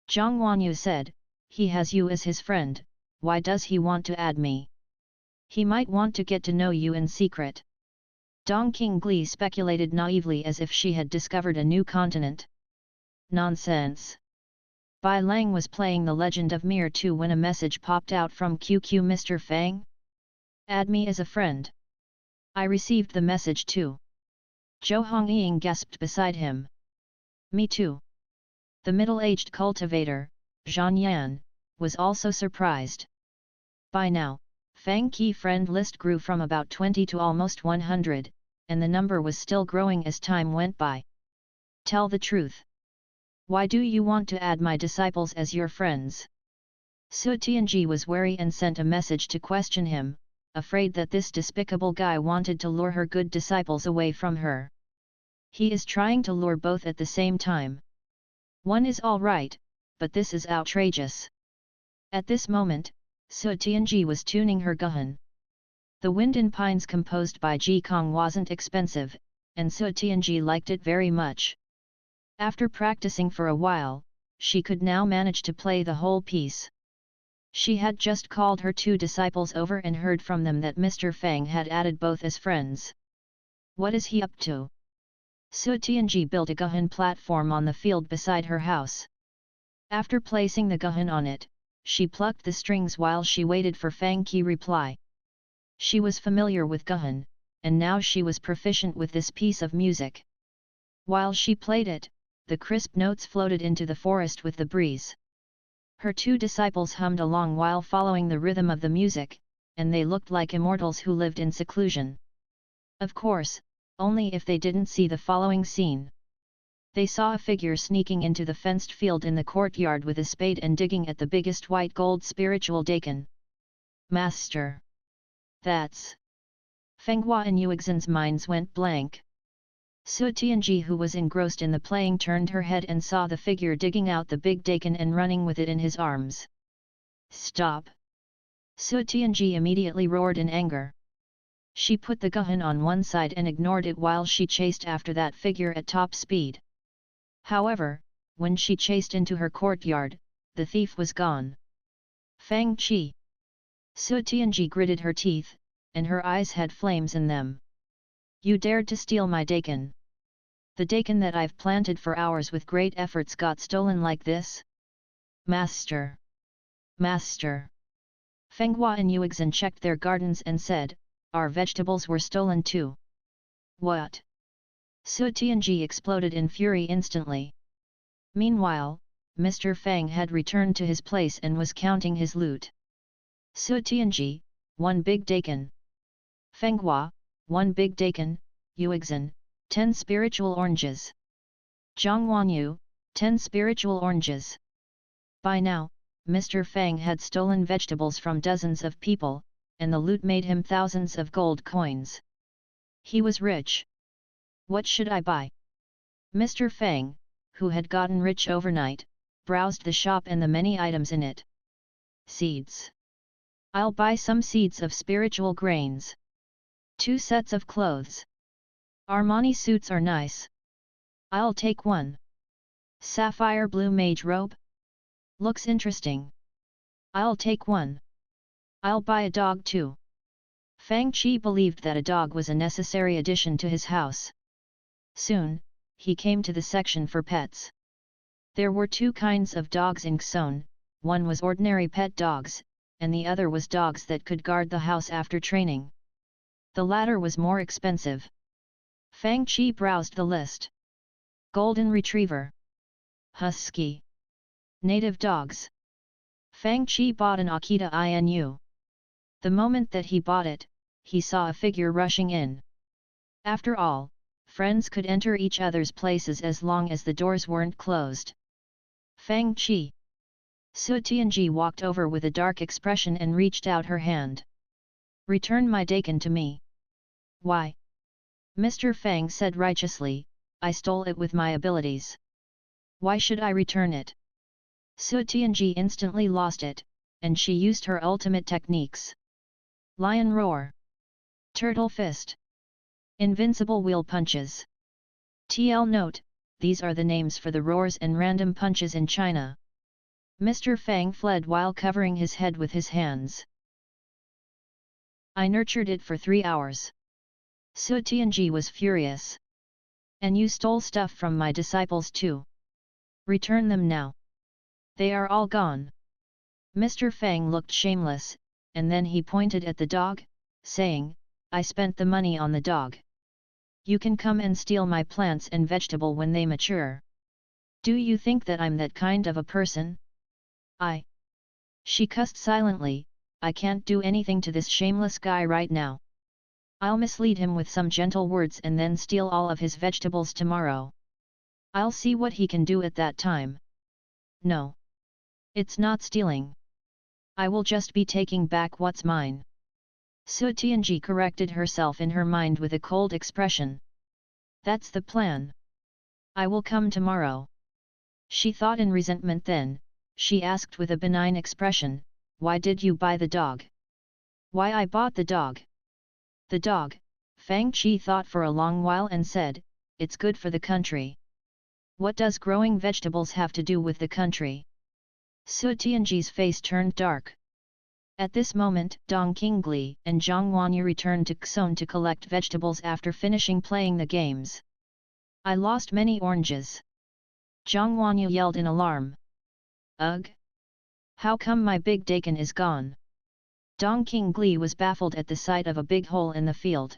Zhang Wanyu said, he has you as his friend, why does he want to add me? He might want to get to know you in secret. Dong Qingli speculated naively as if she had discovered a new continent. Nonsense. Bai Lang was playing The Legend of Mir 2 when a message popped out from QQ. Mr. Fang? Add me as a friend. I received the message too. Zhou Hongying gasped beside him. Me too. The middle-aged cultivator, Zhan Yan, was also surprised. By now, Fang Qi friend list grew from about 20 to almost 100, and the number was still growing as time went by. Tell the truth. Why do you want to add my disciples as your friends? Su Tianji was wary and sent a message to question him, afraid that this despicable guy wanted to lure her good disciples away from her. He is trying to lure both at the same time. One is all right, but this is outrageous. At this moment, Su Tianji was tuning her guhan. The wind in pines composed by Ji Kong wasn't expensive, and Su Tianji liked it very much. After practicing for a while, she could now manage to play the whole piece. She had just called her 2 disciples over and heard from them that Mr. Fang had added both as friends. What is he up to? Su Tianji built a guhan platform on the field beside her house. After placing the guhan on it, she plucked the strings while she waited for Fang Qi reply. She was familiar with guhan, and now she was proficient with this piece of music. While she played it, the crisp notes floated into the forest with the breeze. Her 2 disciples hummed along while following the rhythm of the music, and they looked like immortals who lived in seclusion. Of course, only if they didn't see the following scene. They saw a figure sneaking into the fenced field in the courtyard with a spade and digging at the biggest white gold spiritual daikon. Master! That's... Feng Hua and Yuexin's minds went blank. Su Tianji, who was engrossed in the playing, turned her head and saw the figure digging out the big daikon and running with it in his arms. Stop! Su Tianji immediately roared in anger. She put the guhan on one side and ignored it while she chased after that figure at top speed. However, when she chased into her courtyard, the thief was gone. Fang Qi! Su Tianji gritted her teeth, and her eyes had flames in them. You dared to steal my daikon. The daikon that I've planted for hours with great efforts got stolen like this? Master! Master! Feng Hua and Yuexin checked their gardens and said, our vegetables were stolen too. What? Su Tianji exploded in fury instantly. Meanwhile, Mr. Fang had returned to his place and was counting his loot. Su Tianji, 1 big daikon. Feng Hua, 1 big daikon, Yuexin, 10 spiritual oranges. Zhang Wanyu, 10 spiritual oranges. By now, Mr. Fang had stolen vegetables from dozens of people, and the loot made him thousands of gold coins. He was rich. What should I buy? Mr. Fang, who had gotten rich overnight, browsed the shop and the many items in it. Seeds. I'll buy some seeds of spiritual grains. 2 sets of clothes. Armani suits are nice. I'll take 1. Sapphire blue mage robe? Looks interesting. I'll take 1. I'll buy a dog too. Fang Qi believed that a dog was a necessary addition to his house. Soon, he came to the section for pets. There were 2 kinds of dogs in Xon, one was ordinary pet dogs, and the other was dogs that could guard the house after training. The latter was more expensive. Fang Qi browsed the list. Golden Retriever. Husky. Native dogs. Fang Qi bought an Akita Inu. The moment that he bought it, he saw a figure rushing in. After all, friends could enter each other's places as long as the doors weren't closed. Fang Qi. Su Tianji walked over with a dark expression and reached out her hand. Return my daikon to me. Why? Mr. Fang said righteously, I stole it with my abilities. Why should I return it? Su Tianji instantly lost it, and she used her ultimate techniques. Lion Roar. Turtle Fist. Invincible Wheel Punches. TL note, these are the names for the roars and random punches in China. Mr. Fang fled while covering his head with his hands. I nurtured it for 3 hours. Su Tianji was furious. And you stole stuff from my disciples too. Return them now. They are all gone. Mr. Fang looked shameless, and then he pointed at the dog, saying, I spent the money on the dog. You can come and steal my plants and vegetable when they mature. Do you think that I'm that kind of a person? She cussed silently, I can't do anything to this shameless guy right now. I'll mislead him with some gentle words and then steal all of his vegetables tomorrow. I'll see what he can do at that time. No. It's not stealing. I will just be taking back what's mine. Su Tianji corrected herself in her mind with a cold expression. That's the plan. I will come tomorrow. She thought in resentment then, she asked with a benign expression, why did you buy the dog? Why I bought the dog? The dog, Fang Qi thought for a long while and said, it's good for the country. What does growing vegetables have to do with the country? Su Tianji's face turned dark. At this moment, Dong Qingli and Zhang Wanyu returned to Xon to collect vegetables after finishing playing the games. I lost many oranges. Zhang Wanyu yelled in alarm. Ugh! How come my big daikon is gone? Dong Qingli was baffled at the sight of a big hole in the field.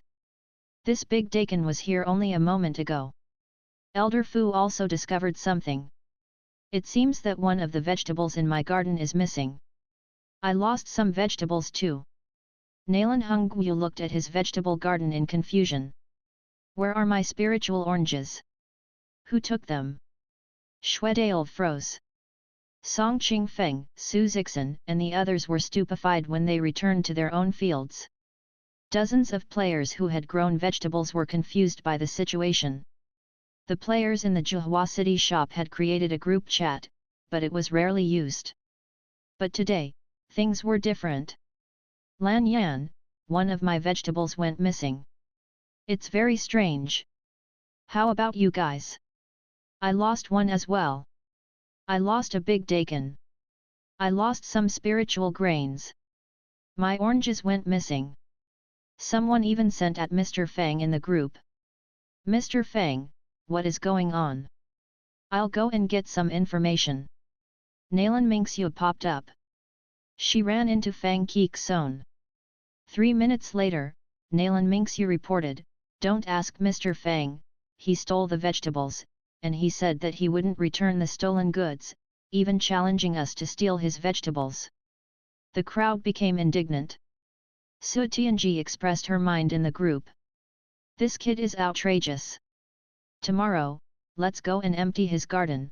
This big daikon was here only a moment ago. Elder Fu also discovered something. It seems that one of the vegetables in my garden is missing. I lost some vegetables too. Nalan Hongyu looked at his vegetable garden in confusion. Where are my spiritual oranges? Who took them? Shuedale froze. Song Qingfeng, Su Zixin and the others were stupefied when they returned to their own fields. Dozens of players who had grown vegetables were confused by the situation. The players in the Zhuhua City shop had created a group chat, but it was rarely used. But today, things were different. Lan Yan, one of my vegetables went missing. It's very strange. How about you guys? I lost one as well. I lost a big daikon. I lost some spiritual grains. My oranges went missing. Someone even sent at Mr. Fang in the group. Mr. Fang, what is going on? I'll go and get some information. Nalan Mingxiu popped up. She ran into Fang Qi. 3 minutes later, Nalan Mingxiu reported, don't ask Mr. Fang, he stole the vegetables, and he said that he wouldn't return the stolen goods, even challenging us to steal his vegetables. The crowd became indignant. Su Tianji expressed her mind in the group. This kid is outrageous. Tomorrow, let's go and empty his garden.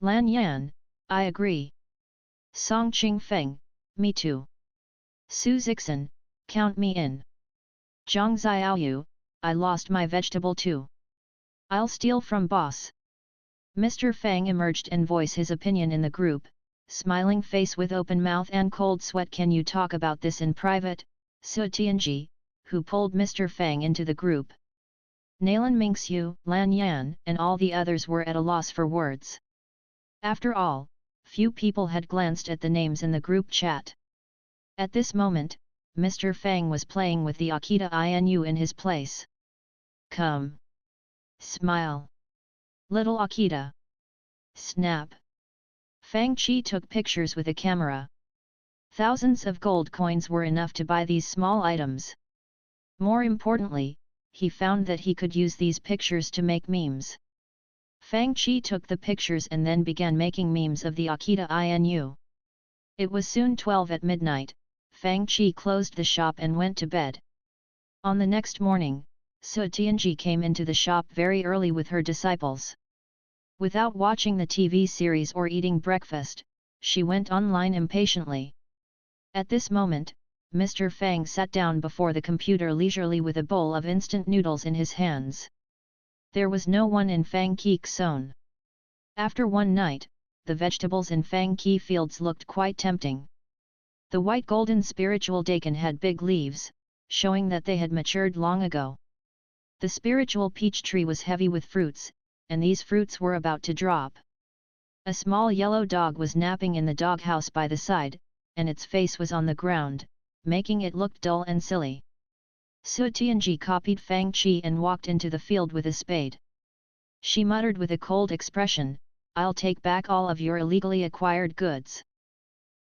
Lan Yan, I agree. Song Qingfeng, me too. Su Zixin, count me in. Zhang Xiaoyu, I lost my vegetable too. I'll steal from boss. Mr. Fang emerged and voiced his opinion in the group, smiling face with open mouth and cold sweat. Can you talk about this in private? Su Tianji, who pulled Mr. Fang into the group. Nalan Mingxiu, Lan Yan and all the others were at a loss for words. After all, few people had glanced at the names in the group chat. At this moment, Mr. Fang was playing with the Akita Inu in his place. Come. Smile. Little Akita. Snap. Fang Qi took pictures with a camera. Thousands of gold coins were enough to buy these small items. More importantly, he found that he could use these pictures to make memes. Fang Qi took the pictures and then began making memes of the Akita Inu. It was soon 12 at midnight, Fang Qi closed the shop and went to bed. On the next morning, Su Tianji came into the shop very early with her disciples. Without watching the TV series or eating breakfast, she went online impatiently. At this moment, Mr. Fang sat down before the computer leisurely with a bowl of instant noodles in his hands. There was no one in Fang Qi zone. After one night, the vegetables in Fang Qi fields looked quite tempting. The white golden spiritual daikon had big leaves, showing that they had matured long ago. The spiritual peach tree was heavy with fruits, and these fruits were about to drop. A small yellow dog was napping in the doghouse by the side, and its face was on the ground, making it look dull and silly. Su Tianji copied Fang Qi and walked into the field with a spade. She muttered with a cold expression, I'll take back all of your illegally acquired goods.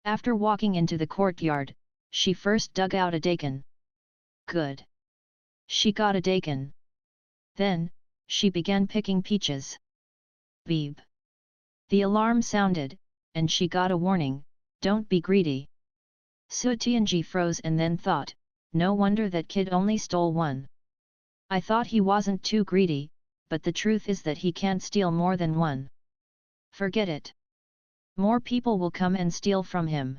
After walking into the courtyard, she first dug out a daikon. Good. She got a daikon. Then, she began picking peaches. Beep. The alarm sounded, and she got a warning, don't be greedy. Su Tianji froze and then thought, no wonder that kid only stole one. I thought he wasn't too greedy, but the truth is that he can't steal more than one. Forget it. More people will come and steal from him.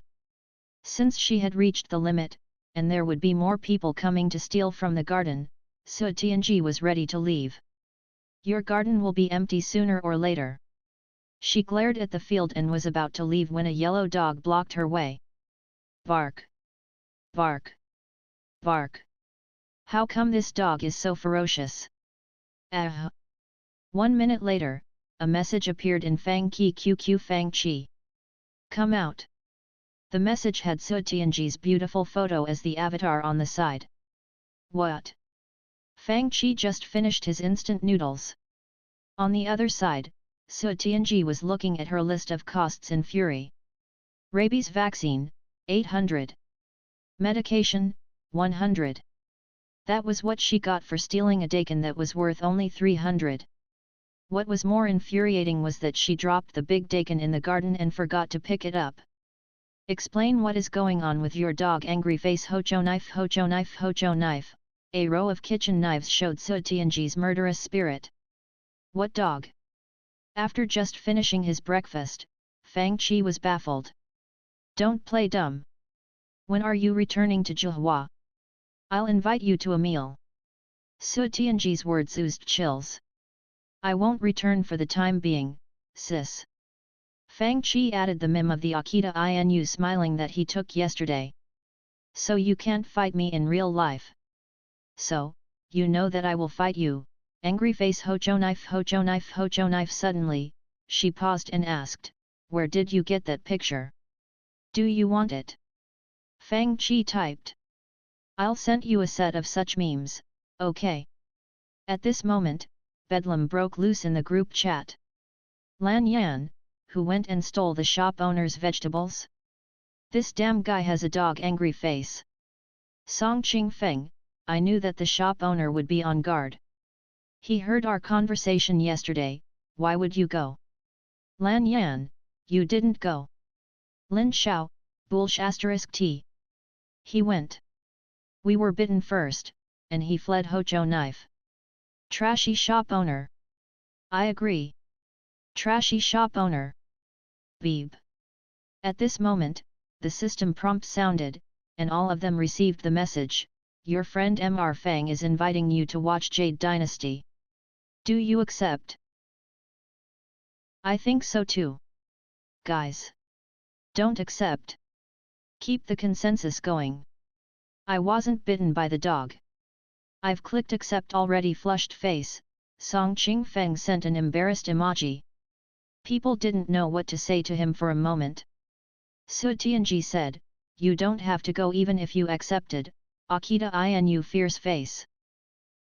Since she had reached the limit, and there would be more people coming to steal from the garden, Su Tianji was ready to leave. Your garden will be empty sooner or later. She glared at the field and was about to leave when a yellow dog blocked her way. Bark! Bark! Bark! How come this dog is so ferocious? Ah! 1 minute later, a message appeared in Fang Qi QQ Fang Qi. Come out! The message had Su Tianji's beautiful photo as the avatar on the side. What? Fang Qi just finished his instant noodles. On the other side, Su Tianji was looking at her list of costs in fury. Rabies vaccine, 800. Medication, 100. That was what she got for stealing a daikon that was worth only 300. What was more infuriating was that she dropped the big daikon in the garden and forgot to pick it up. Explain what is going on with your dog. Angry face. Hojo knife, hojo knife, hojo knife. A row of kitchen knives showed Su Tianji's murderous spirit. What dog? After just finishing his breakfast, Fang Qi was baffled. Don't play dumb. When are you returning to Zhuhua? I'll invite you to a meal. Su Tianji's words oozed chills. I won't return for the time being, sis. Fang Qi added the meme of the Akita Inu smiling that he took yesterday. So you can't fight me in real life. So, you know that I will fight you. Angry face. Hojo knife, hojo knife, hojo knife. Suddenly, she paused and asked, where did you get that picture? Do you want it? Fang Qi typed. I'll send you a set of such memes, okay? At this moment, bedlam broke loose in the group chat. Lan Yan, who went and stole the shop owner's vegetables? This damn guy has a dog. Angry face. Song Qing Feng, I knew that the shop owner would be on guard. He heard our conversation yesterday, why would you go? Lan Yan, you didn't go. Lin Xiao, Bulsh *T. He went. We were bitten first, and he fled. Hojo knife. Trashy shop owner. I agree. Trashy shop owner. Beep. At this moment, the system prompt sounded, and all of them received the message, your friend Mr. Fang is inviting you to watch Jade Dynasty. Do you accept? I think so too. Guys. Don't accept. Keep the consensus going. I wasn't bitten by the dog. I've clicked accept already. Flushed face, Song Qing Feng sent an embarrassed emoji. People didn't know what to say to him for a moment. Su Tianji said, you don't have to go even if you accepted, Akita Inu fierce face.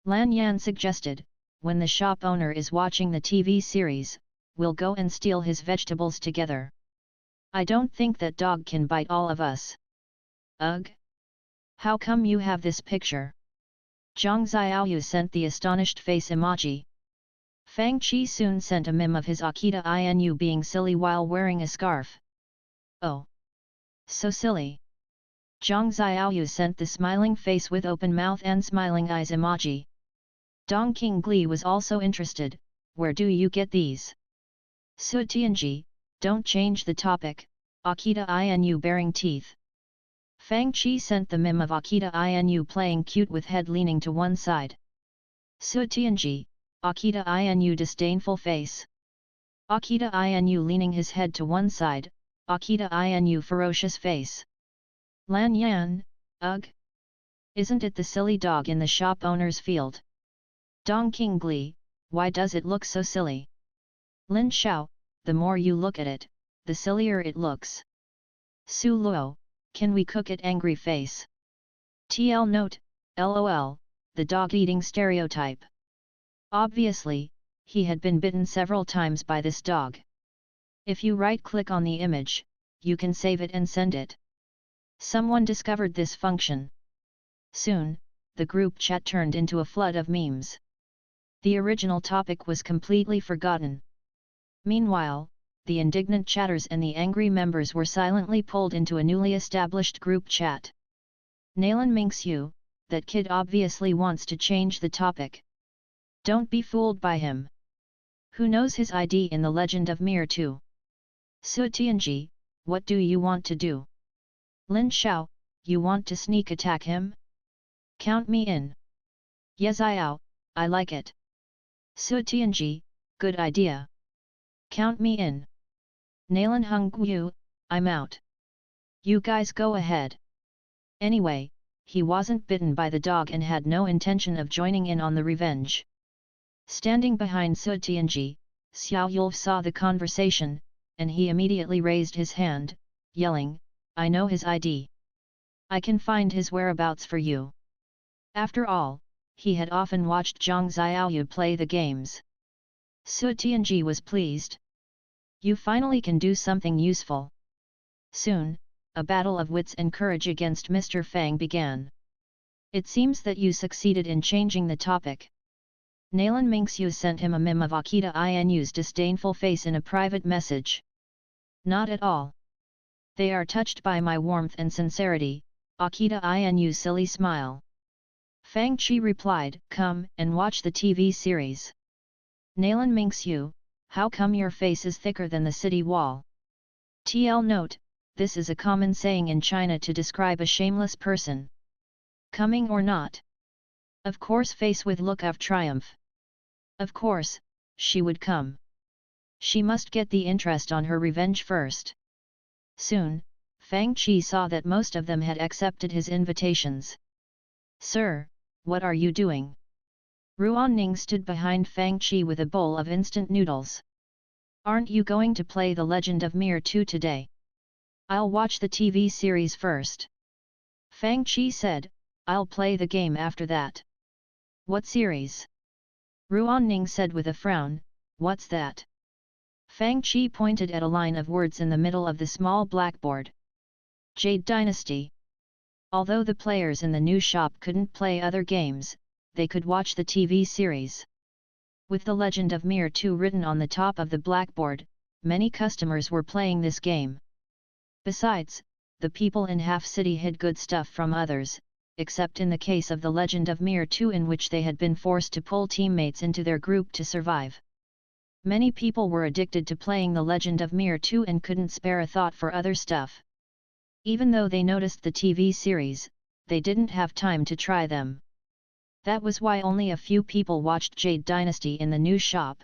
Lan Yan suggested, when the shop owner is watching the TV series, we'll go and steal his vegetables together. I don't think that dog can bite all of us. Ugh! How come you have this picture? Zhang Xiaoyu sent the astonished face emoji. Fang Qi soon sent a meme of his Akita Inu being silly while wearing a scarf. Oh! So silly! Zhang Xiaoyu sent the smiling face with open mouth and smiling eyes emoji. Dong Qingli was also interested, where do you get these? Su Tianji, don't change the topic, Akita Inu baring teeth. Fang Qi sent the meme of Akita Inu playing cute with head leaning to one side. Su Tianji, Akita Inu disdainful face. Akita Inu leaning his head to one side, Akita Inu ferocious face. Lan Yan, ugh! Isn't it the silly dog in the shop owner's field? Dong Qingli, why does it look so silly? Lin Xiao, the more you look at it, the sillier it looks. Su Luo, can we cook it? Angry face. TL note, LOL, the dog-eating stereotype. Obviously, he had been bitten several times by this dog. If you right-click on the image, you can save it and send it. Someone discovered this function. Soon, the group chat turned into a flood of memes. The original topic was completely forgotten. Meanwhile, the indignant chatters and the angry members were silently pulled into a newly established group chat. Nalan Mingxiu, that kid obviously wants to change the topic. Don't be fooled by him. Who knows his ID in the legend of Mir 2? Su Tianji, what do you want to do? Lin Xiao, you want to sneak attack him? Count me in. Yeziao, I like it. Su Tianji, good idea. Count me in. Nalan Hongguo, I'm out. You guys go ahead. Anyway, he wasn't bitten by the dog and had no intention of joining in on the revenge. Standing behind Su Tianji, Xiao Yul saw the conversation, and he immediately raised his hand, yelling, I know his ID. I can find his whereabouts for you. After all, he had often watched Zhang Xiaoyu play the games. Su Tianji was pleased. You finally can do something useful. Soon, a battle of wits and courage against Mr. Fang began. It seems that you succeeded in changing the topic. Nalan Mingxiu sent him a meme of Akita Inu's disdainful face in a private message. Not at all. They are touched by my warmth and sincerity, Akita Inu's silly smile. Fang Qi replied, come and watch the TV series. Nalan Mingxiu, how come your face is thicker than the city wall? TL note, this is a common saying in China to describe a shameless person. Coming or not? Of course, face with look of triumph. Of course, she would come. She must get the interest on her revenge first. Soon, Fang Qi saw that most of them had accepted his invitations. Sir, what are you doing? Ruan Ning stood behind Fang Qi with a bowl of instant noodles. Aren't you going to play The Legend of Mir 2 today? I'll watch the TV series first. Fang Qi said, I'll play the game after that. What series? Ruan Ning said with a frown, what's that? Fang Qi pointed at a line of words in the middle of the small blackboard. Jade Dynasty. Although the players in the new shop couldn't play other games, they could watch the TV series. With The Legend of Mir 2 written on the top of the blackboard, many customers were playing this game. Besides, the people in Half City hid good stuff from others, except in the case of The Legend of Mir 2 in which they had been forced to pull teammates into their group to survive. Many people were addicted to playing The Legend of Mir 2 and couldn't spare a thought for other stuff. Even though they noticed the TV series, they didn't have time to try them. That was why only a few people watched Jade Dynasty in the new shop.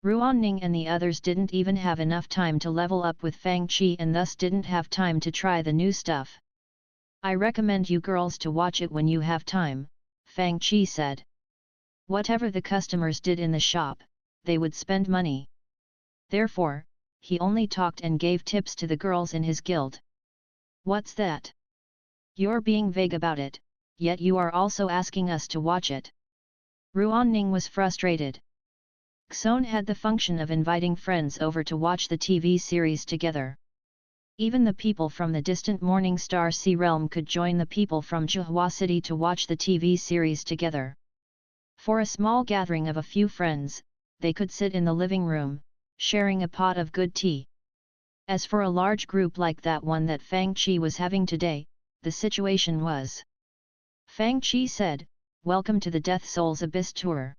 Ruan Ning and the others didn't even have enough time to level up with Fang Qi and thus didn't have time to try the new stuff. I recommend you girls to watch it when you have time, Fang Qi said. Whatever the customers did in the shop, they would spend money. Therefore, he only talked and gave tips to the girls in his guild. What's that? You're being vague about it, yet you are also asking us to watch it. Ruan Ning was frustrated. Xone had the function of inviting friends over to watch the TV series together. Even the people from the distant Morning Star Sea realm could join the people from Zhuhua City to watch the TV series together. For a small gathering of a few friends, they could sit in the living room, sharing a pot of good tea. As for a large group like that one that Fang Qi was having today, the situation was. Fang Qi said, welcome to the Death Souls Abyss tour.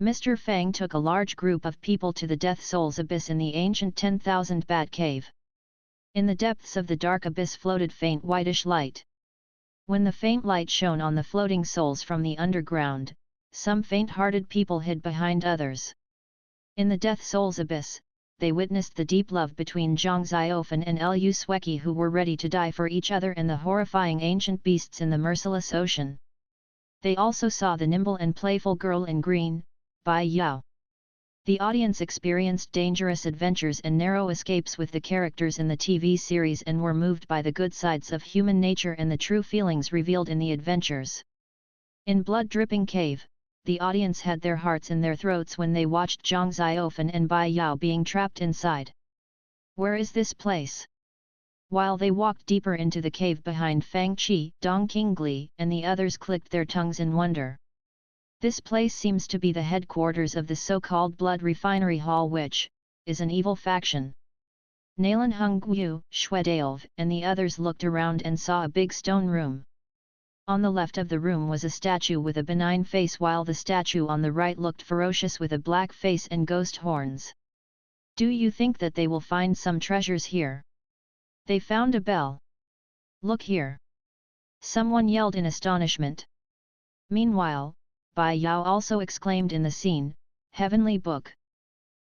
Mr. Fang took a large group of people to the Death Souls Abyss in the ancient 10,000 Bat Cave. In the depths of the dark abyss floated faint whitish light. When the faint light shone on the floating souls from the underground, some faint-hearted people hid behind others. In the Death Souls Abyss, they witnessed the deep love between Zhang Xiaofan and Lu Sueki who were ready to die for each other and the horrifying ancient beasts in the merciless ocean. They also saw the nimble and playful girl in green, Bai Yao. The audience experienced dangerous adventures and narrow escapes with the characters in the TV series and were moved by the good sides of human nature and the true feelings revealed in the adventures. In blood-dripping cave, the audience had their hearts in their throats when they watched Zhang Xiaofan and Bai Yao being trapped inside. Where is this place? While they walked deeper into the cave behind Fang Qi, Dong Qingli and the others clicked their tongues in wonder. This place seems to be the headquarters of the so-called Blood Refinery Hall which, is an evil faction. Nalan Hongyu, Shwedailv, and the others looked around and saw a big stone room. On the left of the room was a statue with a benign face, while the statue on the right looked ferocious with a black face and ghost horns. Do you think that they will find some treasures here? They found a bell. Look here! Someone yelled in astonishment. Meanwhile, Bai Yao also exclaimed in the scene, Heavenly Book.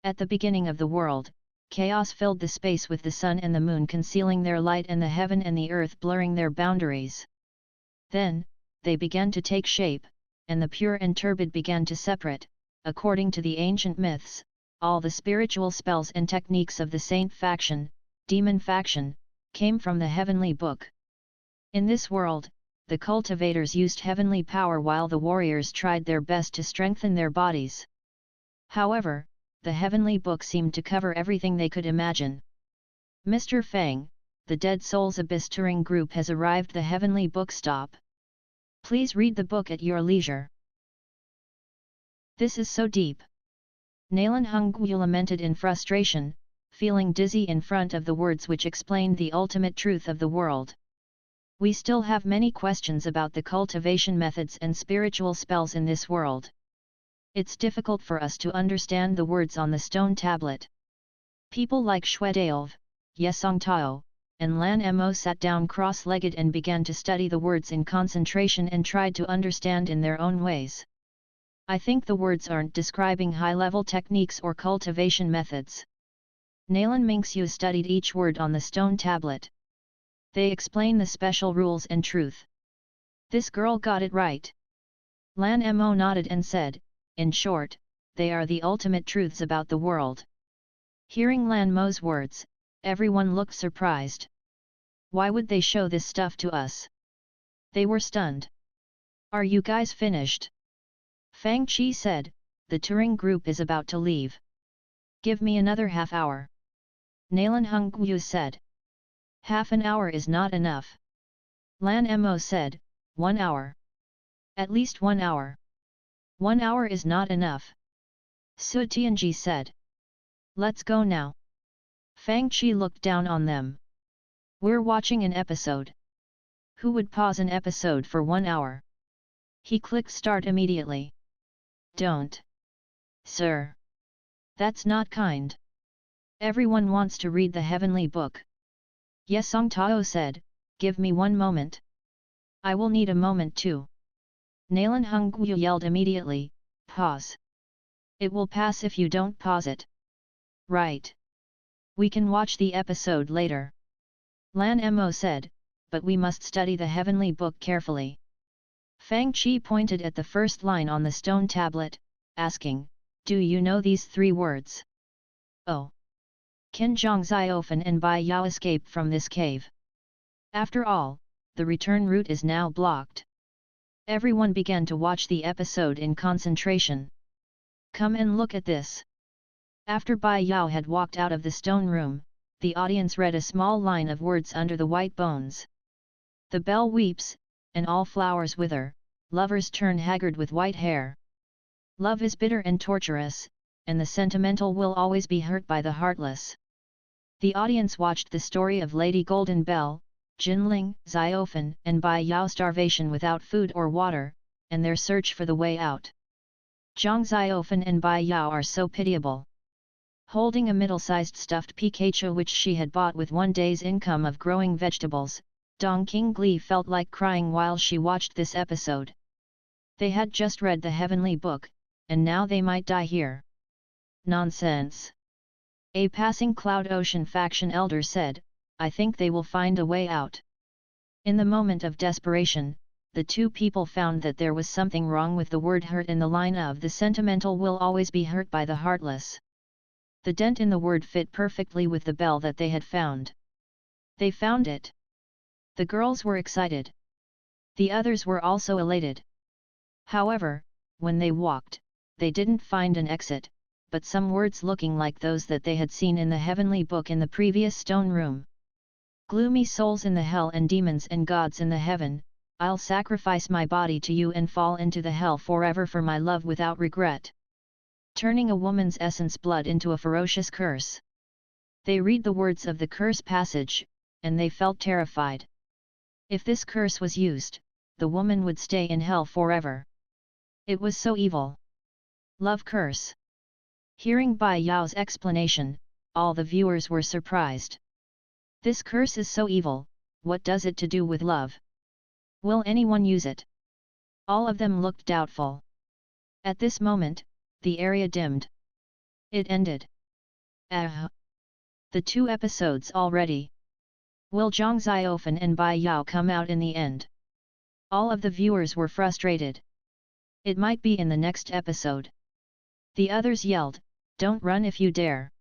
At the beginning of the world, chaos filled the space with the sun and the moon concealing their light and the heaven and the earth blurring their boundaries. Then, they began to take shape, and the pure and turbid began to separate. According to the ancient myths, all the spiritual spells and techniques of the saint faction, demon faction, came from the heavenly book. In this world, the cultivators used heavenly power while the warriors tried their best to strengthen their bodies. However, the heavenly book seemed to cover everything they could imagine. Mr. Fang, the Dead Souls Abyss touring group has arrived. The heavenly book stop. Please read the book at your leisure. This is so deep. Nalan Hongyu lamented in frustration, feeling dizzy in front of the words which explained the ultimate truth of the world. We still have many questions about the cultivation methods and spiritual spells in this world. It's difficult for us to understand the words on the stone tablet. People like Shwedailv, Yesong Tao, and Lan Mo sat down cross-legged and began to study the words in concentration and tried to understand in their own ways. I think the words aren't describing high-level techniques or cultivation methods. Nalan Mingxiu studied each word on the stone tablet. They explain the special rules and truth. This girl got it right. Lan Mo nodded and said, in short, they are the ultimate truths about the world. Hearing Lan Mo's words, everyone looked surprised. Why would they show this stuff to us? They were stunned. Are you guys finished? Fang Qi said, the touring group is about to leave. Give me another half hour. Nalan Hongyu said. Half an hour is not enough. Lan Mo said, 1 hour. At least 1 hour. 1 hour is not enough. Su Tianji said. Let's go now. Fang Qi looked down on them. We're watching an episode. Who would pause an episode for 1 hour? He clicked start immediately. Don't. Sir. That's not kind. Everyone wants to read the heavenly book. Yesong Tao said, give me 1 moment. I will need a moment too. Nalan Hongyu yelled immediately, pause. It will pass if you don't pause it. Right. We can watch the episode later. Lan Mo said, but we must study the heavenly book carefully. Fang Qi pointed at the first line on the stone tablet, asking, do you know these 3 words? Oh. Qin Zhongziofen and Bai Yao escaped from this cave. After all, the return route is now blocked. Everyone began to watch the episode in concentration. Come and look at this. After Bai Yao had walked out of the stone room, the audience read a small line of words under the white bones. The bell weeps, and all flowers wither, lovers turn haggard with white hair. Love is bitter and torturous, and the sentimental will always be hurt by the heartless. The audience watched the story of Lady Golden Bell, Jinling, Ziofen and Bai Yao starvation without food or water, and their search for the way out. Zhang Ziofen and Bai Yao are so pitiable. Holding a middle-sized stuffed Pikachu which she had bought with 1 day's income of growing vegetables, Dong Qingli felt like crying while she watched this episode. They had just read the heavenly book, and now they might die here. Nonsense! A passing Cloud Ocean faction elder said, I think they will find a way out. In the moment of desperation, the 2 people found that there was something wrong with the word hurt in the line of the sentimental will always be hurt by the heartless. The dent in the word fit perfectly with the bell that they had found. They found it. The girls were excited. The others were also elated. However, when they walked, they didn't find an exit, but some words looking like those that they had seen in the heavenly book in the previous stone room. Gloomy souls in the hell and demons and gods in the heaven, I'll sacrifice my body to you and fall into the hell forever for my love without regret. turning a woman's essence blood into a ferocious curse. They read the words of the curse passage, and they felt terrified. If this curse was used, the woman would stay in hell forever. It was so evil. Love curse. Hearing Bai Yao's explanation, all the viewers were surprised. This curse is so evil, what does it to do with love? Will anyone use it? All of them looked doubtful. At this moment, the area dimmed. It ended. The 2 episodes already. Will Zhang Xiaofan and Bai Yao come out in the end? All of the viewers were frustrated. It might be in the next episode. The others yelled, "Don't run if you dare.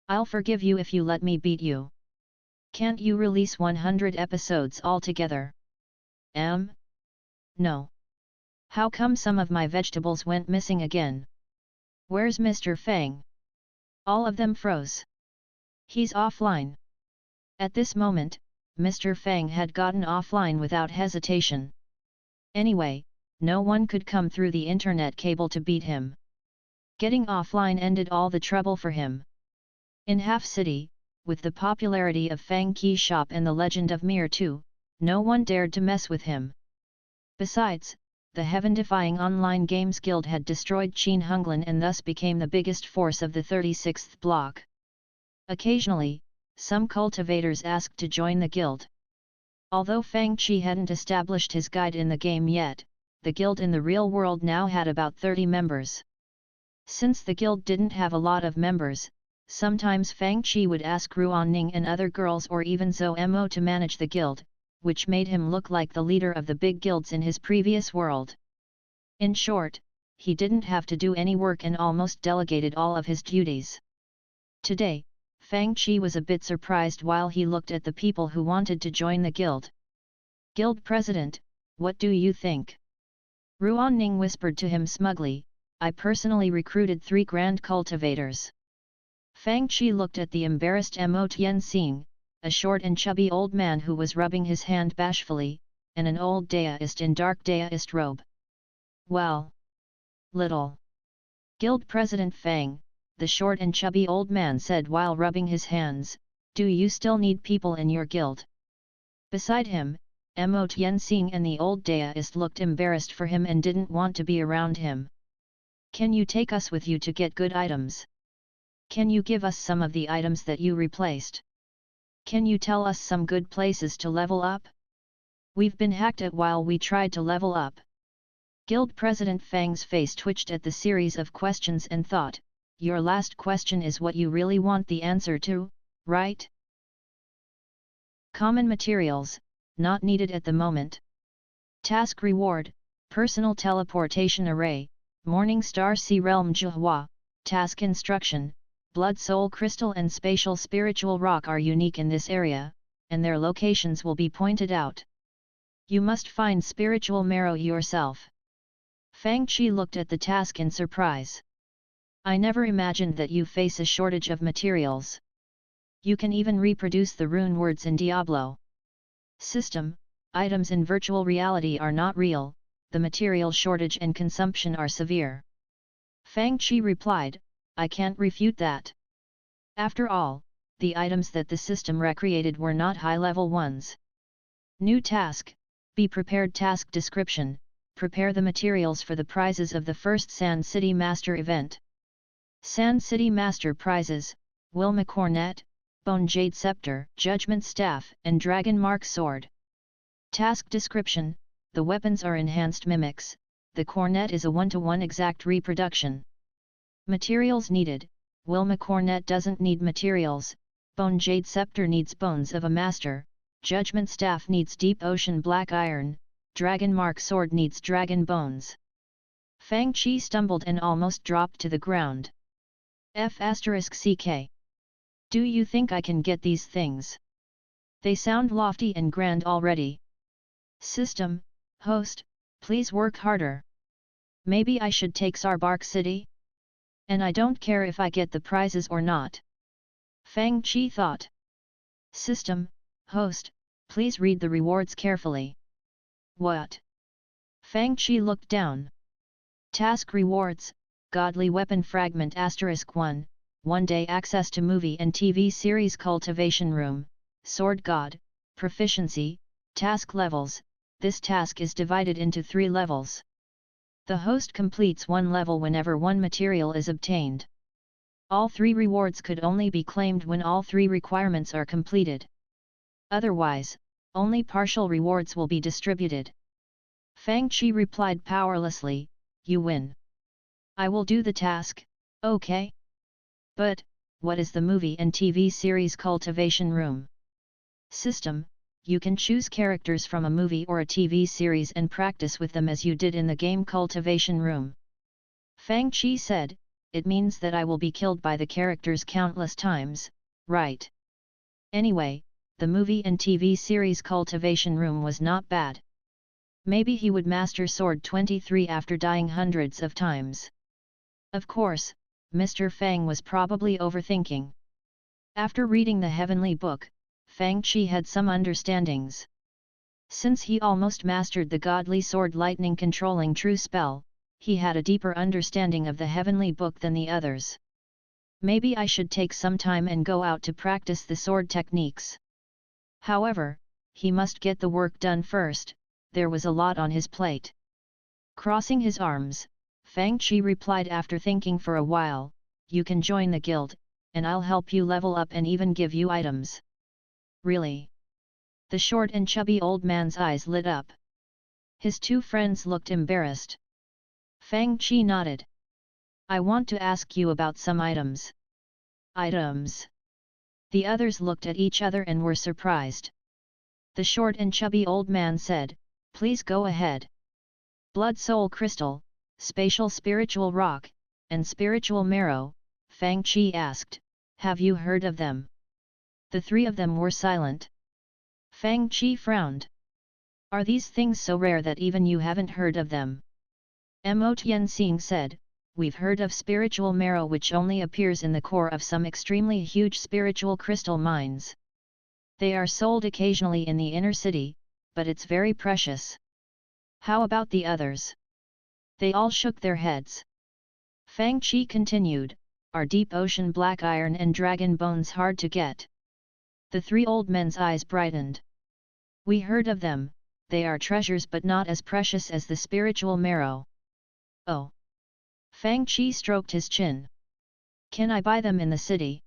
I'll forgive you if you let me beat you. Can't you release 100 episodes altogether?" No. How come some of my vegetables went missing again? Where's Mr. Fang? All of them froze. He's offline. At this moment, Mr. Fang had gotten offline without hesitation. Anyway, no one could come through the internet cable to beat him. Getting offline ended all the trouble for him. In Half City, with the popularity of Fang Qi shop and the legend of Mir 2, no one dared to mess with him. Besides, the heaven-defying online games guild had destroyed Qin Honglan and thus became the biggest force of the 36th block. Occasionally, some cultivators asked to join the guild. Although Fang Qi hadn't established his guide in the game yet, the guild in the real world now had about 30 members. Since the guild didn't have a lot of members, sometimes Fang Qi would ask Ruanning and other girls or even Zhou Mo to manage the guild, which made him look like the leader of the big guilds in his previous world. In short, he didn't have to do any work and almost delegated all of his duties. Today, Fang Qi was a bit surprised while he looked at the people who wanted to join the guild. "Guild President, what do you think?" Ruanning whispered to him smugly, "I personally recruited 3 grand cultivators." Fang Qi looked at the embarrassed Mo Tianxing, a short and chubby old man who was rubbing his hand bashfully, and an old daoist in dark daoist robe. "Well, little Guild President Fang," the short and chubby old man said while rubbing his hands, "do you still need people in your guild?" Beside him, Mo Tianxing and the old daoist looked embarrassed for him and didn't want to be around him. "Can you take us with you to get good items? Can you give us some of the items that you replaced? Can you tell us some good places to level up? We've been hacked at while we tried to level up." Guild President Fang's face twitched at the series of questions and thought, "Your last question is what you really want the answer to, right? Common materials, not needed at the moment. Task reward, personal teleportation array, Morning Star Sea Realm Zhihua, task instruction, Blood Soul Crystal and Spatial Spiritual Rock are unique in this area, and their locations will be pointed out. You must find spiritual marrow yourself." Fang Qi looked at the task in surprise. "I never imagined that you face a shortage of materials. You can even reproduce the rune words in Diablo. System, items in virtual reality are not real, the material shortage and consumption are severe." Fang Qi replied, "I can't refute that. After all, the items that the system recreated were not high-level ones. New task, be prepared. Task description, prepare the materials for the prizes of the first Sand City Master event. Sand City Master prizes, Wilma Cornet, Bone Jade Scepter, Judgment Staff and Dragon Mark Sword. Task description, the weapons are enhanced mimics, the cornet is a 1-to-1 exact reproduction. Materials needed, Wilma Cornet doesn't need materials, Bone Jade Scepter needs bones of a master, Judgment Staff needs deep ocean black iron, Dragon Mark Sword needs dragon bones." Fang Qi stumbled and almost dropped to the ground. F***ck. Do you think I can get these things? They sound lofty and grand already. System, host, please work harder. Maybe I should take Sarbark City? And I don't care if I get the prizes or not. Fang Qi thought. System, host, please read the rewards carefully. What? Fang Qi looked down. Task rewards, Godly Weapon Fragment *1, 1-day access to movie and TV series Cultivation Room, Sword God, Proficiency, Task Levels. This task is divided into 3 levels. The host completes one level whenever one material is obtained. All 3 rewards could only be claimed when all 3 requirements are completed. Otherwise, only partial rewards will be distributed. Fang Qi replied powerlessly, "You win. I will do the task, okay? But, what is the movie and TV series Cultivation Room System? You can choose characters from a movie or a TV series and practice with them as you did in the game Cultivation Room." Fang Qi said, "It means that I will be killed by the characters countless times, right?" Anyway, the movie and TV series Cultivation Room was not bad. Maybe he would master Sword 23 after dying hundreds of times. Of course, Mr. Fang was probably overthinking. After reading the Heavenly Book, Fang Qi had some understandings. Since he almost mastered the godly sword lightning controlling true spell, he had a deeper understanding of the Heavenly Book than the others. Maybe I should take some time and go out to practice the sword techniques. However, he must get the work done first. There was a lot on his plate. Crossing his arms, Fang Qi replied after thinking for a while, "You can join the guild, and I'll help you level up and even give you items." "Really?" The short and chubby old man's eyes lit up. His 2 friends looked embarrassed. Fang Qi nodded. "I want to ask you about some items." "Items?" The others looked at each other and were surprised. The short and chubby old man said, "Please go ahead." "Blood Soul Crystal, Spatial Spiritual Rock, and Spiritual Marrow," Fang Qi asked, "have you heard of them?" The 3 of them were silent. Fang Qi frowned. "Are these things so rare that even you haven't heard of them?" Mo Tianxing said, "We've heard of spiritual marrow, which only appears in the core of some extremely huge spiritual crystal mines. They are sold occasionally in the inner city, but it's very precious. How about the others?" They all shook their heads. Fang Qi continued, "Are deep ocean black iron and dragon bones hard to get?" The 3 old men's eyes brightened. "We heard of them, they are treasures but not as precious as the spiritual marrow." "Oh." Fang Qi stroked his chin. "Can I buy them in the city?"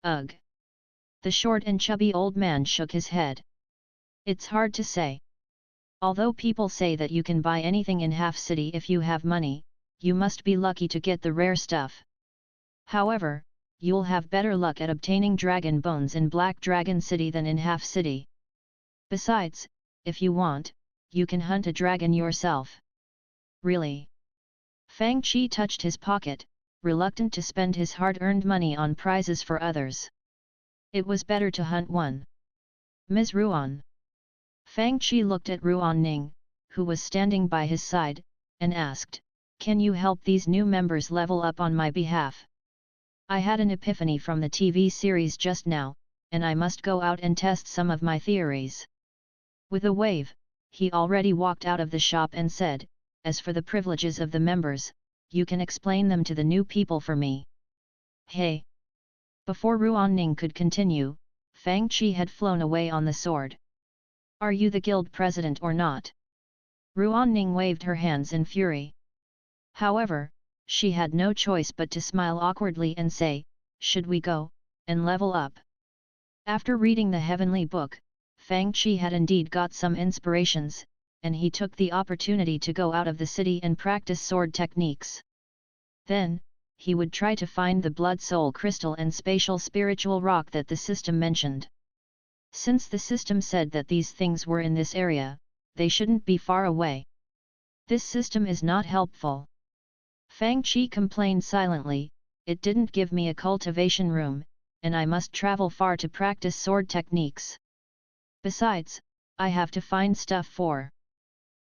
"Ugh." The short and chubby old man shook his head. "It's hard to say. Although people say that you can buy anything in Half City if you have money, you must be lucky to get the rare stuff. However, you'll have better luck at obtaining dragon bones in Black Dragon City than in Half City. Besides, if you want, you can hunt a dragon yourself." "Really?" Fang Qi touched his pocket, reluctant to spend his hard-earned money on prizes for others. It was better to hunt one. "Ms. Ruan." Fang Qi looked at Ruan Ning, who was standing by his side, and asked, "Can you help these new members level up on my behalf? I had an epiphany from the TV series just now, and I must go out and test some of my theories." With a wave, he already walked out of the shop and said, "As for the privileges of the members, you can explain them to the new people for me." "Hey!" Before Ruan Ning could continue, Fang Qi had flown away on the sword. "Are you the guild president or not?" Ruan Ning waved her hands in fury. However, she had no choice but to smile awkwardly and say, "Should we go, and level up?" After reading the Heavenly Book, Fang Qi had indeed got some inspirations, and he took the opportunity to go out of the city and practice sword techniques. Then, he would try to find the Blood Soul Crystal and Spatial Spiritual Rock that the system mentioned. Since the system said that these things were in this area, they shouldn't be far away. This system is not helpful. Fang Qi complained silently, "It didn't give me a cultivation room, and I must travel far to practice sword techniques. Besides, I have to find stuff for."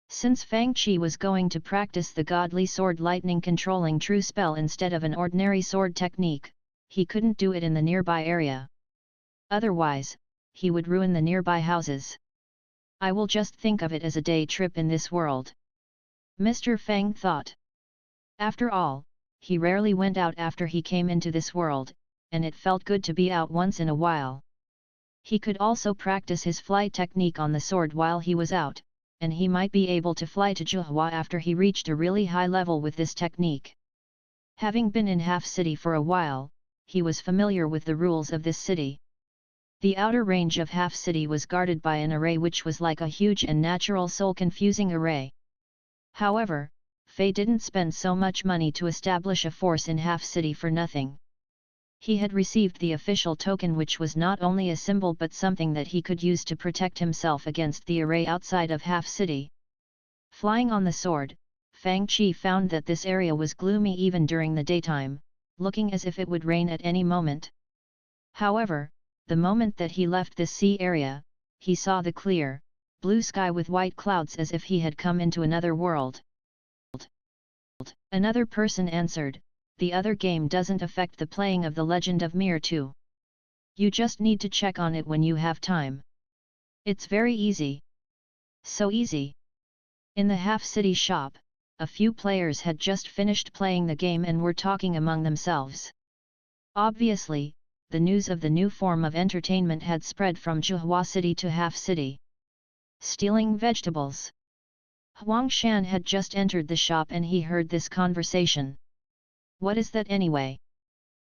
Since Fang Qi was going to practice the godly sword lightning controlling true spell instead of an ordinary sword technique, he couldn't do it in the nearby area. Otherwise, he would ruin the nearby houses. "I will just think of it as a day trip in this world," Mr. Fang thought. After all, he rarely went out after he came into this world, and it felt good to be out once in a while. He could also practice his flight technique on the sword while he was out, and he might be able to fly to Zhuhua after he reached a really high level with this technique. Having been in Half City for a while, he was familiar with the rules of this city. The outer range of Half City was guarded by an array which was like a huge and natural soul-confusing array. However, Fei didn't spend so much money to establish a force in Half City for nothing. He had received the official token, which was not only a symbol but something that he could use to protect himself against the array outside of Half City. Flying on the sword, Fang Qi found that this area was gloomy even during the daytime, looking as if it would rain at any moment. However, the moment that he left this sea area, he saw the clear, blue sky with white clouds as if he had come into another world. Another person answered, "The other game doesn't affect the playing of the Legend of Mir 2. You just need to check on it when you have time. It's very easy." So easy. In the Half City shop, a few players had just finished playing the game and were talking among themselves. Obviously, the news of the new form of entertainment had spread from Zhuhua City to Half City. Stealing vegetables. Huang Shan had just entered the shop and he heard this conversation. What is that anyway?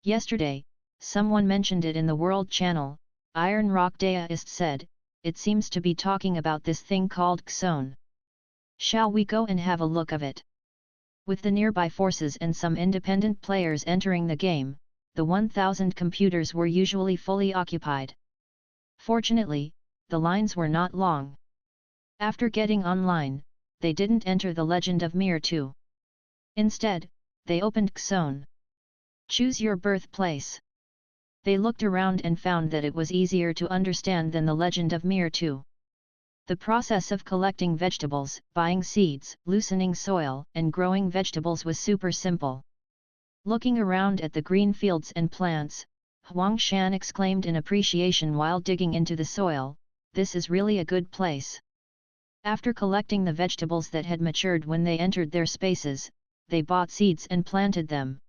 Yesterday, someone mentioned it in the World Channel, Iron Rock Daist said, it seems to be talking about this thing called Xone. Shall we go and have a look of it? With the nearby forces and some independent players entering the game, the 1000 computers were usually fully occupied. Fortunately, the lines were not long. After getting online, they didn't enter the Legend of Mir 2. Instead, they opened Xone. Choose your birthplace. They looked around and found that it was easier to understand than the Legend of Mir 2. The process of collecting vegetables, buying seeds, loosening soil, and growing vegetables was super simple. Looking around at the green fields and plants, Huang Shan exclaimed in appreciation while digging into the soil, "This is really a good place." After collecting the vegetables that had matured when they entered their spaces, they bought seeds and planted them.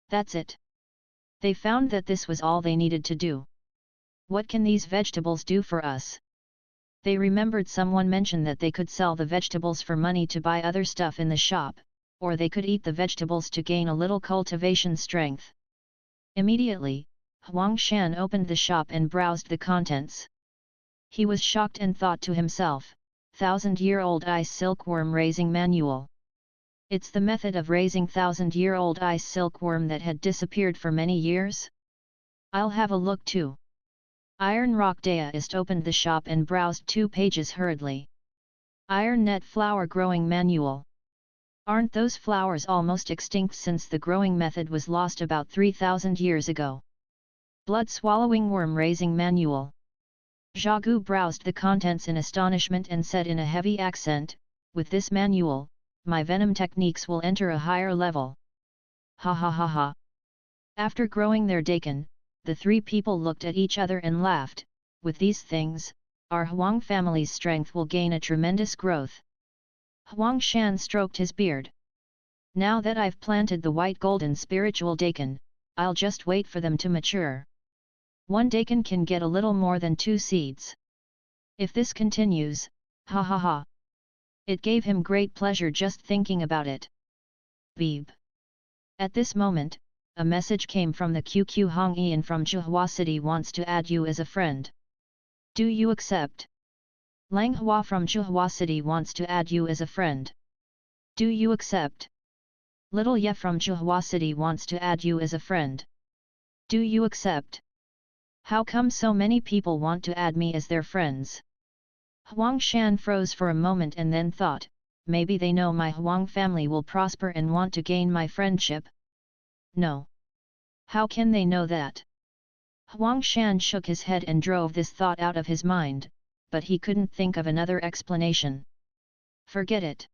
That's it. They found that this was all they needed to do. What can these vegetables do for us? They remembered someone mentioned that they could sell the vegetables for money to buy other stuff in the shop, or they could eat the vegetables to gain a little cultivation strength. Immediately, Huang Shan opened the shop and browsed the contents. He was shocked and thought to himself, 1000-year-old ice silkworm raising manual. It's the method of raising 1000-year-old ice silkworm that had disappeared for many years? I'll have a look too. Iron Rock Daist opened the shop and browsed 2 pages hurriedly. Iron Net Flower Growing Manual. Aren't those flowers almost extinct since the growing method was lost about 3000 years ago? Blood Swallowing Worm Raising Manual. Zhagu browsed the contents in astonishment and said in a heavy accent, "With this manual, my venom techniques will enter a higher level." Ha ha ha ha. After growing their daikon, the 3 people looked at each other and laughed. With these things, our Huang family's strength will gain a tremendous growth. Huang Shan stroked his beard. Now that I've planted the white golden spiritual daikon, I'll just wait for them to mature. 1 daikon can get a little more than 2 seeds. If this continues, ha ha ha. It gave him great pleasure just thinking about it. Beep. At this moment, a message came from the QQ Hong Ian from Zhuhua City wants to add you as a friend. Do you accept? Lang Hua from Zhuhua City wants to add you as a friend. Do you accept? Little Ye from Zhuhua City wants to add you as a friend. Do you accept? How come so many people want to add me as their friends? Huang Shan froze for a moment and then thought, maybe they know my Huang family will prosper and want to gain my friendship? No. How can they know that? Huang Shan shook his head and drove this thought out of his mind, but he couldn't think of another explanation. Forget it.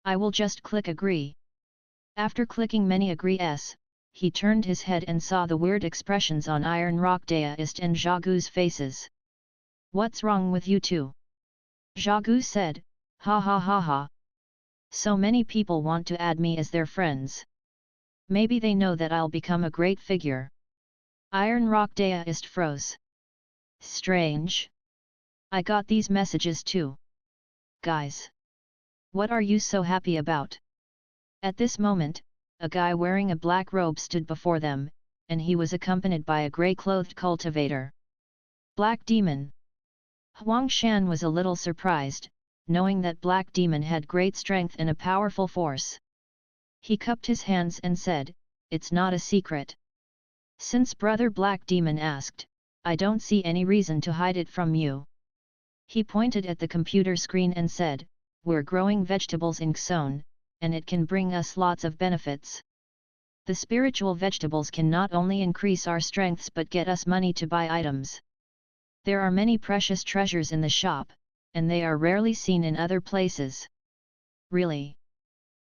I will just click agree. After clicking many agrees, he turned his head and saw the weird expressions on Iron Rock Daist and Zhagu's faces. What's wrong with you two? Zhagu said, ha ha ha ha. So many people want to add me as their friends. Maybe they know that I'll become a great figure. Iron Rock Deist froze. Strange. I got these messages too. Guys. What are you so happy about? At this moment, a guy wearing a black robe stood before them, and he was accompanied by a grey-clothed cultivator. Black Demon. Huang Shan was a little surprised, knowing that Black Demon had great strength and a powerful force. He cupped his hands and said, "It's not a secret." Since Brother Black Demon asked, "I don't see any reason to hide it from you." He pointed at the computer screen and said, "We're growing vegetables in Xon, and it can bring us lots of benefits. The spiritual vegetables can not only increase our strengths but get us money to buy items. There are many precious treasures in the shop, and they are rarely seen in other places." Really?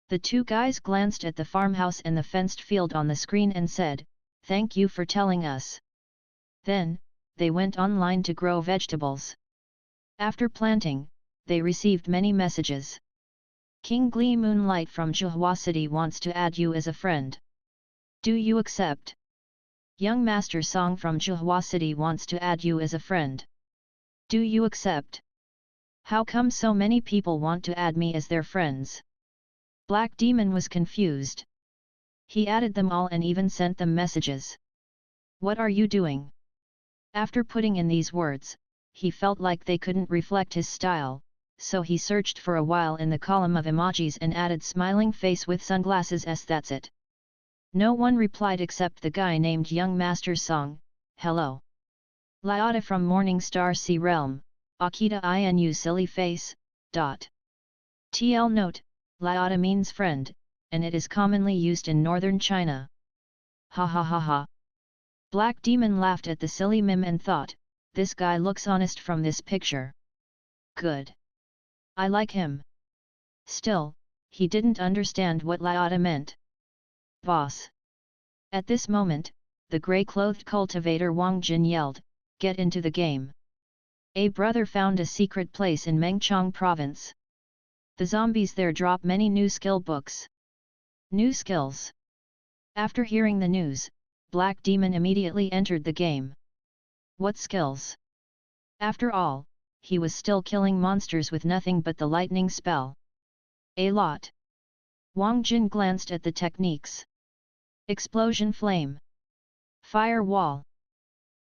The two guys glanced at the farmhouse and the fenced field on the screen and said, "Thank you for telling us." Then, they went online to grow vegetables. After planting, they received many messages. King Glee Moonlight from Zhuhua City wants to add you as a friend. Do you accept? Young Master Song from Zhuhua City wants to add you as a friend. Do you accept? How come so many people want to add me as their friends? Black Demon was confused. He added them all and even sent them messages. What are you doing? After putting in these words, he felt like they couldn't reflect his style, so he searched for a while in the column of emojis and added smiling face with sunglasses as that's it. No one replied except the guy named Young Master Song, "Hello. Lyota from Morning Star Sea Realm, Akita Inu silly face, ... TL note, Lyota means friend, and it is commonly used in northern China." Ha ha ha ha. Black Demon laughed at the silly meme and thought, "This guy looks honest from this picture. Good. I like him." Still, he didn't understand what Lyota meant. Boss. At this moment, the grey-clothed cultivator Wang Jin yelled, "Get into the game." A brother found a secret place in Mengchong province. The zombies there drop many new skill books. New skills. After hearing the news, Black Demon immediately entered the game. What skills? After all, he was still killing monsters with nothing but the lightning spell. A lot. Wang Jin glanced at the techniques. Explosion flame. Fire wall.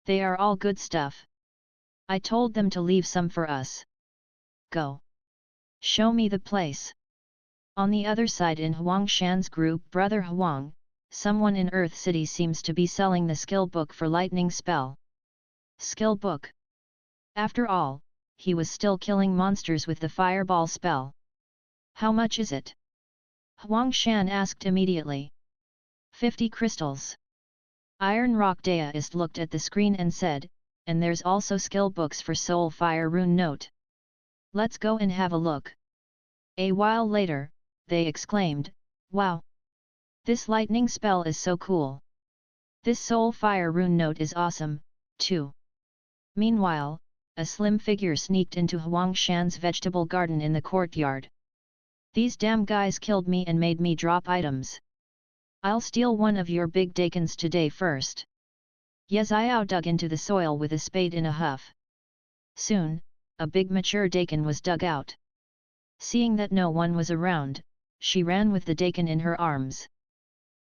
They are all good stuff. I told them to leave some for us. Go. Show me the place. On the other side in Huang Shan's group Brother Huang, someone in Earth City seems to be selling the skill book for lightning spell. Skill book. After all, he was still killing monsters with the fireball spell. How much is it? Huang Shan asked immediately. 50 crystals. Iron Rock Deist looked at the screen and said, "And there's also skill books for Soul Fire Rune Note. Let's go and have a look." A while later, they exclaimed, "Wow! This lightning spell is so cool. This Soul Fire Rune Note is awesome, too." Meanwhile, a slim figure sneaked into Huang Shan's vegetable garden in the courtyard. "These damn guys killed me and made me drop items. I'll steal one of your big daikons today first." Ye Xiao dug into the soil with a spade in a huff. Soon, a big mature daikon was dug out. Seeing that no one was around, she ran with the daikon in her arms.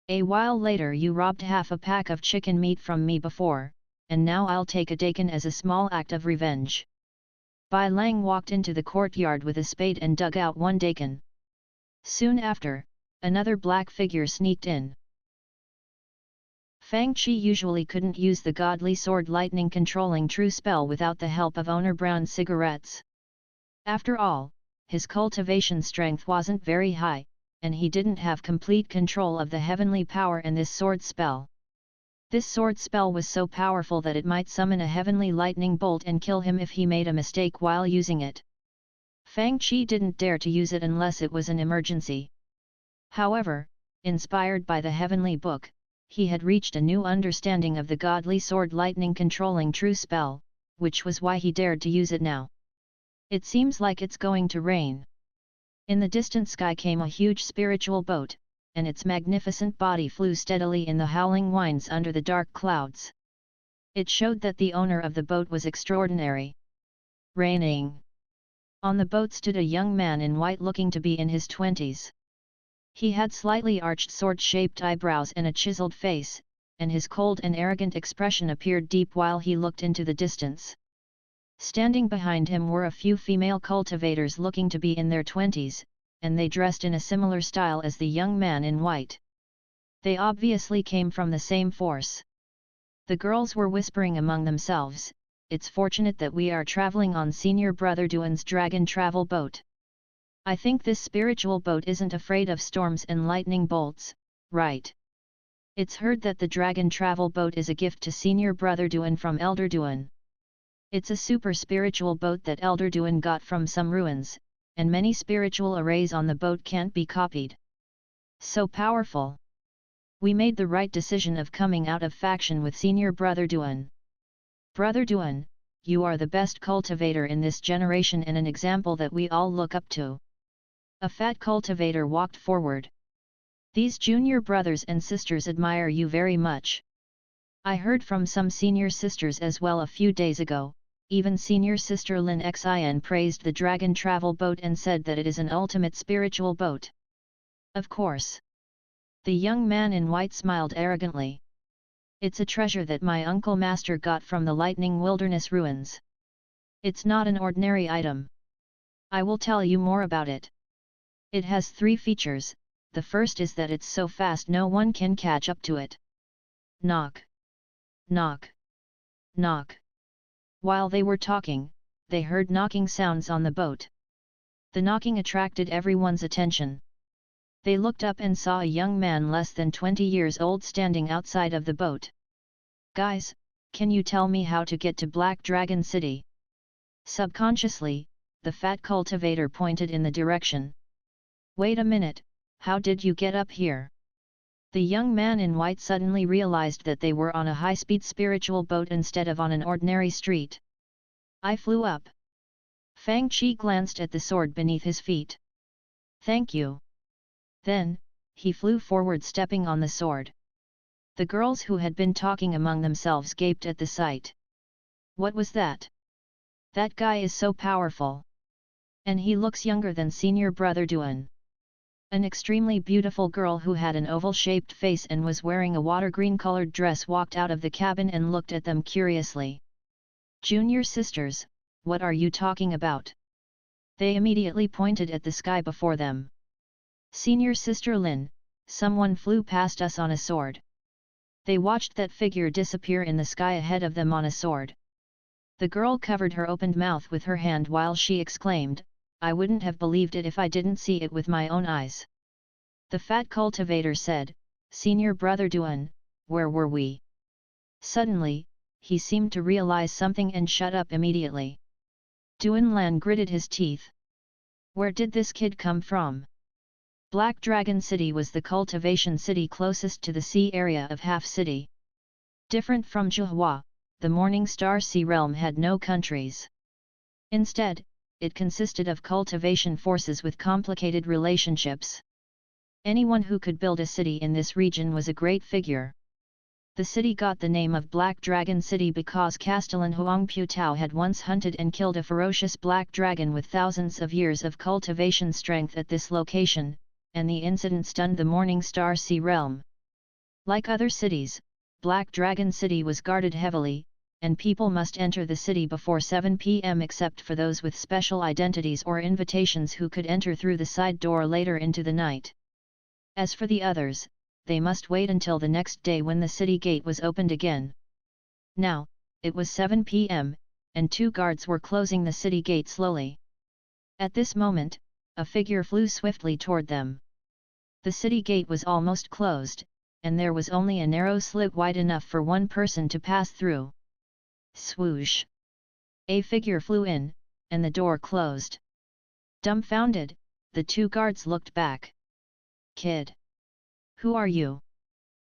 "A while later you robbed half a pack of chicken meat from me before, and now I'll take a daikon as a small act of revenge." Bai Lang walked into the courtyard with a spade and dug out one daikon. Soon after, another black figure sneaked in. Fang Qi usually couldn't use the godly sword lightning controlling true spell without the help of owner brown cigarettes. After all, his cultivation strength wasn't very high, and he didn't have complete control of the heavenly power and this sword spell. This sword spell was so powerful that it might summon a heavenly lightning bolt and kill him if he made a mistake while using it. Fang Qi didn't dare to use it unless it was an emergency. However, inspired by the heavenly book, he had reached a new understanding of the godly sword lightning controlling true spell, which was why he dared to use it now. It seems like it's going to rain. In the distant sky came a huge spiritual boat, and its magnificent body flew steadily in the howling winds under the dark clouds. It showed that the owner of the boat was extraordinary. Raining. On the boat stood a young man in white looking to be in his 20s. He had slightly arched sword-shaped eyebrows and a chiseled face, and his cold and arrogant expression appeared deep while he looked into the distance. Standing behind him were a few female cultivators looking to be in their 20s, and they dressed in a similar style as the young man in white. They obviously came from the same force. The girls were whispering among themselves, "It's fortunate that we are traveling on Senior Brother Duan's dragon travel boat. I think this spiritual boat isn't afraid of storms and lightning bolts, right? It's heard that the dragon travel boat is a gift to Senior Brother Duan from Elder Duan. It's a super spiritual boat that Elder Duan got from some ruins, and many spiritual arrays on the boat can't be copied. So powerful. We made the right decision of coming out of faction with Senior Brother Duan. Brother Duan, you are the best cultivator in this generation and an example that we all look up to." A fat cultivator walked forward. "These junior brothers and sisters admire you very much. I heard from some senior sisters as well a few days ago, even senior sister Lin Xin praised the dragon travel boat and said that it is an ultimate spiritual boat." "Of course." The young man in white smiled arrogantly. "It's a treasure that my uncle master got from the Lightning Wilderness ruins. It's not an ordinary item. I will tell you more about it. It has 3 features. The first is that it's so fast no one can catch up to it." Knock. Knock. Knock. While they were talking, they heard knocking sounds on the boat. The knocking attracted everyone's attention. They looked up and saw a young man less than 20 years old standing outside of the boat. "Guys, can you tell me how to get to Black Dragon City?" Subconsciously, the fat cultivator pointed in the direction. "Wait a minute, how did you get up here?" The young man in white suddenly realized that they were on a high-speed spiritual boat instead of on an ordinary street. "I flew up." Fang Qi glanced at the sword beneath his feet. "Thank you." Then, he flew forward stepping on the sword. The girls who had been talking among themselves gaped at the sight. "What was that? That guy is so powerful. And he looks younger than Senior Brother Duan." An extremely beautiful girl who had an oval-shaped face and was wearing a water green-colored dress walked out of the cabin and looked at them curiously. "Junior sisters, what are you talking about?" They immediately pointed at the sky before them. "Senior Sister Lin, someone flew past us on a sword." They watched that figure disappear in the sky ahead of them on a sword. The girl covered her opened mouth with her hand while she exclaimed, "I wouldn't have believed it if I didn't see it with my own eyes." The fat cultivator said, "Senior Brother Duan, where were we?" Suddenly, he seemed to realize something and shut up immediately. Duan Lan gritted his teeth. Where did this kid come from? Black Dragon City was the cultivation city closest to the sea area of Half City. Different from Zhuhua, the Morning Star Sea Realm had no countries. Instead, it consisted of cultivation forces with complicated relationships. Anyone who could build a city in this region was a great figure. The city got the name of Black Dragon City because Castellan Huang Putao had once hunted and killed a ferocious black dragon with thousands of years of cultivation strength at this location, and the incident stunned the Morning Star Sea Realm. Like other cities, Black Dragon City was guarded heavily, and people must enter the city before 7 p.m. except for those with special identities or invitations who could enter through the side door later into the night. As for the others, they must wait until the next day when the city gate was opened again. Now, it was 7 p.m., and 2 guards were closing the city gate slowly. At this moment, a figure flew swiftly toward them. The city gate was almost closed, and there was only a narrow slit wide enough for one person to pass through. Swoosh! A figure flew in, and the door closed. Dumbfounded, the 2 guards looked back. Kid! Who are you?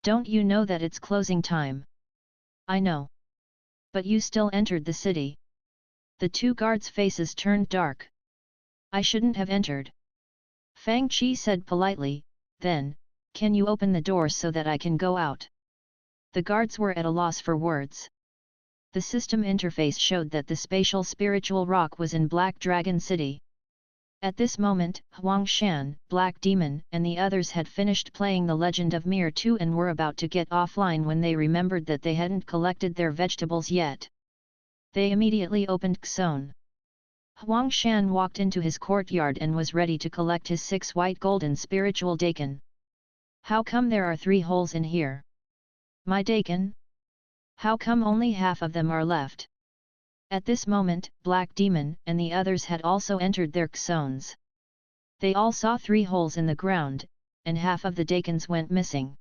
Don't you know that it's closing time? I know. But you still entered the city. The 2 guards' faces turned dark. I shouldn't have entered. Fang Qi said politely, then, Can you open the door so that I can go out? The guards were at a loss for words. The system interface showed that the spatial spiritual rock was in Black Dragon City. At this moment, Huang Shan, Black Demon, and the others had finished playing The Legend of Mir 2 and were about to get offline when they remembered that they hadn't collected their vegetables yet. They immediately opened Xone. Huang Shan walked into his courtyard and was ready to collect his 6 white golden spiritual daikon. How come there are 3 holes in here? My daikon? How come only half of them are left? At this moment, Black Demon and the others had also entered their Xones. They all saw 3 holes in the ground, and half of the daikons went missing.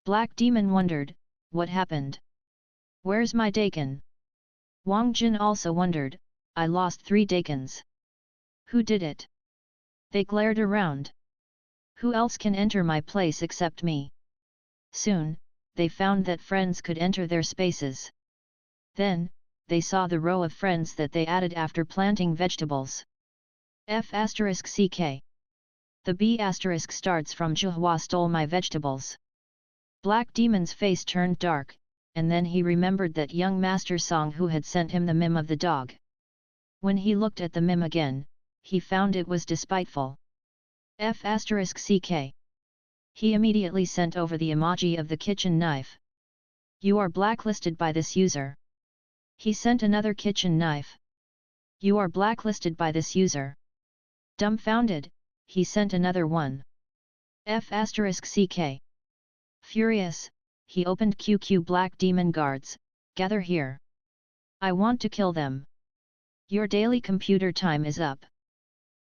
Black Demon wondered, what happened? Where's my daikon? Wang Jin also wondered, I lost 3 daikons. Who did it? They glared around. Who else can enter my place except me? Soon, they found that friends could enter their spaces. Then, they saw the row of friends that they added after planting vegetables. F***ck. The B** starts from Zhuhua stole my vegetables. Black Demon's face turned dark, and then he remembered that young Master Song who had sent him the meme of the dog. When he looked at the meme again, he found it was despiteful. F***ck. He immediately sent over the emoji of the kitchen knife. You are blacklisted by this user. He sent another kitchen knife. You are blacklisted by this user. Dumbfounded, he sent another one. F***ck. Furious, he opened QQ Black Demon guards, gather here. I want to kill them. Your daily computer time is up.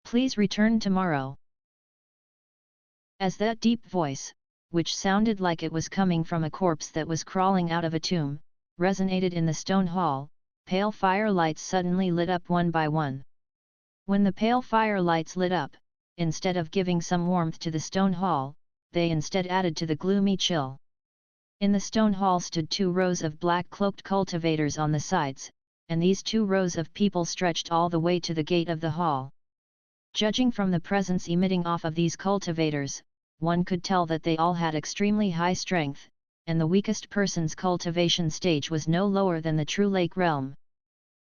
Please return tomorrow. As that deep voice, which sounded like it was coming from a corpse that was crawling out of a tomb, resonated in the stone hall, pale fire lights suddenly lit up one by one. When the pale fire lights lit up, instead of giving some warmth to the stone hall, they instead added to the gloomy chill. In the stone hall stood 2 rows of black-cloaked cultivators on the sides, and these 2 rows of people stretched all the way to the gate of the hall. Judging from the presence emitting off of these cultivators, one could tell that they all had extremely high strength, and the weakest person's cultivation stage was no lower than the true lake realm.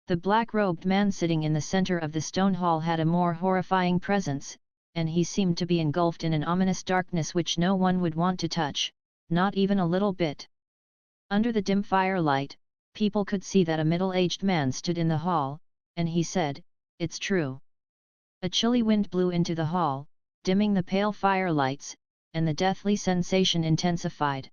The black-robed man sitting in the center of the stone hall had a more horrifying presence, and he seemed to be engulfed in an ominous darkness which no one would want to touch, not even a little bit. Under the dim firelight, people could see that a middle-aged man stood in the hall, and he said, "It's true." A chilly wind blew into the hall, dimming the pale firelights, and the deathly sensation intensified.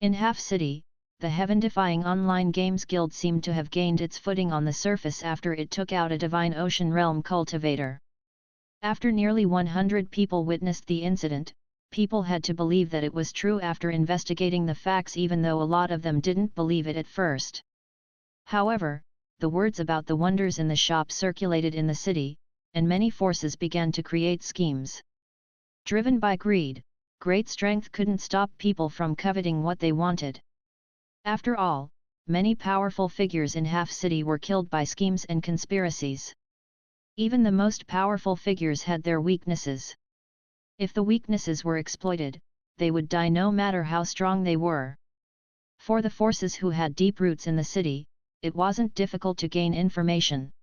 In Half City, the heaven-defying online games guild seemed to have gained its footing on the surface after it took out a Divine Ocean Realm cultivator. After nearly 100 people witnessed the incident, people had to believe that it was true after investigating the facts, even though a lot of them didn't believe it at first. However, the words about the wonders in the shop circulated in the city, and many forces began to create schemes. Driven by greed, great strength couldn't stop people from coveting what they wanted. After all, many powerful figures in Half City were killed by schemes and conspiracies. Even the most powerful figures had their weaknesses. If the weaknesses were exploited, they would die no matter how strong they were. For the forces who had deep roots in the city, it wasn't difficult to gain information.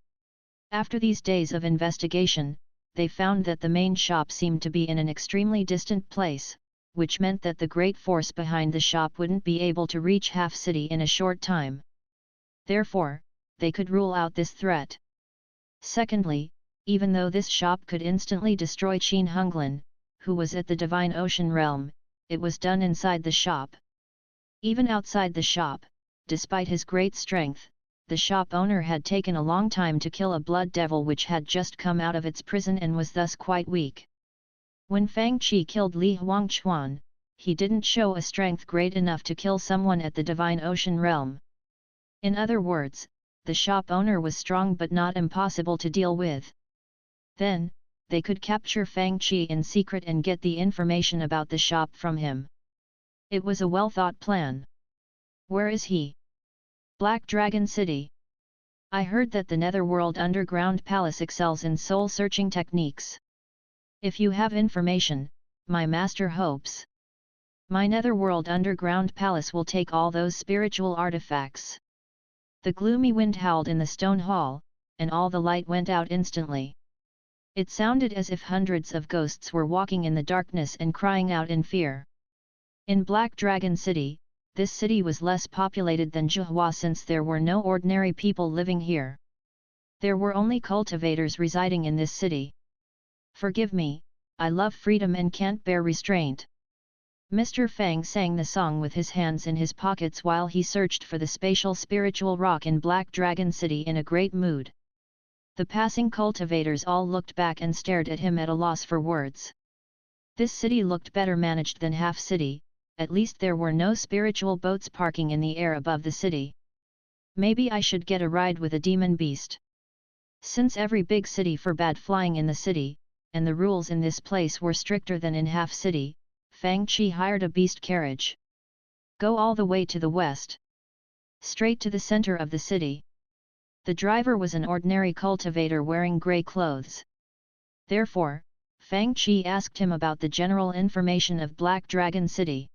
After these days of investigation, they found that the main shop seemed to be in an extremely distant place, which meant that the great force behind the shop wouldn't be able to reach Half City in a short time. Therefore, they could rule out this threat. Secondly, even though this shop could instantly destroy Qin Hunglin, who was at the Divine Ocean Realm, it was done inside the shop. Even outside the shop, despite his great strength, the shop owner had taken a long time to kill a blood devil which had just come out of its prison and was thus quite weak. When Fang Qi killed Li Huangchuan, he didn't show a strength great enough to kill someone at the Divine Ocean Realm. In other words, the shop owner was strong but not impossible to deal with. Then, they could capture Fang Qi in secret and get the information about the shop from him. It was a well-thought plan. Where is he? Black Dragon City. I heard that the Netherworld Underground Palace excels in soul-searching techniques. If you have information, my master hopes. My netherworld underground palace will take all those spiritual artifacts. The gloomy wind howled in the stone hall, and all the light went out instantly. It sounded as if hundreds of ghosts were walking in the darkness and crying out in fear. In Black Dragon City, this city was less populated than Zhuhua since there were no ordinary people living here. There were only cultivators residing in this city. Forgive me, I love freedom and can't bear restraint. Mr. Fang sang the song with his hands in his pockets while he searched for the spatial spiritual rock in Black Dragon City in a great mood. The passing cultivators all looked back and stared at him at a loss for words. This city looked better managed than Half City, at least there were no spiritual boats parking in the air above the city. Maybe I should get a ride with a demon beast. Since every big city forbade flying in the city, and the rules in this place were stricter than in Half City, Fang Qi hired a beast carriage. Go all the way to the west. Straight to the center of the city. The driver was an ordinary cultivator wearing grey clothes. Therefore, Fang Qi asked him about the general information of Black Dragon City.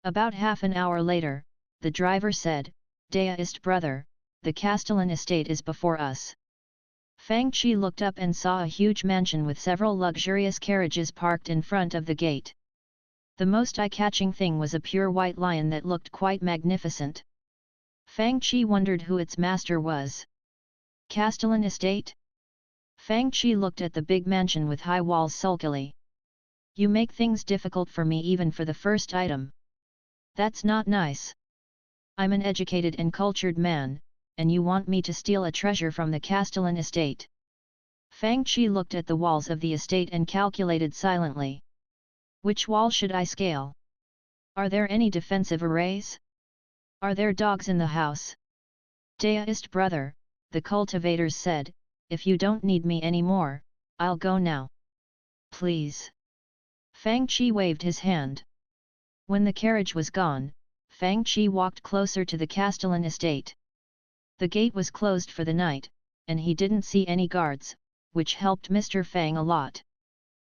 About half an hour later, the driver said, "Deist brother, the Castellan estate is before us." Fang Qi looked up and saw a huge mansion with several luxurious carriages parked in front of the gate. The most eye-catching thing was a pure white lion that looked quite magnificent. Fang Qi wondered who its master was. Castellan estate? Fang Qi looked at the big mansion with high walls sulkily. You make things difficult for me even for the first item. That's not nice. I'm an educated and cultured man, and you want me to steal a treasure from the Castellan estate. Fang Qi looked at the walls of the estate and calculated silently. Which wall should I scale? Are there any defensive arrays? Are there dogs in the house? Deist brother, the cultivators said, if you don't need me anymore, I'll go now. Please. Fang Qi waved his hand. When the carriage was gone, Fang Qi walked closer to the Castellan estate. The gate was closed for the night, and he didn't see any guards, which helped Mr. Fang a lot.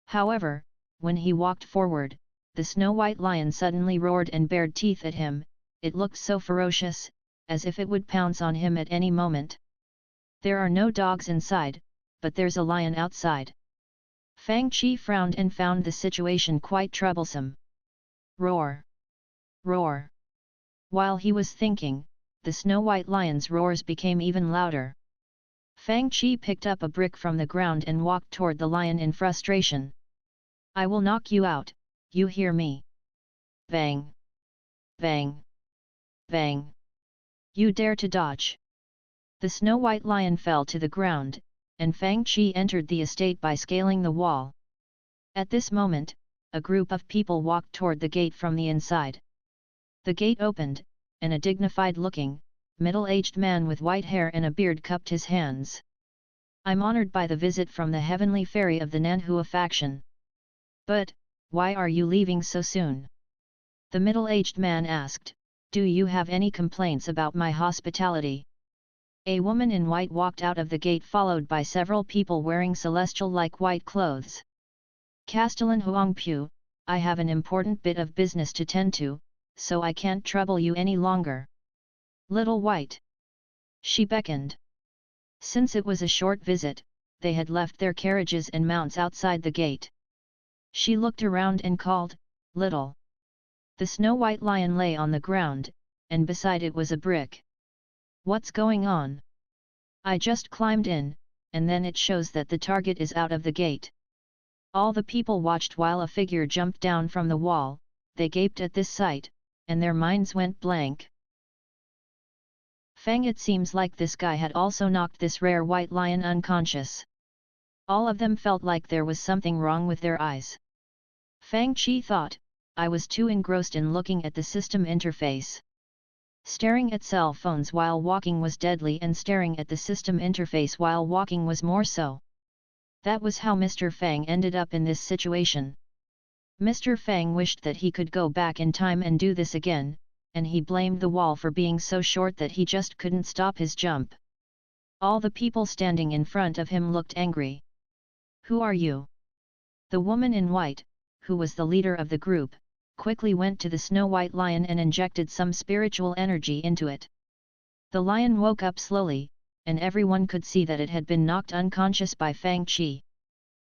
However, when he walked forward, the snow-white lion suddenly roared and bared teeth at him. It looked so ferocious, as if it would pounce on him at any moment. There are no dogs inside, but there's a lion outside. Fang Qi frowned and found the situation quite troublesome. Roar! Roar! While he was thinking, the snow-white lion's roars became even louder. Fang Qi picked up a brick from the ground and walked toward the lion in frustration. I will knock you out, you hear me? Bang! Bang! Bang! You dare to dodge! The snow-white lion fell to the ground, and Fang Qi entered the estate by scaling the wall. At this moment, a group of people walked toward the gate from the inside. The gate opened, and a dignified-looking, middle-aged man with white hair and a beard cupped his hands. I'm honored by the visit from the heavenly fairy of the Nanhua faction. But, why are you leaving so soon? The middle-aged man asked, do you have any complaints about my hospitality? A woman in white walked out of the gate followed by several people wearing celestial-like white clothes. Castellan Huangpu, I have an important bit of business to tend to, so I can't trouble you any longer. Little White. She beckoned. Since it was a short visit, they had left their carriages and mounts outside the gate. She looked around and called, Little. The snow-white lion lay on the ground, and beside it was a brick. What's going on? I just climbed in, and then it shows that the target is out of the gate. All the people watched while a figure jumped down from the wall. They gaped at this sight, and their minds went blank. Fang, it seems like this guy had also knocked this rare white lion unconscious. All of them felt like there was something wrong with their eyes. Fang Qi thought, I was too engrossed in looking at the system interface. Staring at cell phones while walking was deadly, and staring at the system interface while walking was more so. That was how Mr. Fang ended up in this situation. Mr. Fang wished that he could go back in time and do this again, and he blamed the wall for being so short that he just couldn't stop his jump. All the people standing in front of him looked angry. Who are you? The woman in white, who was the leader of the group, quickly went to the snow-white lion and injected some spiritual energy into it. The lion woke up slowly, and everyone could see that it had been knocked unconscious by Fang Qi.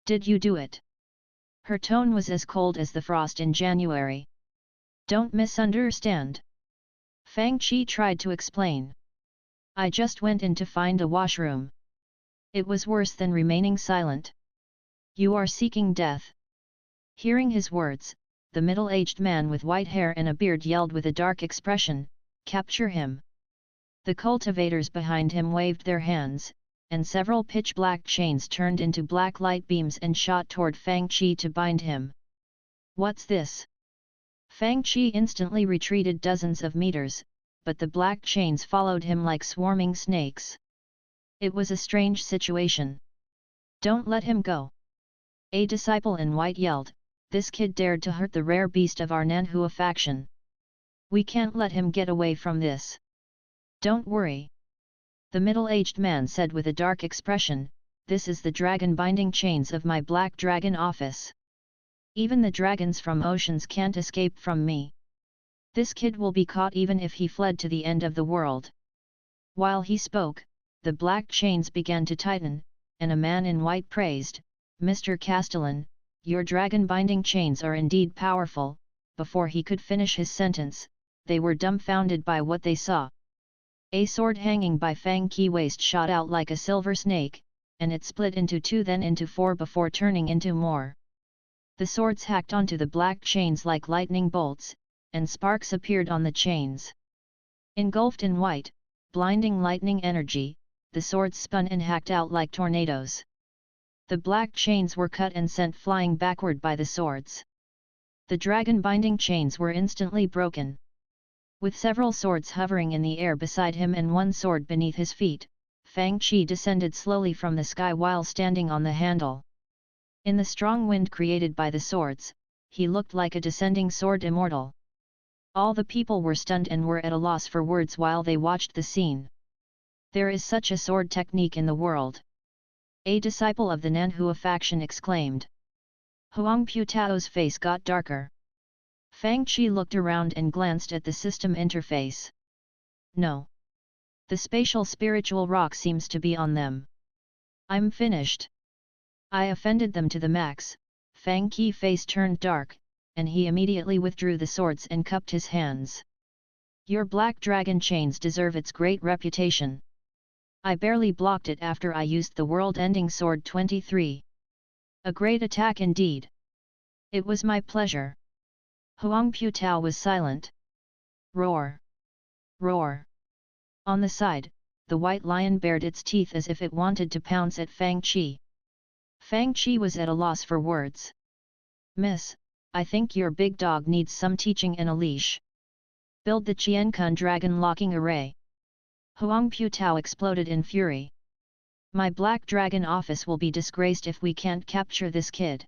"Did you do it?" Her tone was as cold as the frost in January. "Don't misunderstand." Fang Qi tried to explain. "I just went in to find a washroom." It was worse than remaining silent. "You are seeking death." Hearing his words, the middle-aged man with white hair and a beard yelled with a dark expression, "Capture him!" The cultivators behind him waved their hands, and several pitch-black chains turned into black light beams and shot toward Fang Qi to bind him. "What's this?" Fang Qi instantly retreated dozens of meters, but the black chains followed him like swarming snakes. It was a strange situation. "Don't let him go!" A disciple in white yelled, "This kid dared to hurt the rare beast of our Nanhua faction. We can't let him get away from this." "Don't worry," the middle-aged man said with a dark expression, "this is the dragon binding chains of my black dragon office. Even the dragons from oceans can't escape from me. This kid will be caught even if he fled to the end of the world." While he spoke, the black chains began to tighten, and a man in white praised, "Mr. Castellan, your dragon-binding chains are indeed powerful." Before he could finish his sentence, they were dumbfounded by what they saw. A sword hanging by Fang Qi waist shot out like a silver snake, and it split into two then into four before turning into more. The swords hacked onto the black chains like lightning bolts, and sparks appeared on the chains. Engulfed in white, blinding lightning energy, the swords spun and hacked out like tornadoes. The black chains were cut and sent flying backward by the swords. The dragon-binding chains were instantly broken. With several swords hovering in the air beside him and one sword beneath his feet, Fang Qi descended slowly from the sky while standing on the handle. In the strong wind created by the swords, he looked like a descending sword immortal. All the people were stunned and were at a loss for words while they watched the scene. "There is such a sword technique in the world!" A disciple of the Nanhua faction exclaimed. Huang Putao's face got darker. Fang Qi looked around and glanced at the system interface. "No. The spatial spiritual rock seems to be on them. I'm finished. I offended them to the max." Fang Qi's face turned dark, and he immediately withdrew the swords and cupped his hands. "Your black dragon chains deserve its great reputation. I barely blocked it after I used the world-ending sword 23. A great attack indeed. It was my pleasure." Huang Putao was silent. Roar! Roar! On the side, the white lion bared its teeth as if it wanted to pounce at Fang Qi. Fang Qi was at a loss for words. "Miss, I think your big dog needs some teaching and a leash. Build the Qiankun dragon locking array." Huang Putao exploded in fury. "My black dragon office will be disgraced if we can't capture this kid."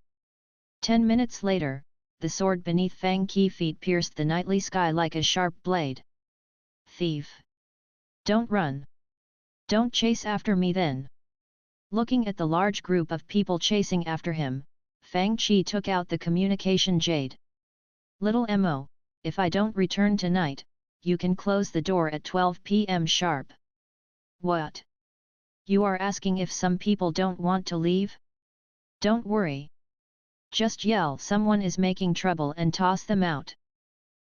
10 minutes later, the sword beneath Fang Qi's feet pierced the nightly sky like a sharp blade. "Thief! Don't run! Don't chase after me then!" Looking at the large group of people chasing after him, Fang Qi took out the communication jade. "Little Mo, if I don't return tonight, you can close the door at 12 p.m. sharp." "What? You are asking if some people don't want to leave? Don't worry. Just yell someone is making trouble and toss them out.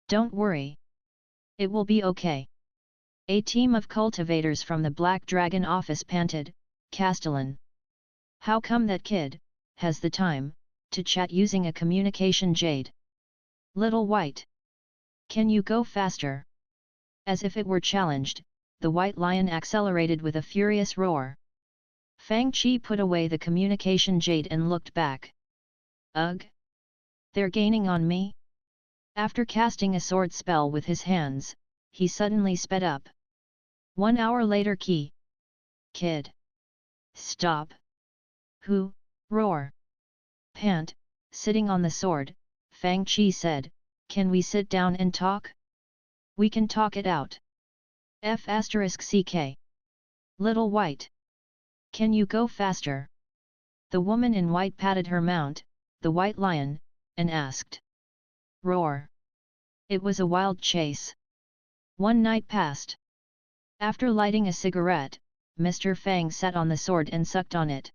Don't worry. It will be okay." A team of cultivators from the Black Dragon office panted, "Castellan. How come that kid has the time to chat using a communication jade? Little White. Can you go faster?" As if it were challenged, the white lion accelerated with a furious roar. Fang Qi put away the communication jade and looked back. "Ugh! They're gaining on me?" After casting a sword spell with his hands, he suddenly sped up. 1 hour later. "Kid! Stop! Who?" "Roar! Pant!" Sitting on the sword, Fang Qi said, "Can we sit down and talk? We can talk it out. F***ck. Little White. Can you go faster?" The woman in white patted her mount, the white lion, and asked. "Roar! It was a wild chase. One night passed. After lighting a cigarette, Mr. Fang sat on the sword and sucked on it.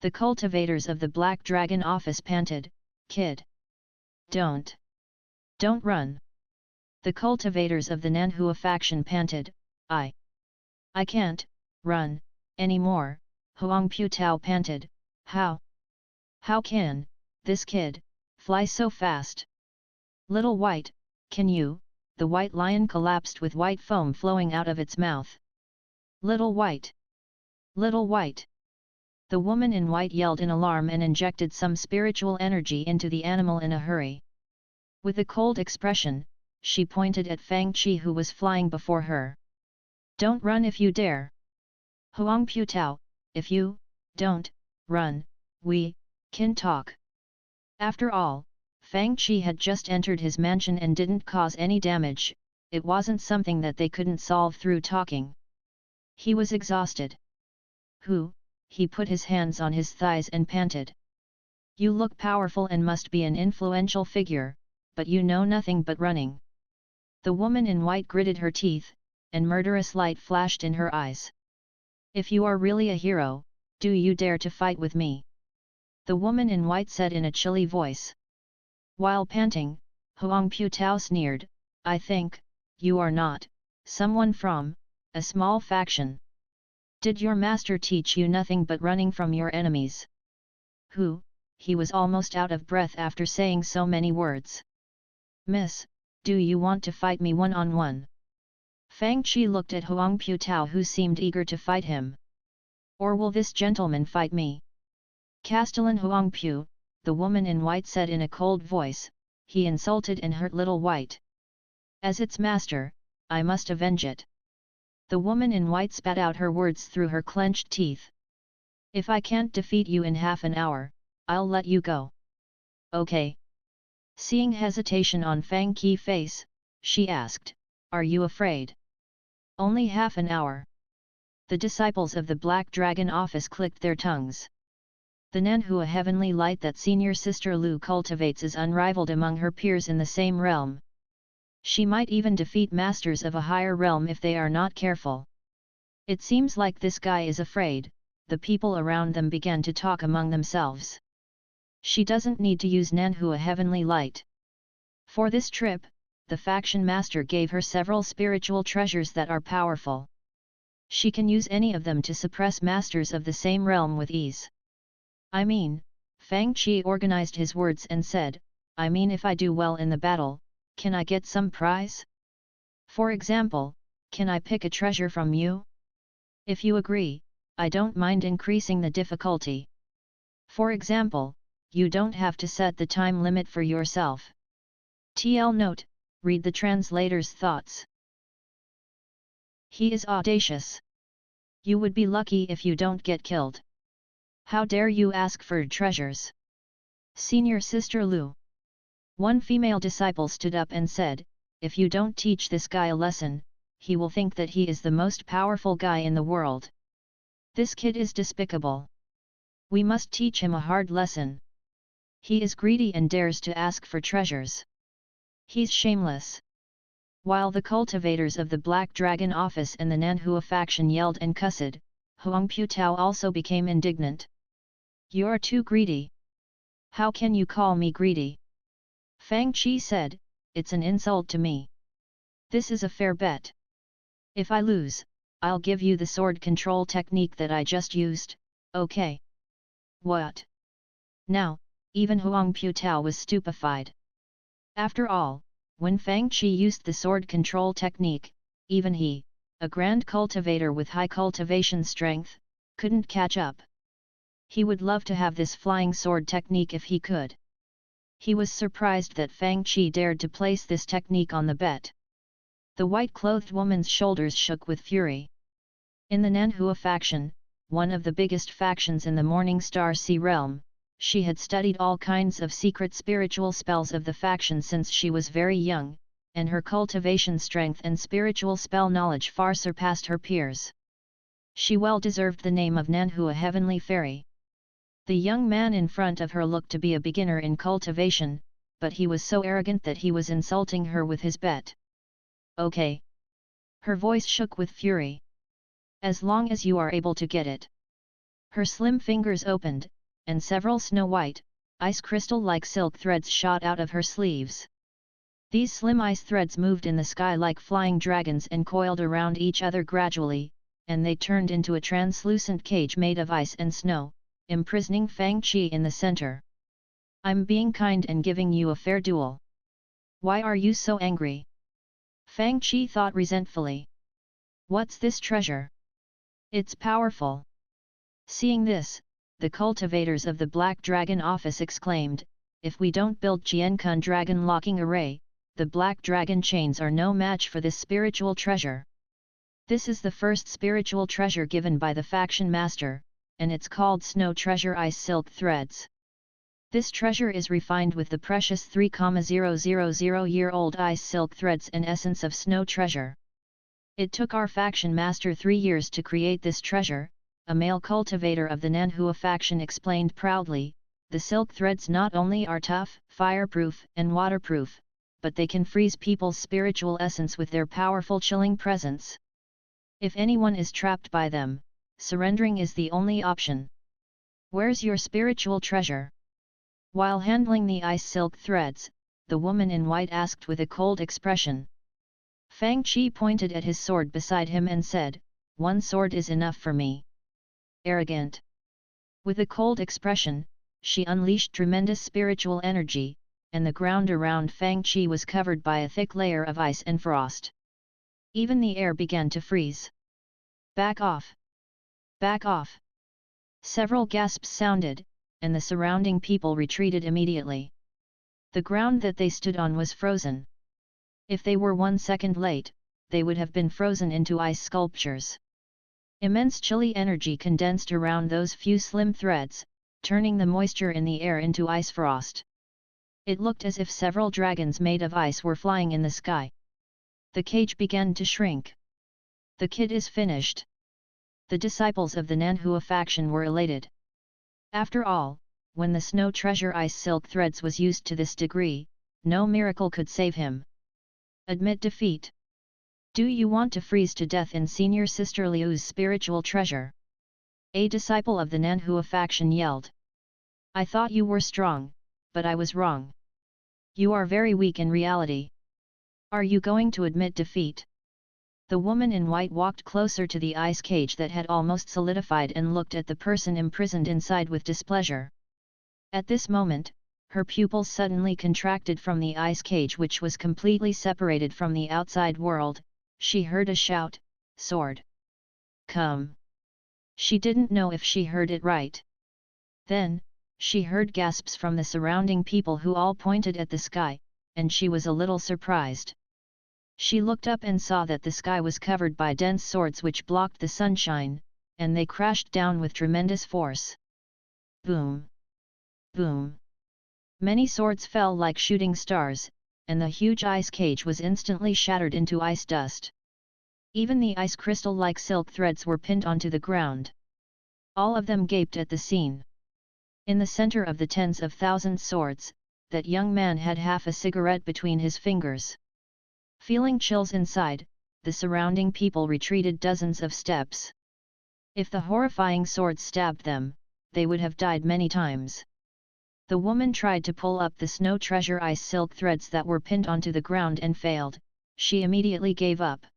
The cultivators of the Black Dragon office panted, "Kid! Don't run!" The cultivators of the Nanhua faction panted, I can't run anymore." Huang Putao panted, How can this kid fly so fast? Little White, can you?" The white lion collapsed with white foam flowing out of its mouth. Little White! Little White! The woman in white yelled in alarm and injected some spiritual energy into the animal in a hurry. With a cold expression, she pointed at Fang Qi who was flying before her. "Don't run if you dare! Huang Putao, if you don't run, we can talk." After all, Fang Qi had just entered his mansion and didn't cause any damage. It wasn't something that they couldn't solve through talking. He was exhausted. "Who?" He put his hands on his thighs and panted. "You look powerful and must be an influential figure, but you know nothing but running." The woman in white gritted her teeth, and murderous light flashed in her eyes. "If you are really a hero, do you dare to fight with me?" The woman in white said in a chilly voice. While panting, Huang Putao sneered, "I think, you are not someone from a small faction. Did your master teach you nothing but running from your enemies?" "Who?" He was almost out of breath after saying so many words. "Miss, do you want to fight me one-on-one?" Fang Qi looked at Huang Putao who seemed eager to fight him. "Or will this gentleman fight me?" "Castellan Huang Pu," the woman in white said in a cold voice, "he insulted and hurt Little White. As its master, I must avenge it." The woman in white spat out her words through her clenched teeth. "If I can't defeat you in half an hour, I'll let you go." "Okay." Seeing hesitation on Fang Qi's face, she asked, "Are you afraid?" "Only half an hour." The disciples of the Black Dragon office clicked their tongues. The Nanhua heavenly light that senior sister Lu cultivates is unrivaled among her peers in the same realm. She might even defeat masters of a higher realm if they are not careful. "It seems like this guy is afraid," the people around them began to talk among themselves. "She doesn't need to use Nanhua heavenly light. For this trip, the faction master gave her several spiritual treasures that are powerful. She can use any of them to suppress masters of the same realm with ease." "I mean," Fang Qi organized his words and said, "I mean if I do well in the battle, can I get some prize? For example, can I pick a treasure from you? If you agree, I don't mind increasing the difficulty. For example, you don't have to set the time limit for yourself." TL note, read the translator's thoughts. He is audacious. You would be lucky if you don't get killed. How dare you ask for treasures? Senior Sister Lu. One female disciple stood up and said, "If you don't teach this guy a lesson, he will think that he is the most powerful guy in the world. This kid is despicable. We must teach him a hard lesson. He is greedy and dares to ask for treasures. He's shameless." While the cultivators of the Black Dragon office and the Nanhua faction yelled and cussed, Huang Putao also became indignant. "You're too greedy. How can you call me greedy?" Fang Qi said, "It's an insult to me. This is a fair bet. If I lose, I'll give you the sword control technique that I just used, okay?" "What?" Now, even Huang Putao was stupefied. After all, when Fang Qi used the sword control technique, even he, a grand cultivator with high cultivation strength, couldn't catch up. He would love to have this flying sword technique if he could. He was surprised that Fang Qi dared to place this technique on the bet. The white-clothed woman's shoulders shook with fury. In the Nanhua faction, one of the biggest factions in the Morning Star Sea realm, she had studied all kinds of secret spiritual spells of the faction since she was very young, and her cultivation strength and spiritual spell knowledge far surpassed her peers. She well deserved the name of Nanhua Heavenly Fairy. The young man in front of her looked to be a beginner in cultivation, but he was so arrogant that he was insulting her with his bet. Okay. Her voice shook with fury. As long as you are able to get it. Her slim fingers opened, and several snow-white, ice crystal-like silk threads shot out of her sleeves. These slim ice threads moved in the sky like flying dragons and coiled around each other gradually, and they turned into a translucent cage made of ice and snow, imprisoning Fang Qi in the center. I'm being kind and giving you a fair duel. Why are you so angry? Fang Qi thought resentfully. What's this treasure? It's powerful. Seeing this, the cultivators of the Black Dragon office exclaimed, if we don't build Qiankun Dragon Locking Array, the Black Dragon chains are no match for this spiritual treasure. This is the first spiritual treasure given by the faction master, and it's called Snow Treasure Ice Silk Threads. This treasure is refined with the precious 3,000-year-old ice silk threads and essence of snow treasure. It took our faction master 3 years to create this treasure, a male cultivator of the Nanhua faction explained proudly. The silk threads not only are tough, fireproof and waterproof, but they can freeze people's spiritual essence with their powerful chilling presence. If anyone is trapped by them, surrendering is the only option. Where's your spiritual treasure? While handling the ice silk threads, the woman in white asked with a cold expression. Fang Qi pointed at his sword beside him and said, "One sword is enough for me." Arrogant. With a cold expression, she unleashed tremendous spiritual energy, and the ground around Fang Qi was covered by a thick layer of ice and frost. Even the air began to freeze. Back off! Back off! Several gasps sounded, and the surrounding people retreated immediately. The ground that they stood on was frozen. If they were 1 second late, they would have been frozen into ice sculptures. Immense chilly energy condensed around those few slim threads, turning the moisture in the air into ice frost. It looked as if several dragons made of ice were flying in the sky. The cage began to shrink. The kid is finished. The disciples of the Nanhua faction were elated. After all, when the snow treasure ice silk threads was used to this degree, no miracle could save him. Admit defeat. Do you want to freeze to death in senior sister Liu's spiritual treasure? A disciple of the Nanhua faction yelled. I thought you were strong, but I was wrong. You are very weak in reality. Are you going to admit defeat? The woman in white walked closer to the ice cage that had almost solidified and looked at the person imprisoned inside with displeasure. At this moment, her pupils suddenly contracted from the ice cage which was completely separated from the outside world. She heard a shout, "Sword! Come!" She didn't know if she heard it right. Then, she heard gasps from the surrounding people who all pointed at the sky, and she was a little surprised. She looked up and saw that the sky was covered by dense swords which blocked the sunshine, and they crashed down with tremendous force. Boom! Boom! Many swords fell like shooting stars, and the huge ice cage was instantly shattered into ice dust. Even the ice crystal-like silk threads were pinned onto the ground. All of them gaped at the scene. In the center of the tens of thousands swords, that young man had half a cigarette between his fingers. Feeling chills inside, the surrounding people retreated dozens of steps. If the horrifying swords stabbed them, they would have died many times. The woman tried to pull up the snow treasure ice silk threads that were pinned onto the ground and failed. She immediately gave up.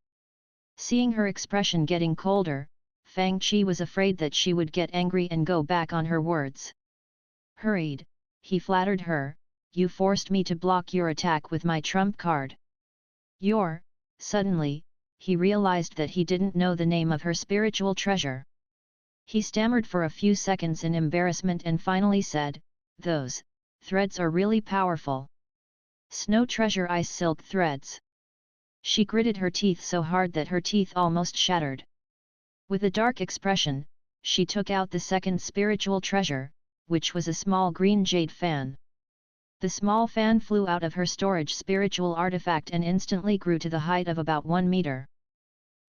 Seeing her expression getting colder, Fang Qi was afraid that she would get angry and go back on her words. Hurried, he flattered her, "You forced me to block your attack with my trump card." Suddenly, he realized that he didn't know the name of her spiritual treasure. He stammered for a few seconds in embarrassment and finally said, "Those threads are really powerful. Snow treasure ice silk threads." She gritted her teeth so hard that her teeth almost shattered. With a dark expression, she took out the second spiritual treasure, which was a small green jade fan. The small fan flew out of her storage spiritual artifact and instantly grew to the height of about 1 meter.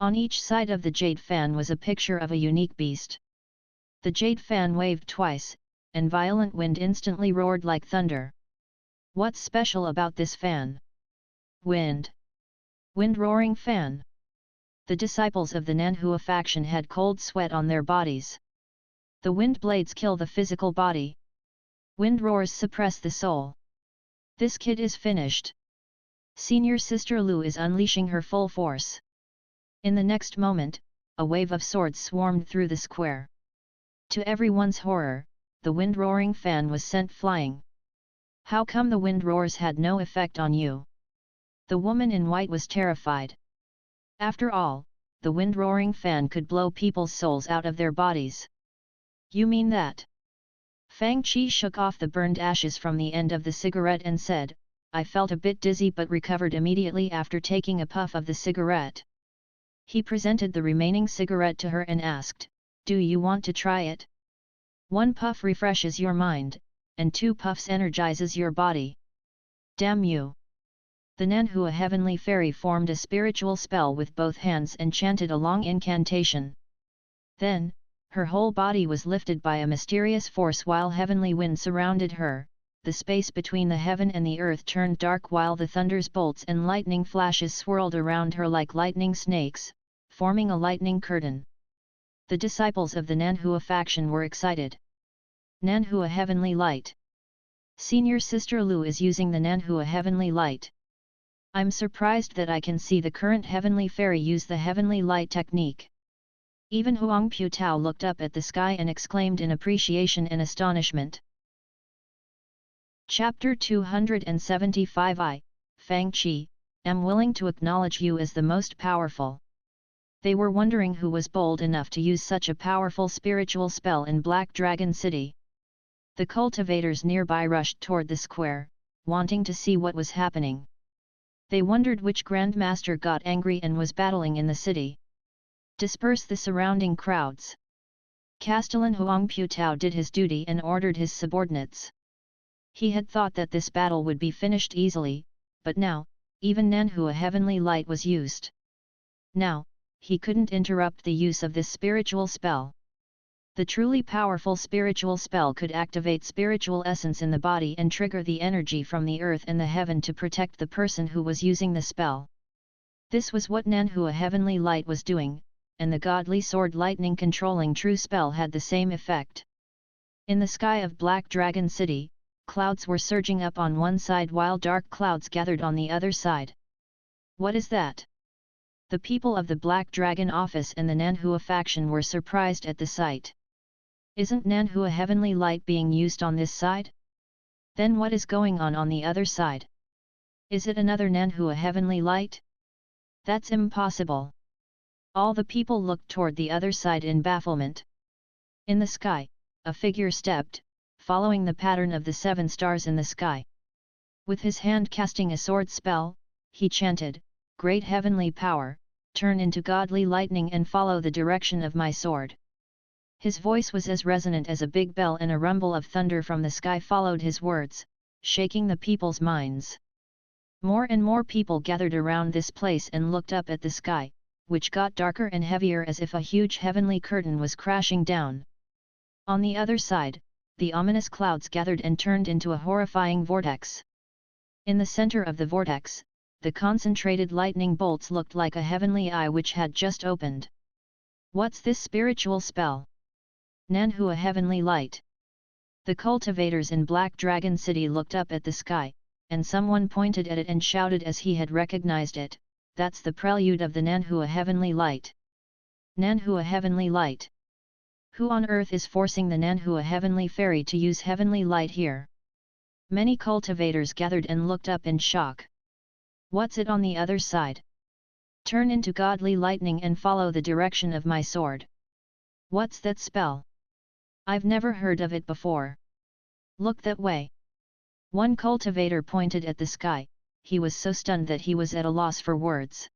On each side of the jade fan was a picture of a unique beast. The jade fan waved twice, and violent wind instantly roared like thunder. What's special about this fan? Wind. Wind-roaring fan. The disciples of the Nanhua faction had cold sweat on their bodies. The wind blades kill the physical body. Wind roars suppress the soul. This kid is finished. Senior Sister Lu is unleashing her full force. In the next moment, a wave of swords swarmed through the square. To everyone's horror, the wind-roaring fan was sent flying. How come the wind roars had no effect on you? The woman in white was terrified. After all, the wind-roaring fan could blow people's souls out of their bodies. You mean that? Fang Qi shook off the burned ashes from the end of the cigarette and said, I felt a bit dizzy but recovered immediately after taking a puff of the cigarette. He presented the remaining cigarette to her and asked, do you want to try it? 1 puff refreshes your mind, and 2 puffs energizes your body. Damn you! The Nanhua heavenly fairy formed a spiritual spell with both hands and chanted a long incantation. Then, her whole body was lifted by a mysterious force while heavenly wind surrounded her. The space between the heaven and the earth turned dark while the thunder's bolts and lightning flashes swirled around her like lightning snakes, forming a lightning curtain. The disciples of the Nanhua faction were excited. Nanhua Heavenly Light. Senior Sister Lu is using the Nanhua Heavenly Light. I'm surprised that I can see the current Heavenly Fairy use the Heavenly Light technique. Even Huang Putao looked up at the sky and exclaimed in appreciation and astonishment. Chapter 275 I, Fang Qi, am willing to acknowledge you as the most powerful. They were wondering who was bold enough to use such a powerful spiritual spell in Black Dragon City. The cultivators nearby rushed toward the square, wanting to see what was happening. They wondered which Grandmaster got angry and was battling in the city. Disperse the surrounding crowds. Castellan Huang Putao did his duty and ordered his subordinates. He had thought that this battle would be finished easily, but now, even Nanhua Heavenly Light was used. Now, he couldn't interrupt the use of this spiritual spell. The truly powerful spiritual spell could activate spiritual essence in the body and trigger the energy from the earth and the heaven to protect the person who was using the spell. This was what Nanhua Heavenly Light was doing, and the godly sword lightning controlling true spell had the same effect. In the sky of Black Dragon City, clouds were surging up on one side while dark clouds gathered on the other side. What is that? The people of the Black Dragon office and the Nanhua faction were surprised at the sight. Isn't Nanhua Heavenly Light being used on this side? Then what is going on the other side? Is it another Nanhua Heavenly Light? That's impossible. All the people looked toward the other side in bafflement. In the sky, a figure stepped, following the pattern of the 7 stars in the sky. With his hand casting a sword spell, he chanted, Great heavenly power, turn into godly lightning and follow the direction of my sword. His voice was as resonant as a big bell, and a rumble of thunder from the sky followed his words, shaking the people's minds. More and more people gathered around this place and looked up at the sky, which got darker and heavier as if a huge heavenly curtain was crashing down. On the other side, the ominous clouds gathered and turned into a horrifying vortex. In the center of the vortex, the concentrated lightning bolts looked like a heavenly eye which had just opened. What's this spiritual spell? Nanhua Heavenly Light. The cultivators in Black Dragon City looked up at the sky, and someone pointed at it and shouted as he had recognized it, that's the prelude of the Nanhua Heavenly Light. Nanhua Heavenly Light. Who on earth is forcing the Nanhua Heavenly Fairy to use Heavenly Light here? Many cultivators gathered and looked up in shock. What's it on the other side? Turn into godly lightning and follow the direction of my sword. What's that spell? I've never heard of it before. Look that way. One cultivator pointed at the sky. He was so stunned that he was at a loss for words.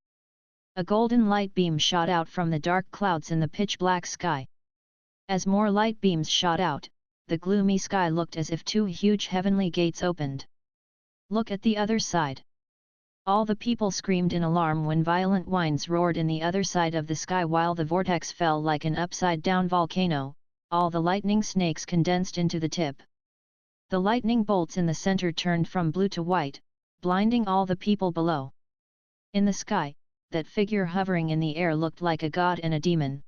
A golden light beam shot out from the dark clouds in the pitch-black sky. As more light beams shot out, the gloomy sky looked as if 2 huge heavenly gates opened. Look at the other side. All the people screamed in alarm when violent winds roared in the other side of the sky while the vortex fell like an upside-down volcano. All the lightning snakes condensed into the tip. The lightning bolts in the center turned from blue to white, blinding all the people below. In the sky, that figure hovering in the air looked like a god and a demon.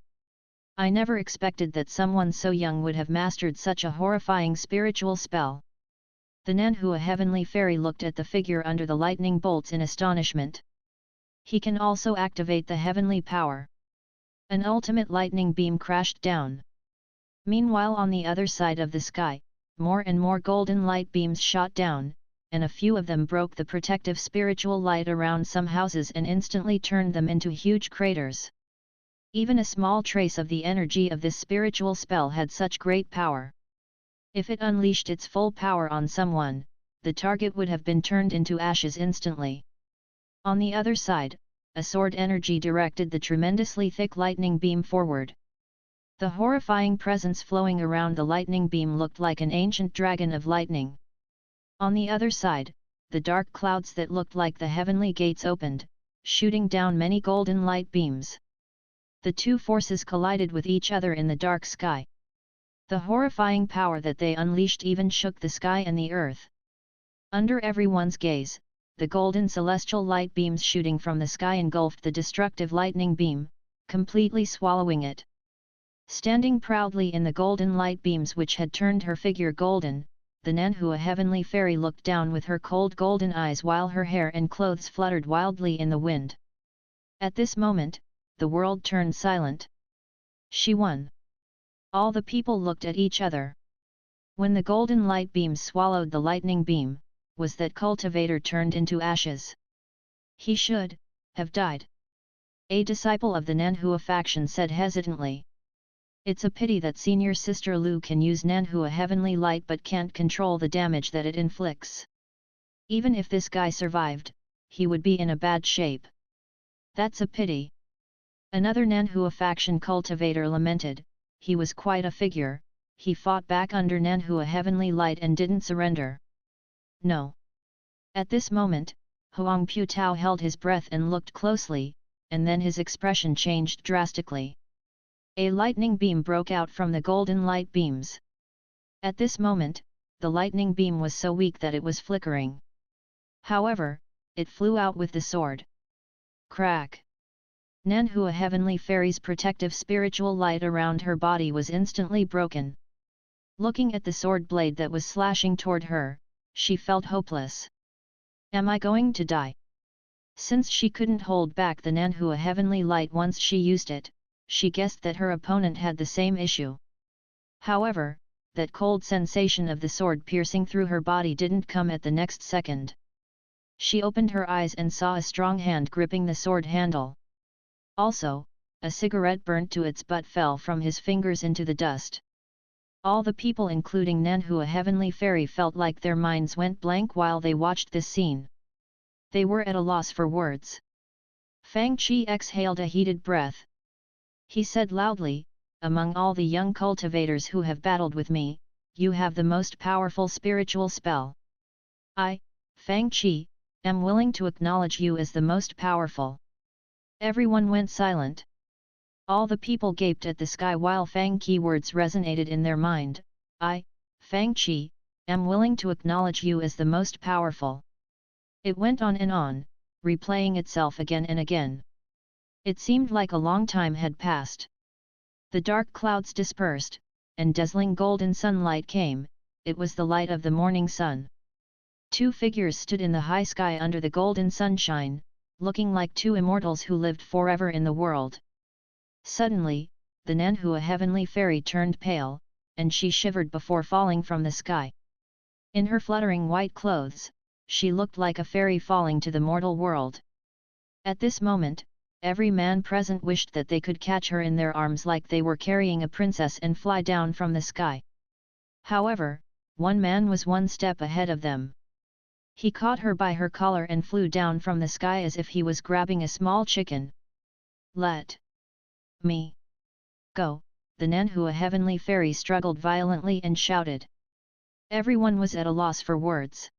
I never expected that someone so young would have mastered such a horrifying spiritual spell. The Nanhua heavenly fairy looked at the figure under the lightning bolts in astonishment. He can also activate the heavenly power. An ultimate lightning beam crashed down. Meanwhile, on the other side of the sky, more and more golden light beams shot down, and a few of them broke the protective spiritual light around some houses and instantly turned them into huge craters. Even a small trace of the energy of this spiritual spell had such great power. If it unleashed its full power on someone, the target would have been turned into ashes instantly. On the other side, a sword energy directed the tremendously thick lightning beam forward. The horrifying presence flowing around the lightning beam looked like an ancient dragon of lightning. On the other side, the dark clouds that looked like the heavenly gates opened, shooting down many golden light beams. The two forces collided with each other in the dark sky. The horrifying power that they unleashed even shook the sky and the earth. Under everyone's gaze, the golden celestial light beams shooting from the sky engulfed the destructive lightning beam, completely swallowing it. Standing proudly in the golden light beams which had turned her figure golden, the Nanhua heavenly fairy looked down with her cold golden eyes while her hair and clothes fluttered wildly in the wind. At this moment, the world turned silent. She won. All the people looked at each other. When the golden light beams swallowed the lightning beam, was that cultivator turned into ashes. He should have died. A disciple of the Nanhua faction said hesitantly. It's a pity that senior sister Lu can use Nanhua heavenly light but can't control the damage that it inflicts. Even if this guy survived, he would be in a bad shape. That's a pity. Another Nanhua faction cultivator lamented. He was quite a figure, he fought back under Nanhua heavenly light and didn't surrender. No. At this moment, Huang Putao held his breath and looked closely, and then his expression changed drastically. A lightning beam broke out from the golden light beams. At this moment, the lightning beam was so weak that it was flickering. However, it flew out with the sword. Crack! Nanhua heavenly fairy's protective spiritual light around her body was instantly broken. Looking at the sword blade that was slashing toward her, she felt hopeless. Am I going to die? Since she couldn't hold back the Nanhua heavenly light once she used it, she guessed that her opponent had the same issue. However, that cold sensation of the sword piercing through her body didn't come at the next second. She opened her eyes and saw a strong hand gripping the sword handle. Also, a cigarette burnt to its butt fell from his fingers into the dust. All the people including Nanhua heavenly fairy felt like their minds went blank while they watched this scene. They were at a loss for words. Fang Qi exhaled a heated breath. He said loudly, among all the young cultivators who have battled with me, you have the most powerful spiritual spell. I, Fang Qi, am willing to acknowledge you as the most powerful. Everyone went silent. All the people gaped at the sky while Fang Qi words resonated in their mind. I, Fang Qi, am willing to acknowledge you as the most powerful. It went on, replaying itself again and again. It seemed like a long time had passed. The dark clouds dispersed, and dazzling golden sunlight came. It was the light of the morning sun. Two figures stood in the high sky under the golden sunshine, looking like two immortals who lived forever in the world. Suddenly, the Nanhua heavenly fairy turned pale, and she shivered before falling from the sky. In her fluttering white clothes, she looked like a fairy falling to the mortal world. At this moment, every man present wished that they could catch her in their arms like they were carrying a princess and fly down from the sky. However, one man was one step ahead of them. He caught her by her collar and flew down from the sky as if he was grabbing a small chicken. Let me go, the Nanhua heavenly fairy struggled violently and shouted. Everyone was at a loss for words.